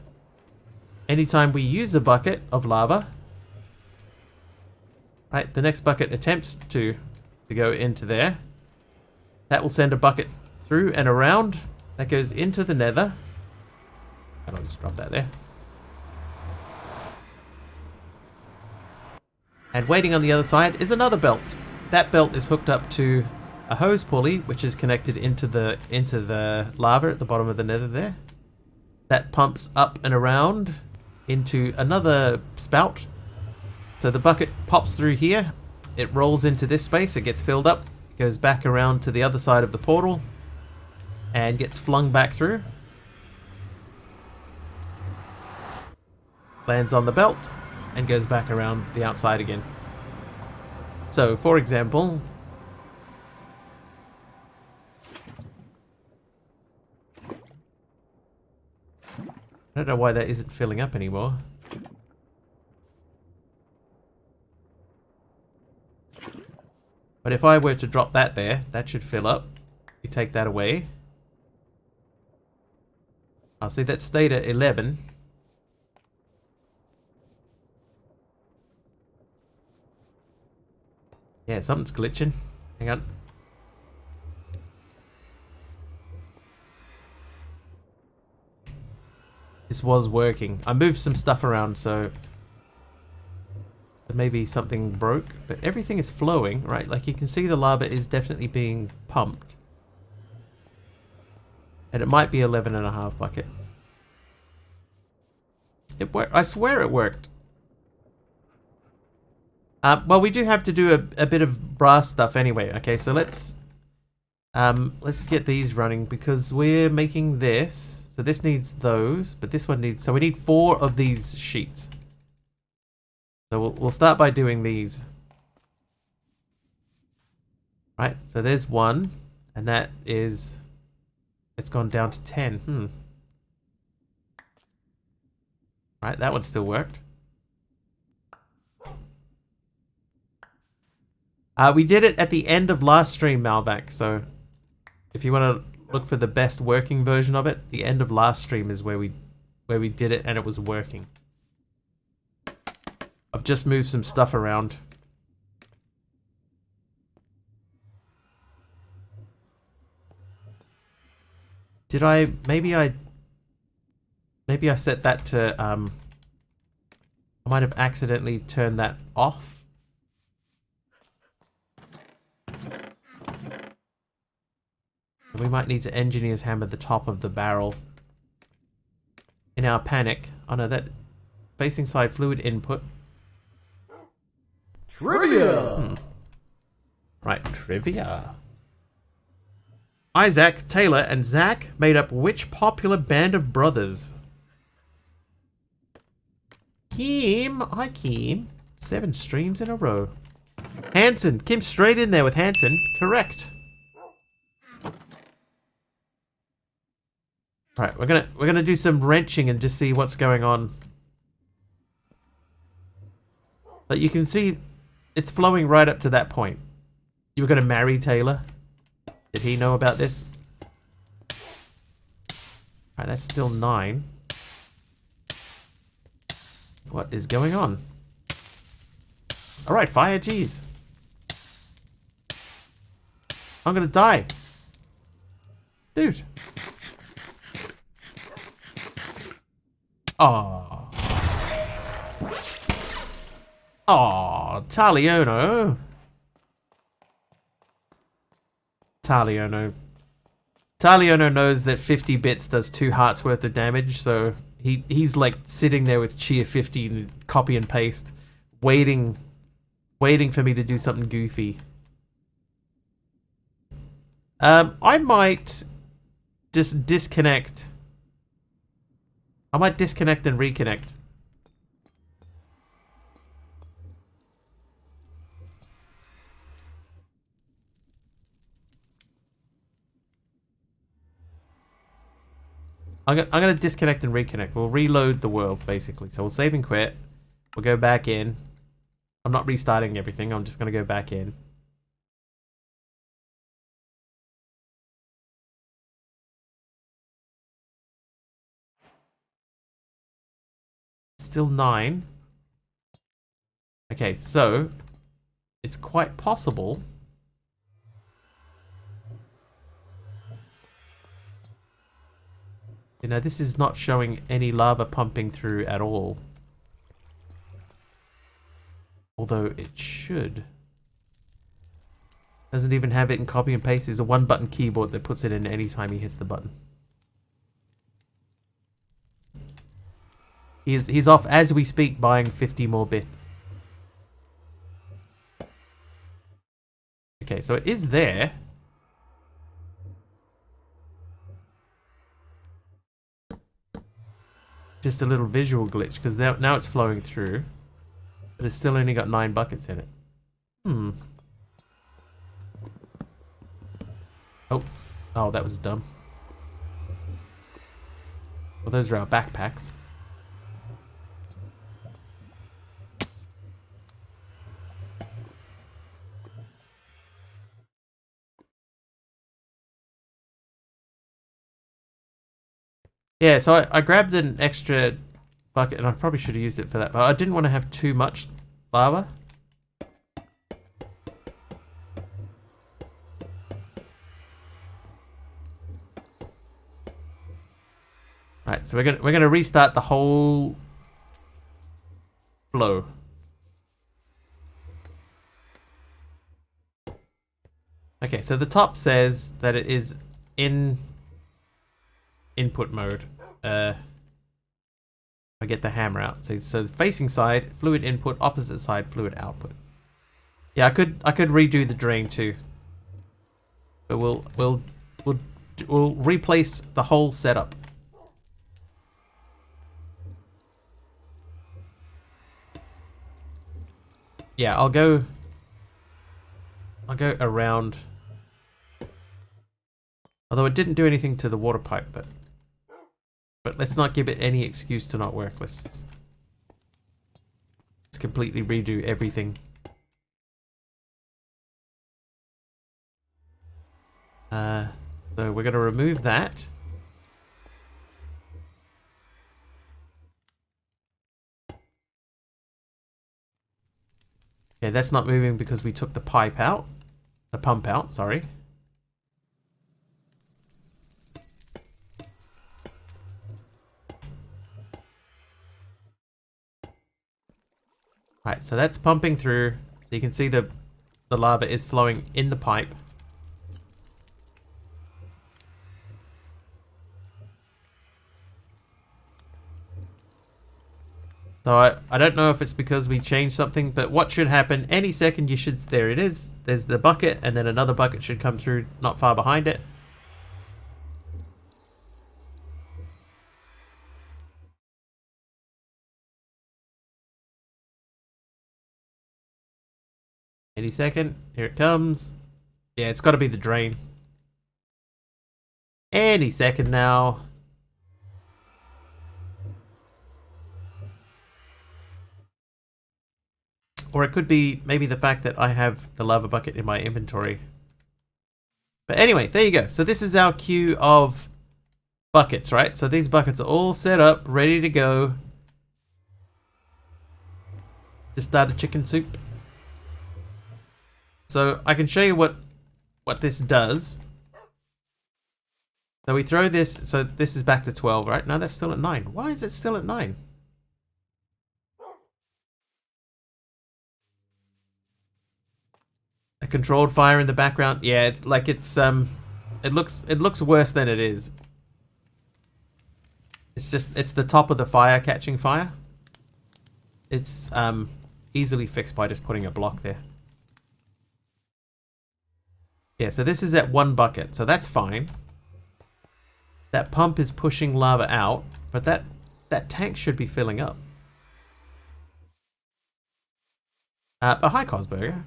Anytime we use a bucket of lava, right, the next bucket attempts to go into there. That will send a bucket through and around. That goes into the nether. And I'll just drop that there. And waiting on the other side is another belt. That belt is hooked up to a hose pulley, which is connected into the lava at the bottom of the nether there. That pumps up and around into another spout. So the bucket pops through here. It rolls into this space. It gets filled up, goes back around to the other side of the portal, and gets flung back through. Lands on the belt, and goes back around the outside again. So, for example, I don't know why that isn't filling up anymore. But if I were to drop that there, that should fill up. You take that away. I'll see that stayed at 11. Yeah, something's glitching. Hang on. This was working. I moved some stuff around, so maybe something broke, but everything is flowing, right? Like you can see the lava is definitely being pumped. And it might be 11.5 buckets. It worked. I swear it worked. Well, we do have to do a bit of brass stuff anyway. Okay, so let's get these running because we're making this. So this needs those, but this one needs. So we need 4 of these sheets. So we'll start by doing these. Right. So there's 1, and that is. It's gone down to 10. Right. That one still worked. We did it at the end of last stream, Malvac, so if you want to look for the best working version of it, the end of last stream is where we did it and it was working. I've just moved some stuff around. Did I maybe I set that to I might have accidentally turned that off. We might need to engineer's hammer the top of the barrel. In our panic. Oh no, that facing side fluid input. Trivia! Right, trivia. Isaac, Taylor, and Zach made up which popular band of brothers? Kim, hi Kim. 7 streams in a row. Hanson, Kim straight in there with Hanson. Correct. Right, we're gonna do some wrenching and just see what's going on. But you can see it's flowing right up to that point. You were gonna marry Taylor? Did he know about this? Alright, that's still 9. What is going on? Alright, fire, jeez. I'm gonna die. Dude. Aww. Aww, Taliono. Taliono knows that 50 bits does 2 hearts worth of damage, so he's like sitting there with Chia 50 and copy and paste, waiting for me to do something goofy. I might just disconnect. I might disconnect and reconnect. I'm gonna disconnect and reconnect. We'll reload the world, basically. So we'll save and quit. We'll go back in. I'm not restarting everything. I'm just gonna go back in. Still 9. Okay, so it's quite possible. You know, this is not showing any lava pumping through at all. Although it should. Doesn't even have it in copy and paste. It's a 1-button keyboard that puts it in any time he hits the button. He's off as we speak buying 50 more bits. Okay, so it is there. Just a little visual glitch because now it's flowing through, but it's still only got 9 buckets in it. Oh, that was dumb. Well, those are our backpacks. Yeah, so I grabbed an extra bucket, and I probably should have used it for that, but I didn't want to have too much lava. Right, so we're gonna restart the whole flow. Okay, so the top says that it is in input mode. I get the hammer out. So the facing side, fluid input, opposite side, fluid output. Yeah, I could redo the drain too. But we'll replace the whole setup. Yeah, I'll go around. Although it didn't do anything to the water pipe, but let's not give it any excuse to not work. Let's completely redo everything. So we're going to remove that. Okay, that's not moving because we took the pipe out. The pump out, sorry. Right, so that's pumping through. So you can see the lava is flowing in the pipe. So I don't know if it's because we changed something, but what should happen any second you should... There it is. There's the bucket, and then another bucket should come through not far behind it. Any second. Here it comes. Yeah, it's got to be the drain. Any second now. Or it could be maybe the fact that I have the lava bucket in my inventory. But anyway, there you go. So this is our queue of buckets, right? So these buckets are all set up, ready to go. To start a chicken soup. So I can show you what this does. So we throw this, so this is back to 12, right? No, that's still at 9. Why is it still at 9? A controlled fire in the background. Yeah, it's like it looks worse than it is. It's the top of the fire catching fire. It's easily fixed by just putting a block there. Yeah, so this is at 1 bucket, so that's fine. That pump is pushing lava out, but that tank should be filling up. But hi, Cosburger.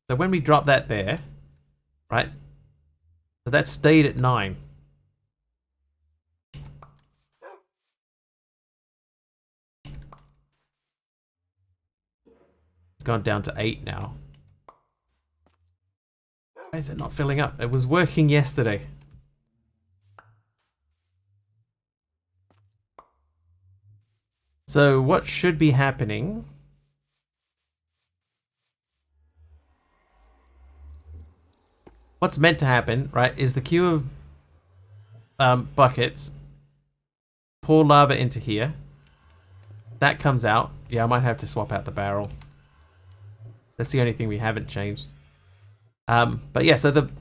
So when we drop that there, right? So that stayed at 9. It's gone down to 8 now. Why is it not filling up? It was working yesterday. So what should be happening... What's meant to happen, right, is the queue of buckets pour lava into here. That comes out. Yeah, I might have to swap out the barrel. That's the only thing we haven't changed. But yeah, so the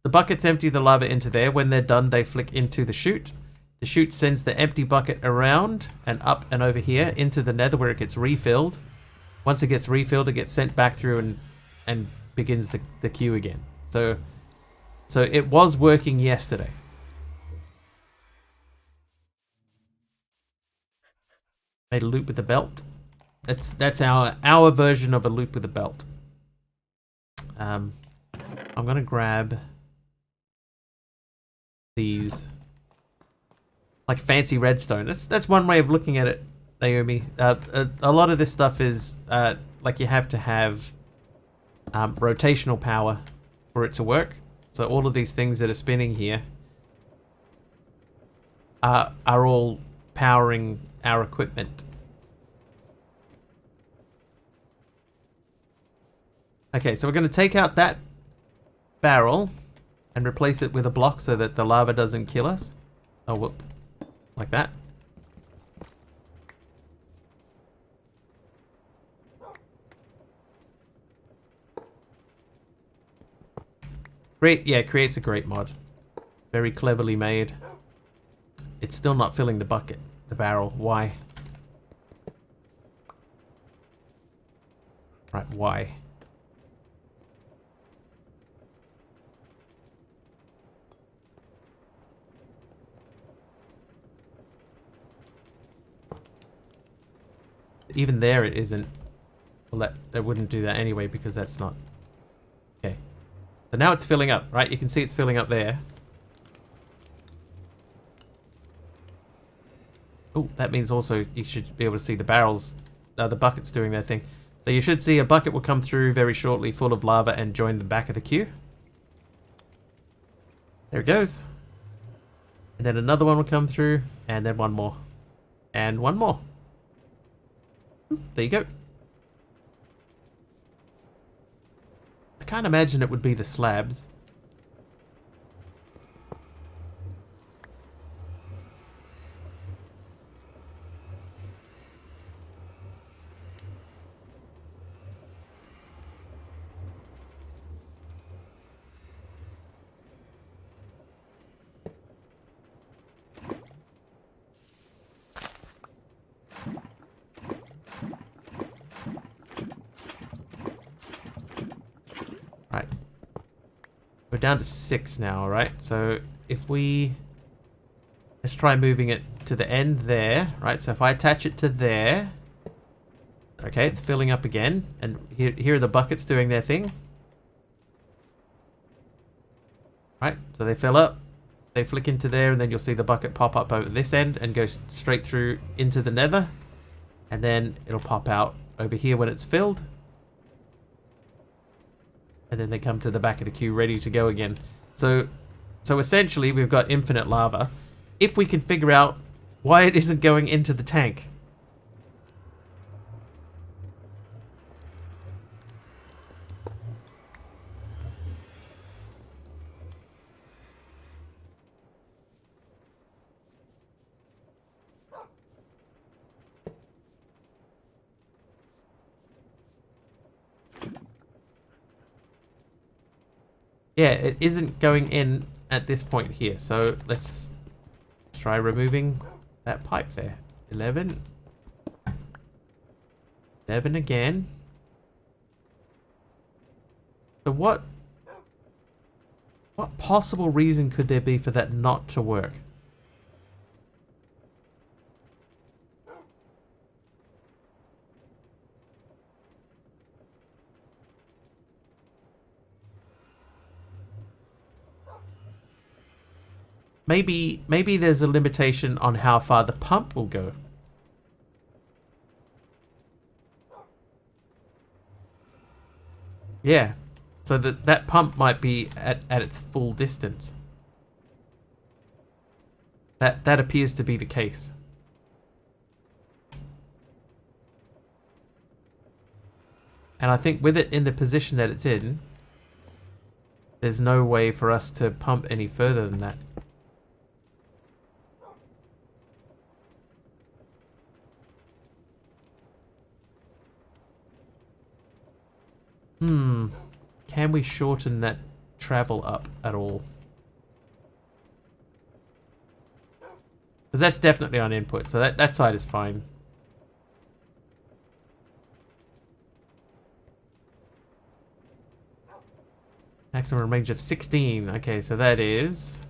buckets empty the lava into there. When they're done, they flick into the chute. The chute sends the empty bucket around and up and over here into the nether where it gets refilled. Once it gets refilled, it gets sent back through and begins the queue again. So it was working yesterday. Made a loop with a belt. That's our version of a loop with a belt. I'm gonna grab these like fancy redstone. That's one way of looking at it, Naomi. A lot of this stuff is like you have to have rotational power for it to work. So all of these things that are spinning here are all powering our equipment. Okay, so we're going to take out that barrel and replace it with a block so that the lava doesn't kill us. Oh, whoop. Like that. Great, yeah, creates a great mod. Very cleverly made. It's still not filling the bucket, the barrel. Why? Right, why? Even there it isn't. Well, that wouldn't do that anyway because that's not... Okay. So now it's filling up, right? You can see it's filling up there. Oh, that means also you should be able to see the barrels, the buckets doing their thing. So you should see a bucket will come through very shortly full of lava and join the back of the queue. There it goes. And then another one will come through, and then one more. And one more. There you go. I can't imagine it would be the slabs. Right. We're down to 6 now, right? So if we... Let's try moving it to the end there, right? So if I attach it to there... Okay, it's filling up again. And here are the buckets doing their thing. Right, so they fill up. They flick into there, and then you'll see the bucket pop up over this end and go straight through into the nether. And then it'll pop out over here when it's filled. And then they come to the back of the queue ready to go again. So essentially we've got infinite lava. If we can figure out why it isn't going into the tank. Yeah, it isn't going in at this point here. So let's try removing that pipe there. 11. 11 again. So what possible reason could there be for that not to work? Maybe there's a limitation on how far the pump will go. Yeah. So that pump might be at its full distance. That appears to be the case. And I think with it in the position that it's in, there's no way for us to pump any further than that. Can we shorten that travel up at all? Because that's definitely on input, so that side is fine. Maximum range of 16. Okay, so that is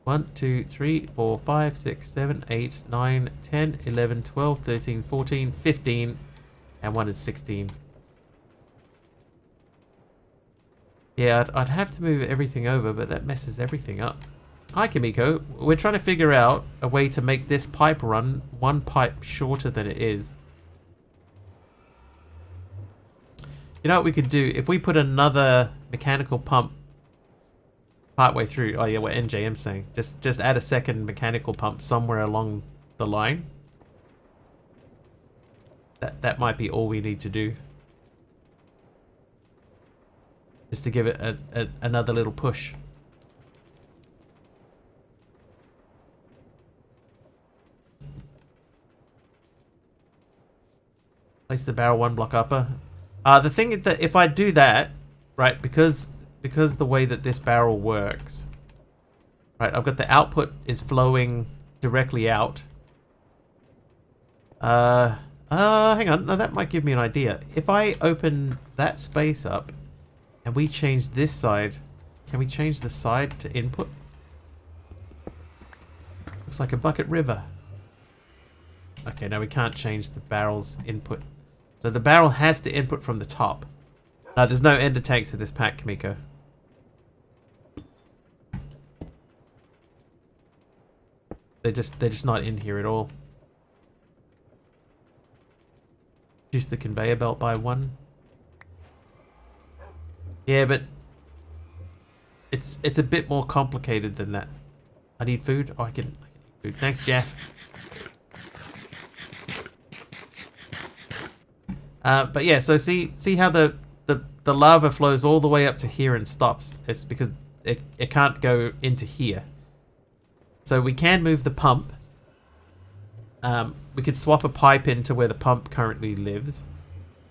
1, 2, 3, 4, 5, 6, 7, 8, 9, 10, 11, 12, 13, 14, 15, and one is 16. Yeah, I'd have to move everything over, but that messes everything up. Hi, Kimiko. We're trying to figure out a way to make this pipe run one pipe shorter than it is. You know what we could do? If we put another mechanical pump partway through... Oh, yeah, what NJM's saying. Just add a second mechanical pump somewhere along the line. That might be all we need to do. Just to give it another little push. Place the barrel 1 block upper. The thing is that if I do that, right, because the way that this barrel works, right, I've got the output is flowing directly out. Hang on, no, that might give me an idea. If I open that space up and we change this side, can we change the side to input? Looks like a bucket river. Okay, now we can't change the barrel's input. So the barrel has to input from the top. No, there's no ender tanks in this pack, Kimiko. They're just not in here at all. Reduce the conveyor belt by 1. Yeah, but it's a bit more complicated than that. I need food. Oh, I can eat food. Thanks, Jeff. But yeah, so see how the lava flows all the way up to here and stops. It's because it can't go into here. So we can move the pump. We could swap a pipe into where the pump currently lives,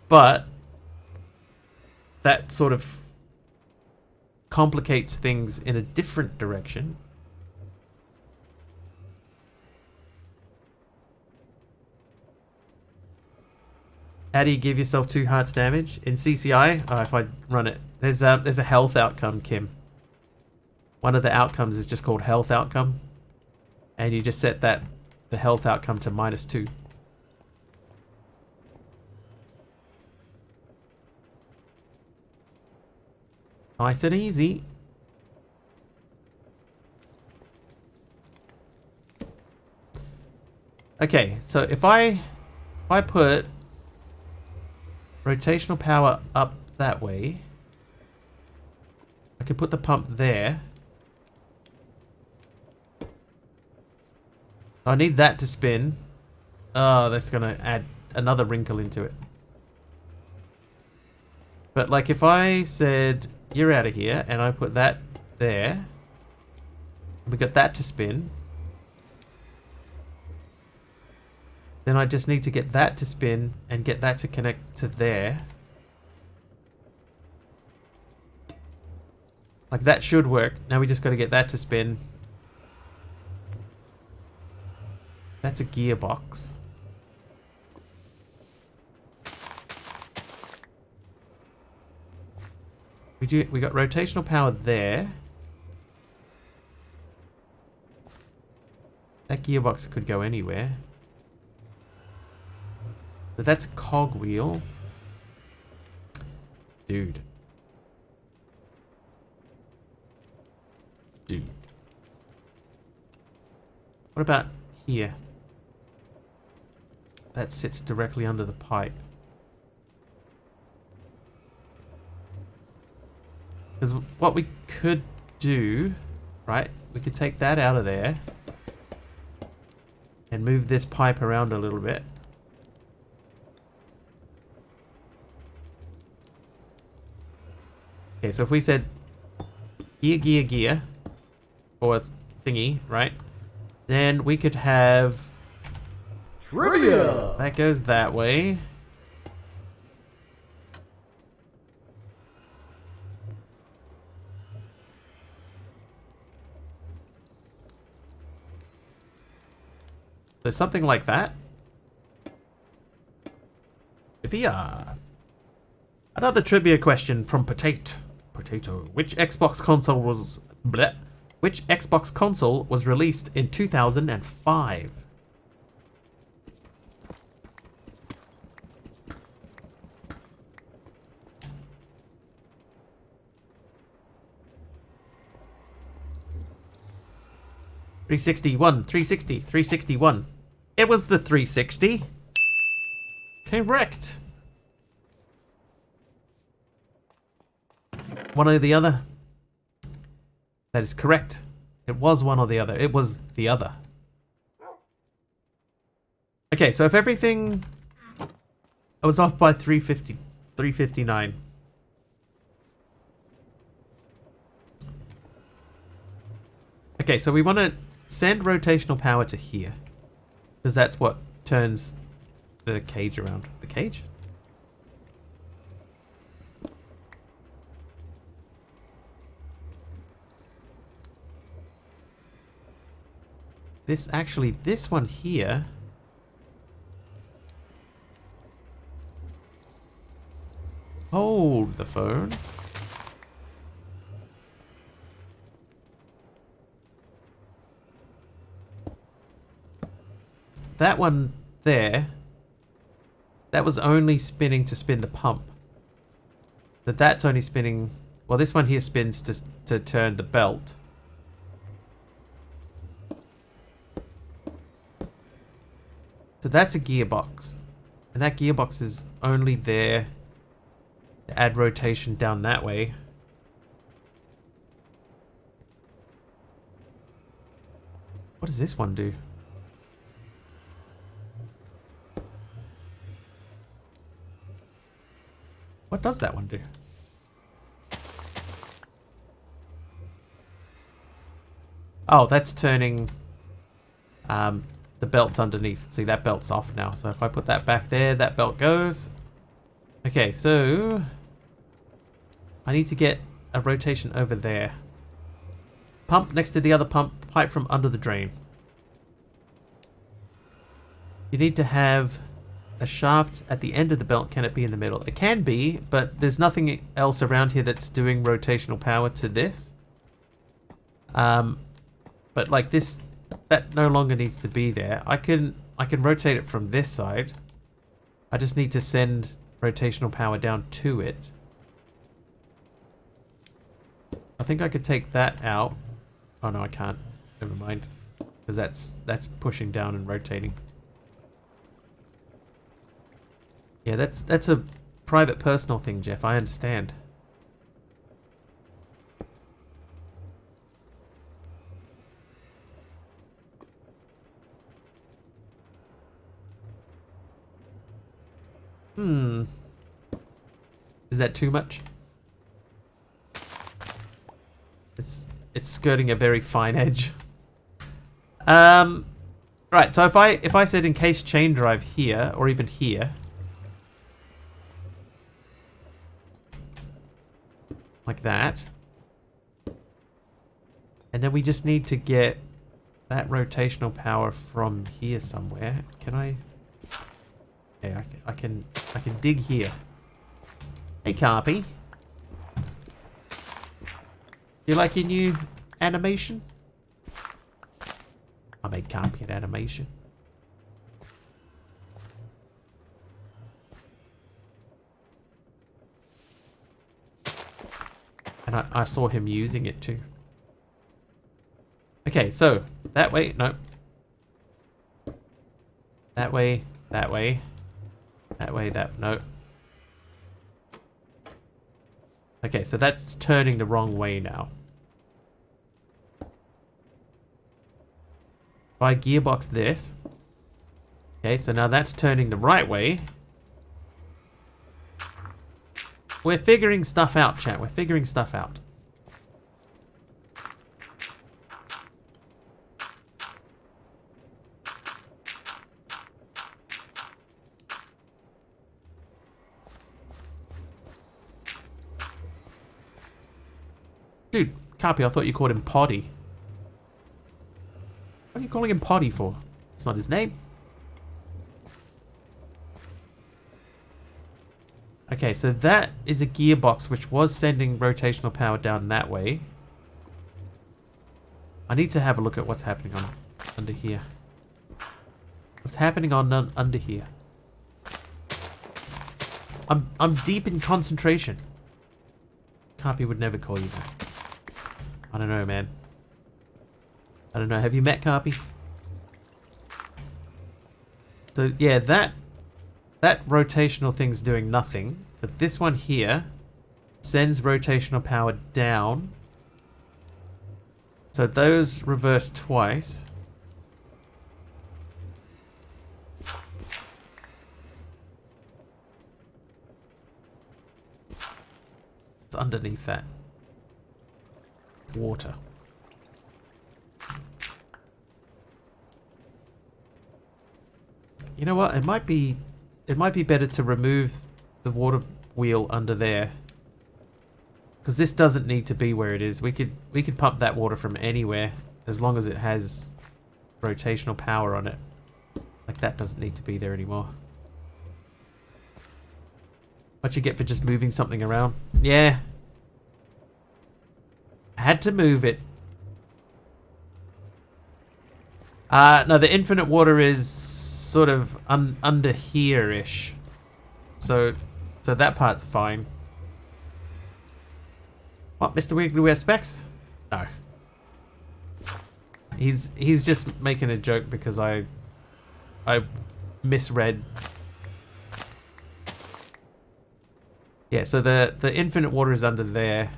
but that sort of complicates things in a different direction. How do you give yourself 2 hearts damage in CCI? If I run it, there's a health outcome, Kim. One of the outcomes is just called health outcome, and you just set the health outcome to -2. Nice and easy. Okay, so if I put rotational power up that way, I could put the pump there. I need that to spin. Oh, that's gonna add another wrinkle into it. But like if I said, you're out of here, and I put that there, we got that to spin. Then I just need to get that to spin and get that to connect to there. Like that should work. Now we just got to get that to spin. That's a gearbox. We got rotational power there. That gearbox could go anywhere. But that's a cogwheel. Dude. What about here? That sits directly under the pipe. Because what we could do, right? We could take that out of there and move this pipe around a little bit. Okay, so if we said gear, or thingy, right? Then we could have trivia. That goes that way. So something like that. Trivia. Another trivia question from Potato. Which Xbox console was Which Xbox console was released in 2005? $361, 360, 361. It was the 360. Correct. One or the other? That is correct. It was one or the other. It was the other. Okay, so if everything... I was off by 350, 359. Okay, so we want to send rotational power to here. Because that's what turns the cage around. The cage? This one here. Hold the phone. That one there, that was only spinning to spin the pump. That's only spinning, well, this one here spins to turn the belt. So that's a gearbox. And that gearbox is only there to add rotation down that way. What does this one do? What does that one do? Oh, that's turning the belts underneath. See, that belt's off now. So if I put that back there, that belt goes. Okay, so I need to get a rotation over there. Pump next to the other pump, pipe from under the drain. You need to have a shaft at the end of the belt. Can it be in the middle? It can be, but there's nothing else around here that's doing rotational power to this. But like this, that no longer needs to be there. I can rotate it from this side. I just need to send rotational power down to it. I think I could take that out. Oh no, I can't. Never mind. Because that's pushing down and rotating. Yeah, that's a private personal thing, Jeff. I understand. Is that too much? It's skirting a very fine edge. Right, so if I said encased chain drive here, or even here, like that, and then we just need to get that rotational power from here somewhere. Can I? Yeah, I can dig here. Hey, Carpy. You like your new animation? I made Carpy an animation. And I saw him using it too. Okay, so that way, no. That way, that way. That way, no. Okay, so that's turning the wrong way now. If I gearbox this. Okay, so now that's turning the right way. We're figuring stuff out, chat. We're figuring stuff out. Dude, Carpy, I thought you called him Poddy. What are you calling him Poddy for? It's not his name. Okay, so that is a gearbox which was sending rotational power down that way. I need to have a look at what's happening on under here. What's happening on under here? I'm deep in concentration. Carpy would never call you that. I don't know, man. I don't know. Have you met Carpy? So yeah, that rotational thing's doing nothing, but this one here sends rotational power down. So those reverse twice. It's underneath that. Water. You know what? It might be better to remove the water wheel under there, because this doesn't need to be where it is. We could pump that water from anywhere as long as it has rotational power on it. Like, that doesn't need to be there anymore. What you get for just moving something around? Yeah. I had to move it. No, the infinite water is sort of under here-ish. So that part's fine. What, Mr. Wiggly wears specs? No. He's just making a joke because I misread. Yeah, so the infinite water is under there.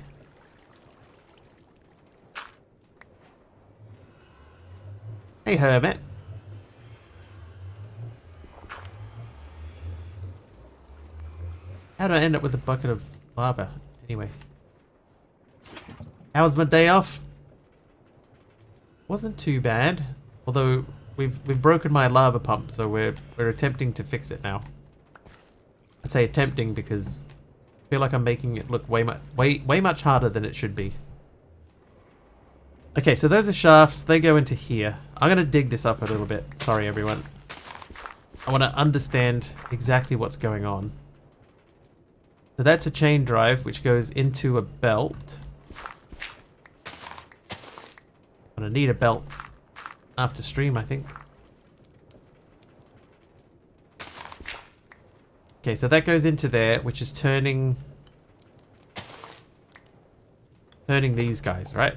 Hey, hermit. How did I end up with a bucket of lava? Anyway. How was my day off? Wasn't too bad. Although we've broken my lava pump, so we're attempting to fix it now. I say attempting because I feel like I'm making it look way much harder than it should be. Okay, so those are shafts. They go into here. I'm gonna dig this up a little bit. Sorry, everyone. I want to understand exactly what's going on. So that's a chain drive which goes into a belt. I'm gonna need a belt after stream, I think. Okay, so that goes into there, which is turning these guys, right?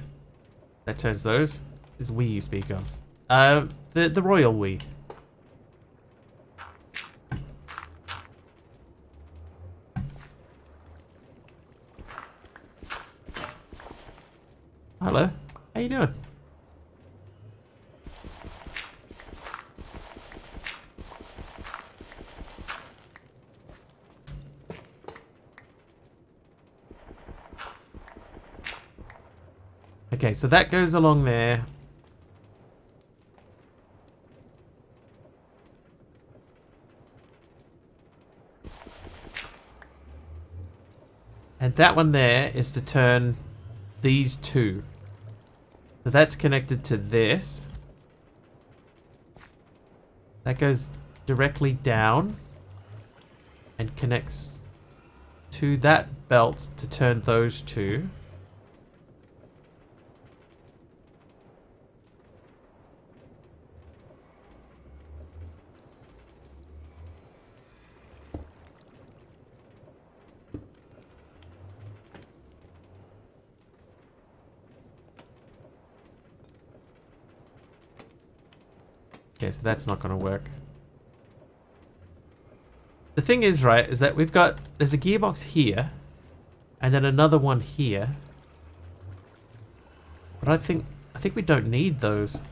That turns those. This is Wii you speak of. The royal Wii. Hello. How you doing? Okay, so that goes along there. And that one there is to turn these two. So that's connected to this. That goes directly down and connects to that belt to turn those two. Okay, so that's not going to work. The thing is, right, is that there's a gearbox here, and then another one here. But I think we don't need those.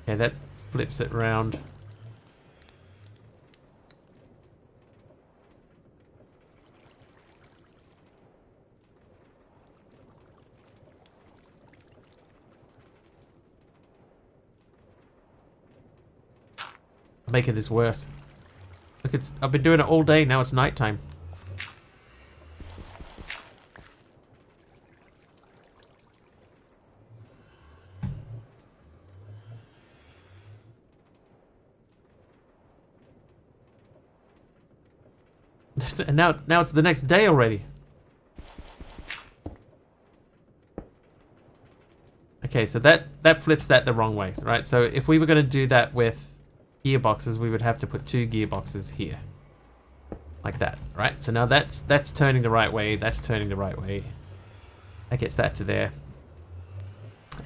Okay, that flips it round. Making this worse. Look, I've been doing it all day, now it's nighttime. And now it's the next day already. Okay, so that flips that the wrong way, right? So if we were going to do that with gearboxes, we would have to put two gearboxes here. Like that, right? So now that's turning the right way, that's turning the right way. That gets that to there.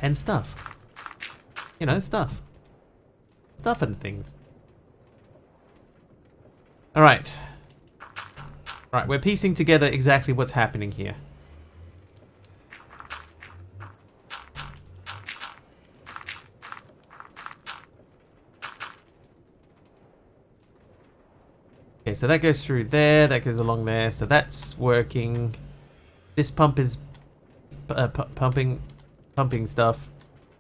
And stuff. You know, stuff. Stuff and things. Alright. Right, we're piecing together exactly what's happening here. Okay, so that goes through there, that goes along there, so that's working. This pump is pumping stuff.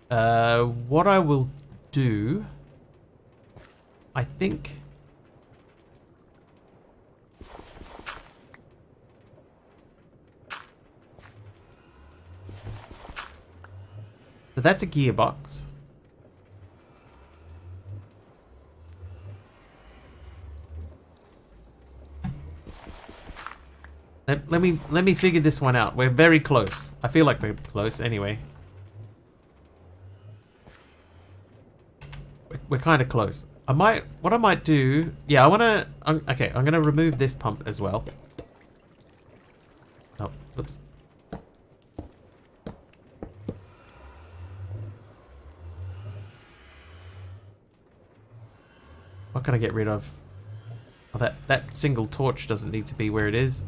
What I will do, I think... So that's a gearbox. Let me figure this one out. We're very close. I feel like we're close anyway. We're kind of close. What I might do, yeah, okay, I'm gonna remove this pump as well. Oh, oops. What can I get rid of? Oh, that single torch doesn't need to be where it is.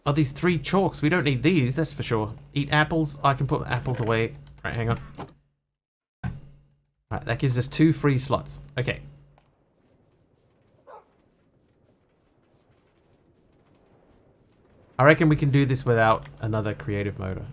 Oh, these 3 chalks. We don't need these, that's for sure. Eat apples. I can put apples away. Right, hang on. Right, that gives us 2 free slots. Okay. I reckon we can do this without another creative motor.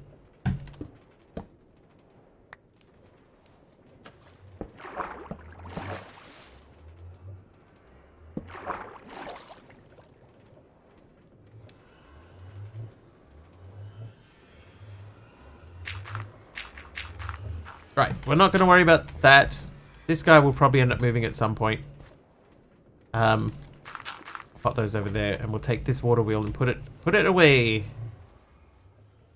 Right, we're not going to worry about that. This guy will probably end up moving at some point. Put those over there, and we'll take this water wheel and put it away.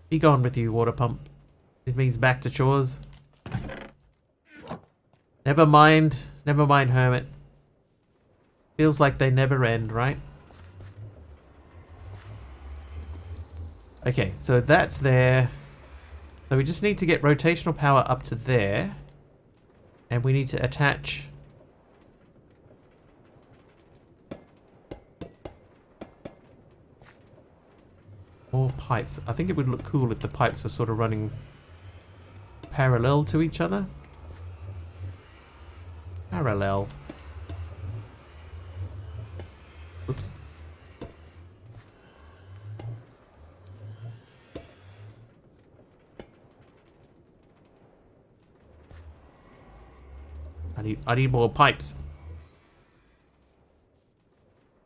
Be gone with you, water pump. It means back to chores. Never mind, hermit. Feels like they never end, right? Okay, so that's there. So we just need to get rotational power up to there. And we need to attach... more pipes. I think it would look cool if the pipes were sort of running parallel to each other. Parallel. Oops. I need more pipes.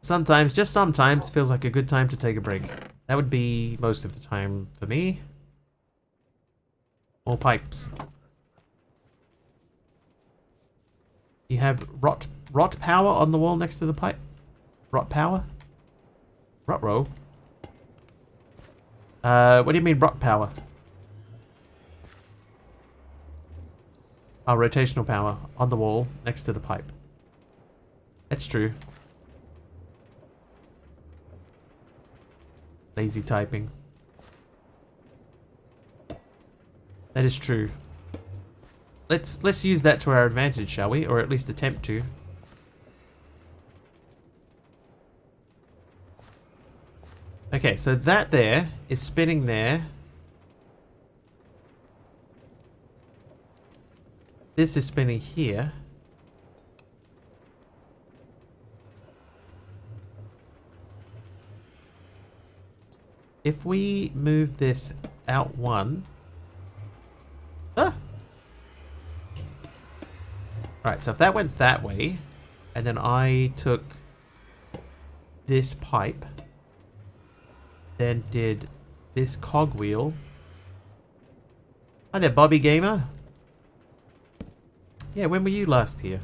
Sometimes, just sometimes, feels like a good time to take a break. That would be most of the time for me. More pipes. You have rot power on the wall next to the pipe? Rot power? Rot row? What do you mean rot power? Oh, rotational power on the wall next to the pipe. That's true. Lazy typing. That is true. Let's use that to our advantage, shall we? Or at least attempt to. Okay, so that there is spinning there. This is spinning here. If we move this out one... Ah! Right, so if that went that way, and then I took this pipe, then did this cogwheel... Hi there, Bobby Gamer. Yeah, when were you last here?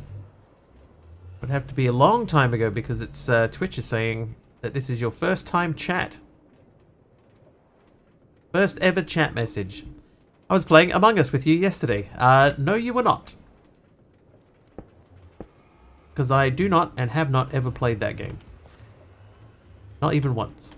Would have to be a long time ago because it's Twitch is saying that this is your first time chat. First ever chat message. I was playing Among Us with you yesterday. No, you were not. Because I do not and have not ever played that game. Not even once.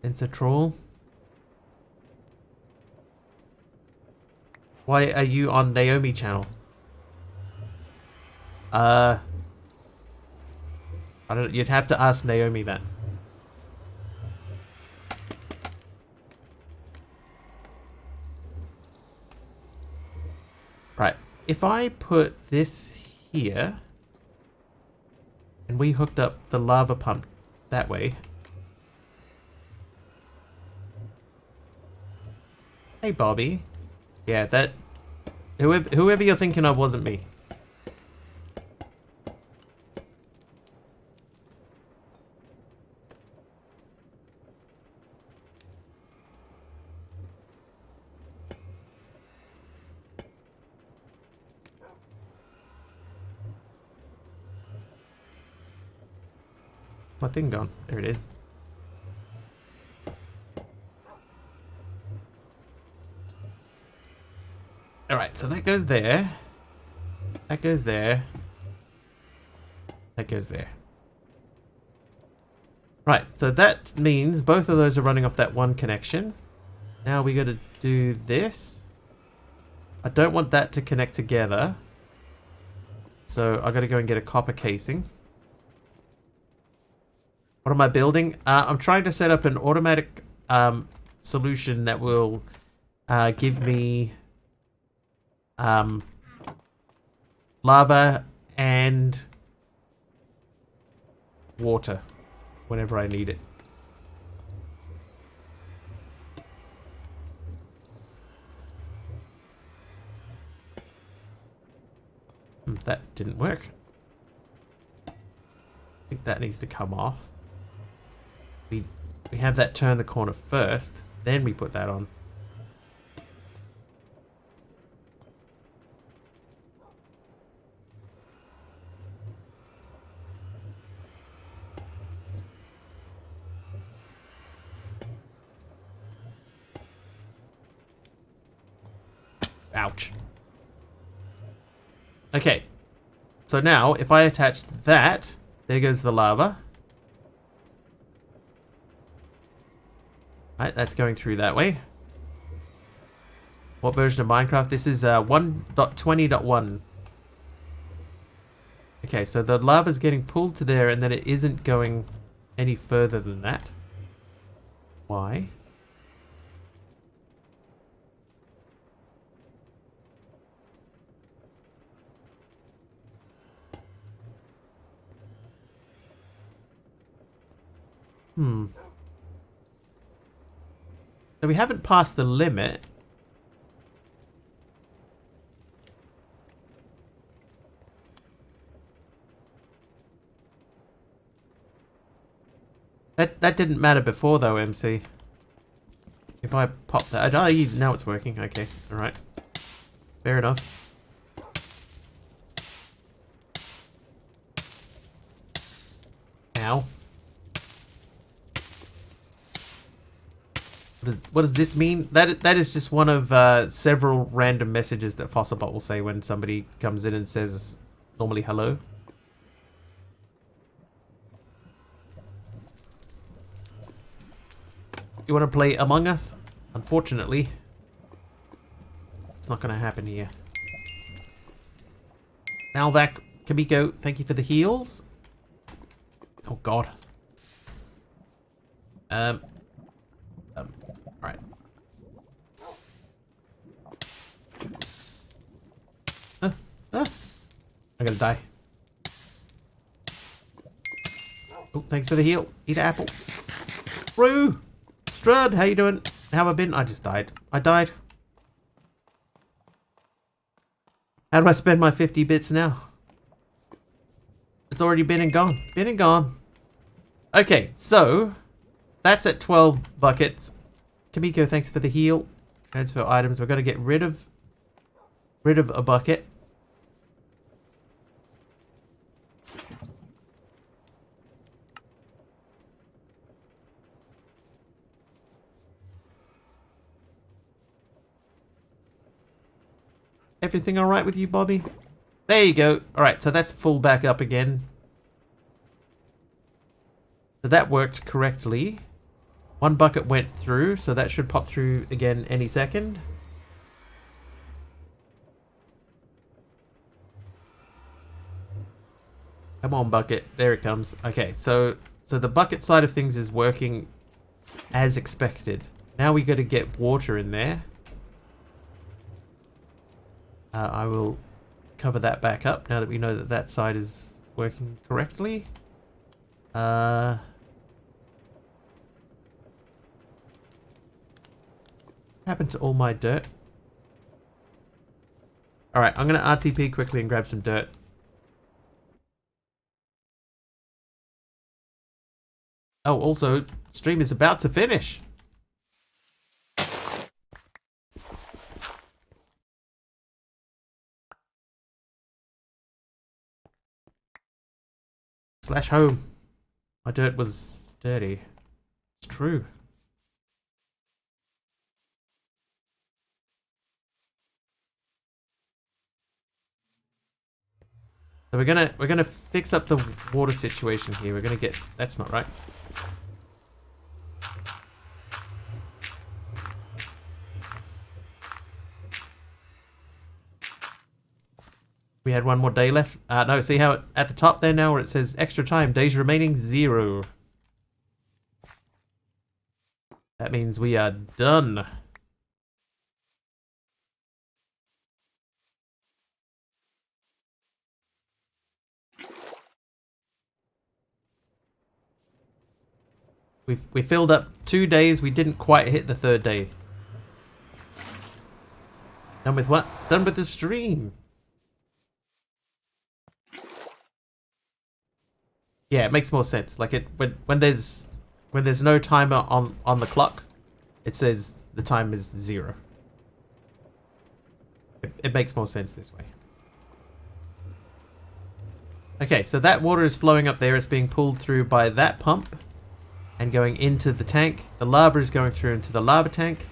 It's a troll. Why are you on Naomi channel? I don't. You'd have to ask Naomi that. Right. If I put this here, and we hooked up the lava pump that way. Hey, Bobby. Yeah, that... Whoever you're thinking of wasn't me. My thing gone. There it is. Alright, so that goes there. That goes there. That goes there. Right, so that means both of those are running off that one connection. Now we got to do this. I don't want that to connect together. So I got to go and get a copper casing. What am I building? I'm trying to set up an automatic solution that will give me lava and water whenever I need it. That didn't work. I think that needs to come off. We have that turn the corner first, then we put that on. Ouch. Okay. So now, if I attach that, there goes the lava. Right, that's going through that way. What version of Minecraft? This is 1.20.1. Okay, so the lava's getting pulled to there, and then it isn't going any further than that. Why? So we haven't passed the limit. That didn't matter before though, MC. If I pop that, now it's working. Okay, all right, fair enough. Ow. What does this mean? That is just one of several random messages that Fossilbot will say when somebody comes in and says normally hello. You want to play Among Us? Unfortunately, it's not going to happen here. Malvac, Kamiko, thank you for the heals. Oh God. Right. I gotta die. Oh, thanks for the heal. Eat an apple. Roo! Strud, how you doing? How have I been? I just died. I died. How do I spend my 50 bits now? It's already been and gone. Been and gone. Okay, so that's at 12 buckets. Kamiko, thanks for the heal. Transfer items. We're going to get rid of a bucket. Everything all right with you, Bobby? There you go. All right, so that's full back up again. So that worked correctly. One bucket went through, so that should pop through again any second. Come on, bucket. There it comes. Okay, so the bucket side of things is working as expected. Now we got to get water in there. I will cover that back up now that we know that that side is working correctly. Happened to all my dirt? Alright, I'm going to RTP quickly and grab some dirt. Oh, also, stream is about to finish. Slash home. My dirt was dirty. It's true. So we're gonna fix up the water situation here. We're gonna get, that's not right. We had one more day left. No, see how at the top there now where it says extra time, days remaining 0. That means we are done. We filled up 2 days. We didn't quite hit the 3rd day. Done with what? Done with the stream. Yeah, it makes more sense. Like when there's no timer on the clock, it says the time is 0. It makes more sense this way. Okay, so that water is flowing up there. It's being pulled through by that pump and going into the tank. The lava is going through into the lava tank.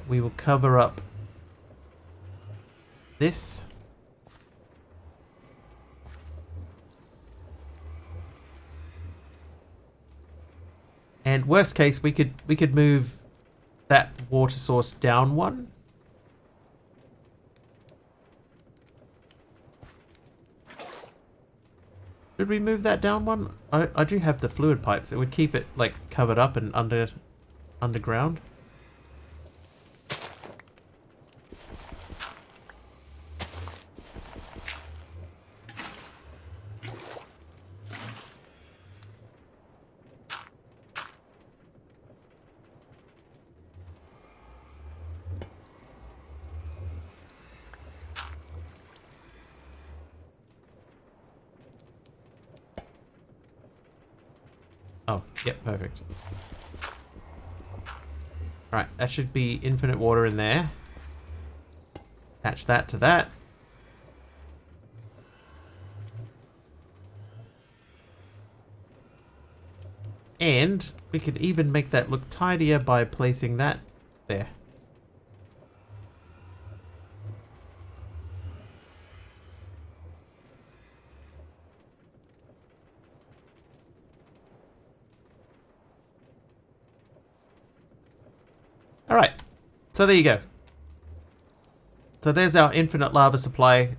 We will cover up this. And worst case, we could move that water source down one. Should we move that down one? I do have the fluid pipes. It would keep it like covered up and underground. Oh, yep, perfect. Alright, that should be infinite water in there. Attach that to that. And we could even make that look tidier by placing that there. Alright, so there you go. So there's our infinite lava supply.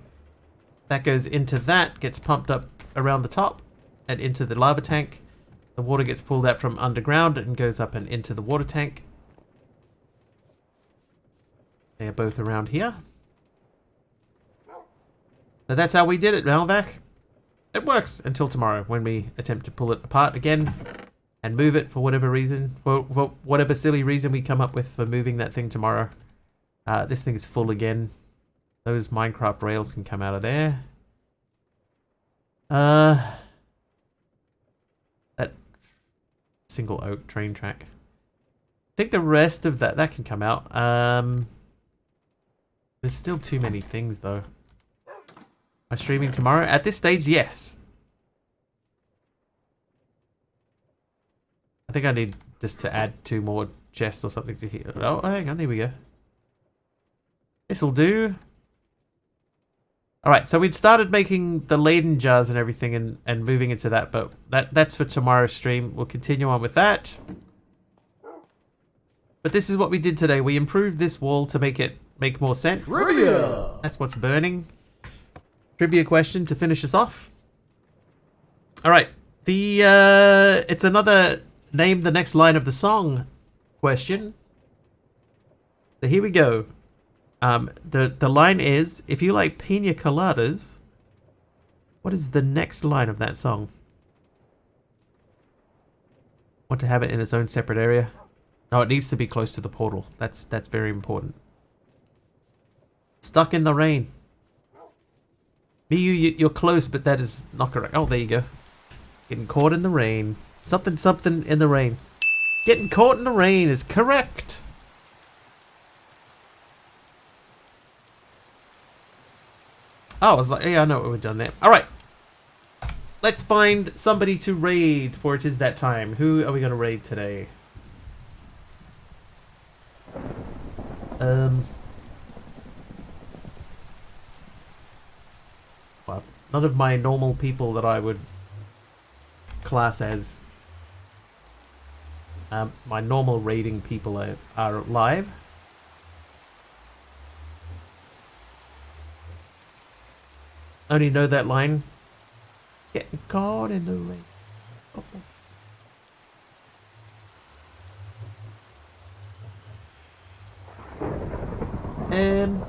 That goes into that, gets pumped up around the top and into the lava tank. The water gets pulled out from underground and goes up and into the water tank. They're both around here. So that's how we did it, Malvac. It works until tomorrow when we attempt to pull it apart again and move it for whatever reason. For whatever silly reason we come up with for moving that thing tomorrow. This thing is full again. Those Minecraft rails can come out of there. That single oak train track. I think the rest of that can come out. There's still too many things though. Am I streaming tomorrow? At this stage, yes. I think I need just to add 2 more chests or something to here. Oh, hang on, here we go. This'll do. Alright, so we'd started making the Leyden jars and everything and moving into that, but that's for tomorrow's stream. We'll continue on with that. But this is what we did today. We improved this wall to make more sense. Trivia! That's what's burning. Trivia question to finish us off. Alright, it's another name the next line of the song question. So here we go. The line is, if you like pina coladas, what is the next line of that song? Want to have it in its own separate area? No, it needs to be close to the portal. That's very important. Stuck in the rain. You're close, but that is not correct. Oh, there you go. Getting caught in the rain. Something in the rain. Getting caught in the rain is correct. Oh, I was like, yeah, I know what we've done there. Alright. Let's find somebody to raid, for it is that time. Who are we going to raid today? None of my normal people that I would class as my normal raiding people are live. Only know that line. Getting caught in the rain. Oh. And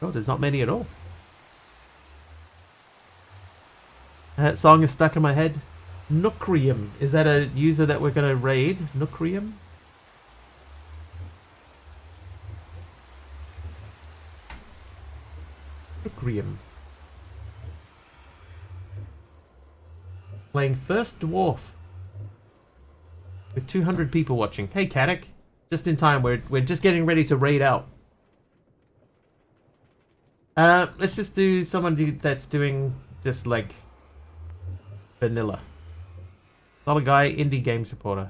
oh, there's not many at all. That song is stuck in my head. Noocrium. Is that a user that we're going to raid? Noocrium? Noocrium. Playing First Dwarf. With 200 people watching. Hey, Caddick. Just in time. We're just getting ready to raid out. Let's just do someone that's doing just like vanilla. Solid guy, indie game supporter.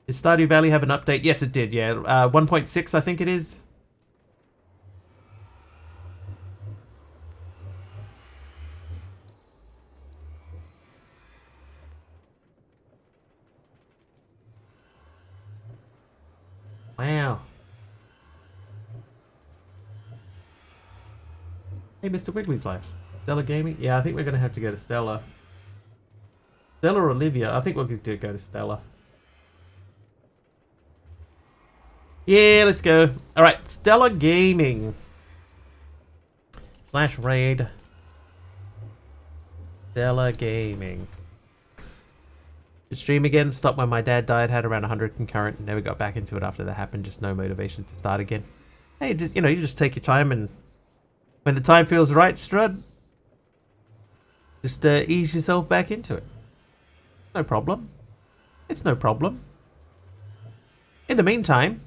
Did Stardew Valley have an update? Yes, it did, yeah. 1.6, I think it is. Wow. Hey, Mr. Wiggly's life. Stella Gaming? Yeah, I think we're going to have to go to Stella. Stella or Olivia? I think we'll go to Stella. Yeah, let's go. Alright, Stella Gaming. / raid. Stella Gaming. Stream again. Stopped when my dad died. Had around 100 concurrent. Never got back into it after that happened. Just no motivation to start again. Hey, just, you know, you just take your time, and when the time feels right, Strud, just ease yourself back into it. No problem. It's no problem. In the meantime,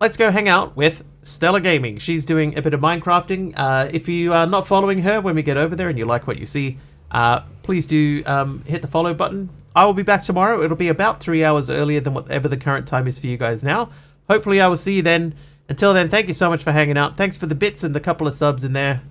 let's go hang out with Stella Gaming. She's doing a bit of Minecrafting. If you are not following her when we get over there and you like what you see, please do hit the follow button. I will be back tomorrow. It'll be about 3 hours earlier than whatever the current time is for you guys now. Hopefully I will see you then. Until then, thank you so much for hanging out. Thanks for the bits and the couple of subs in there.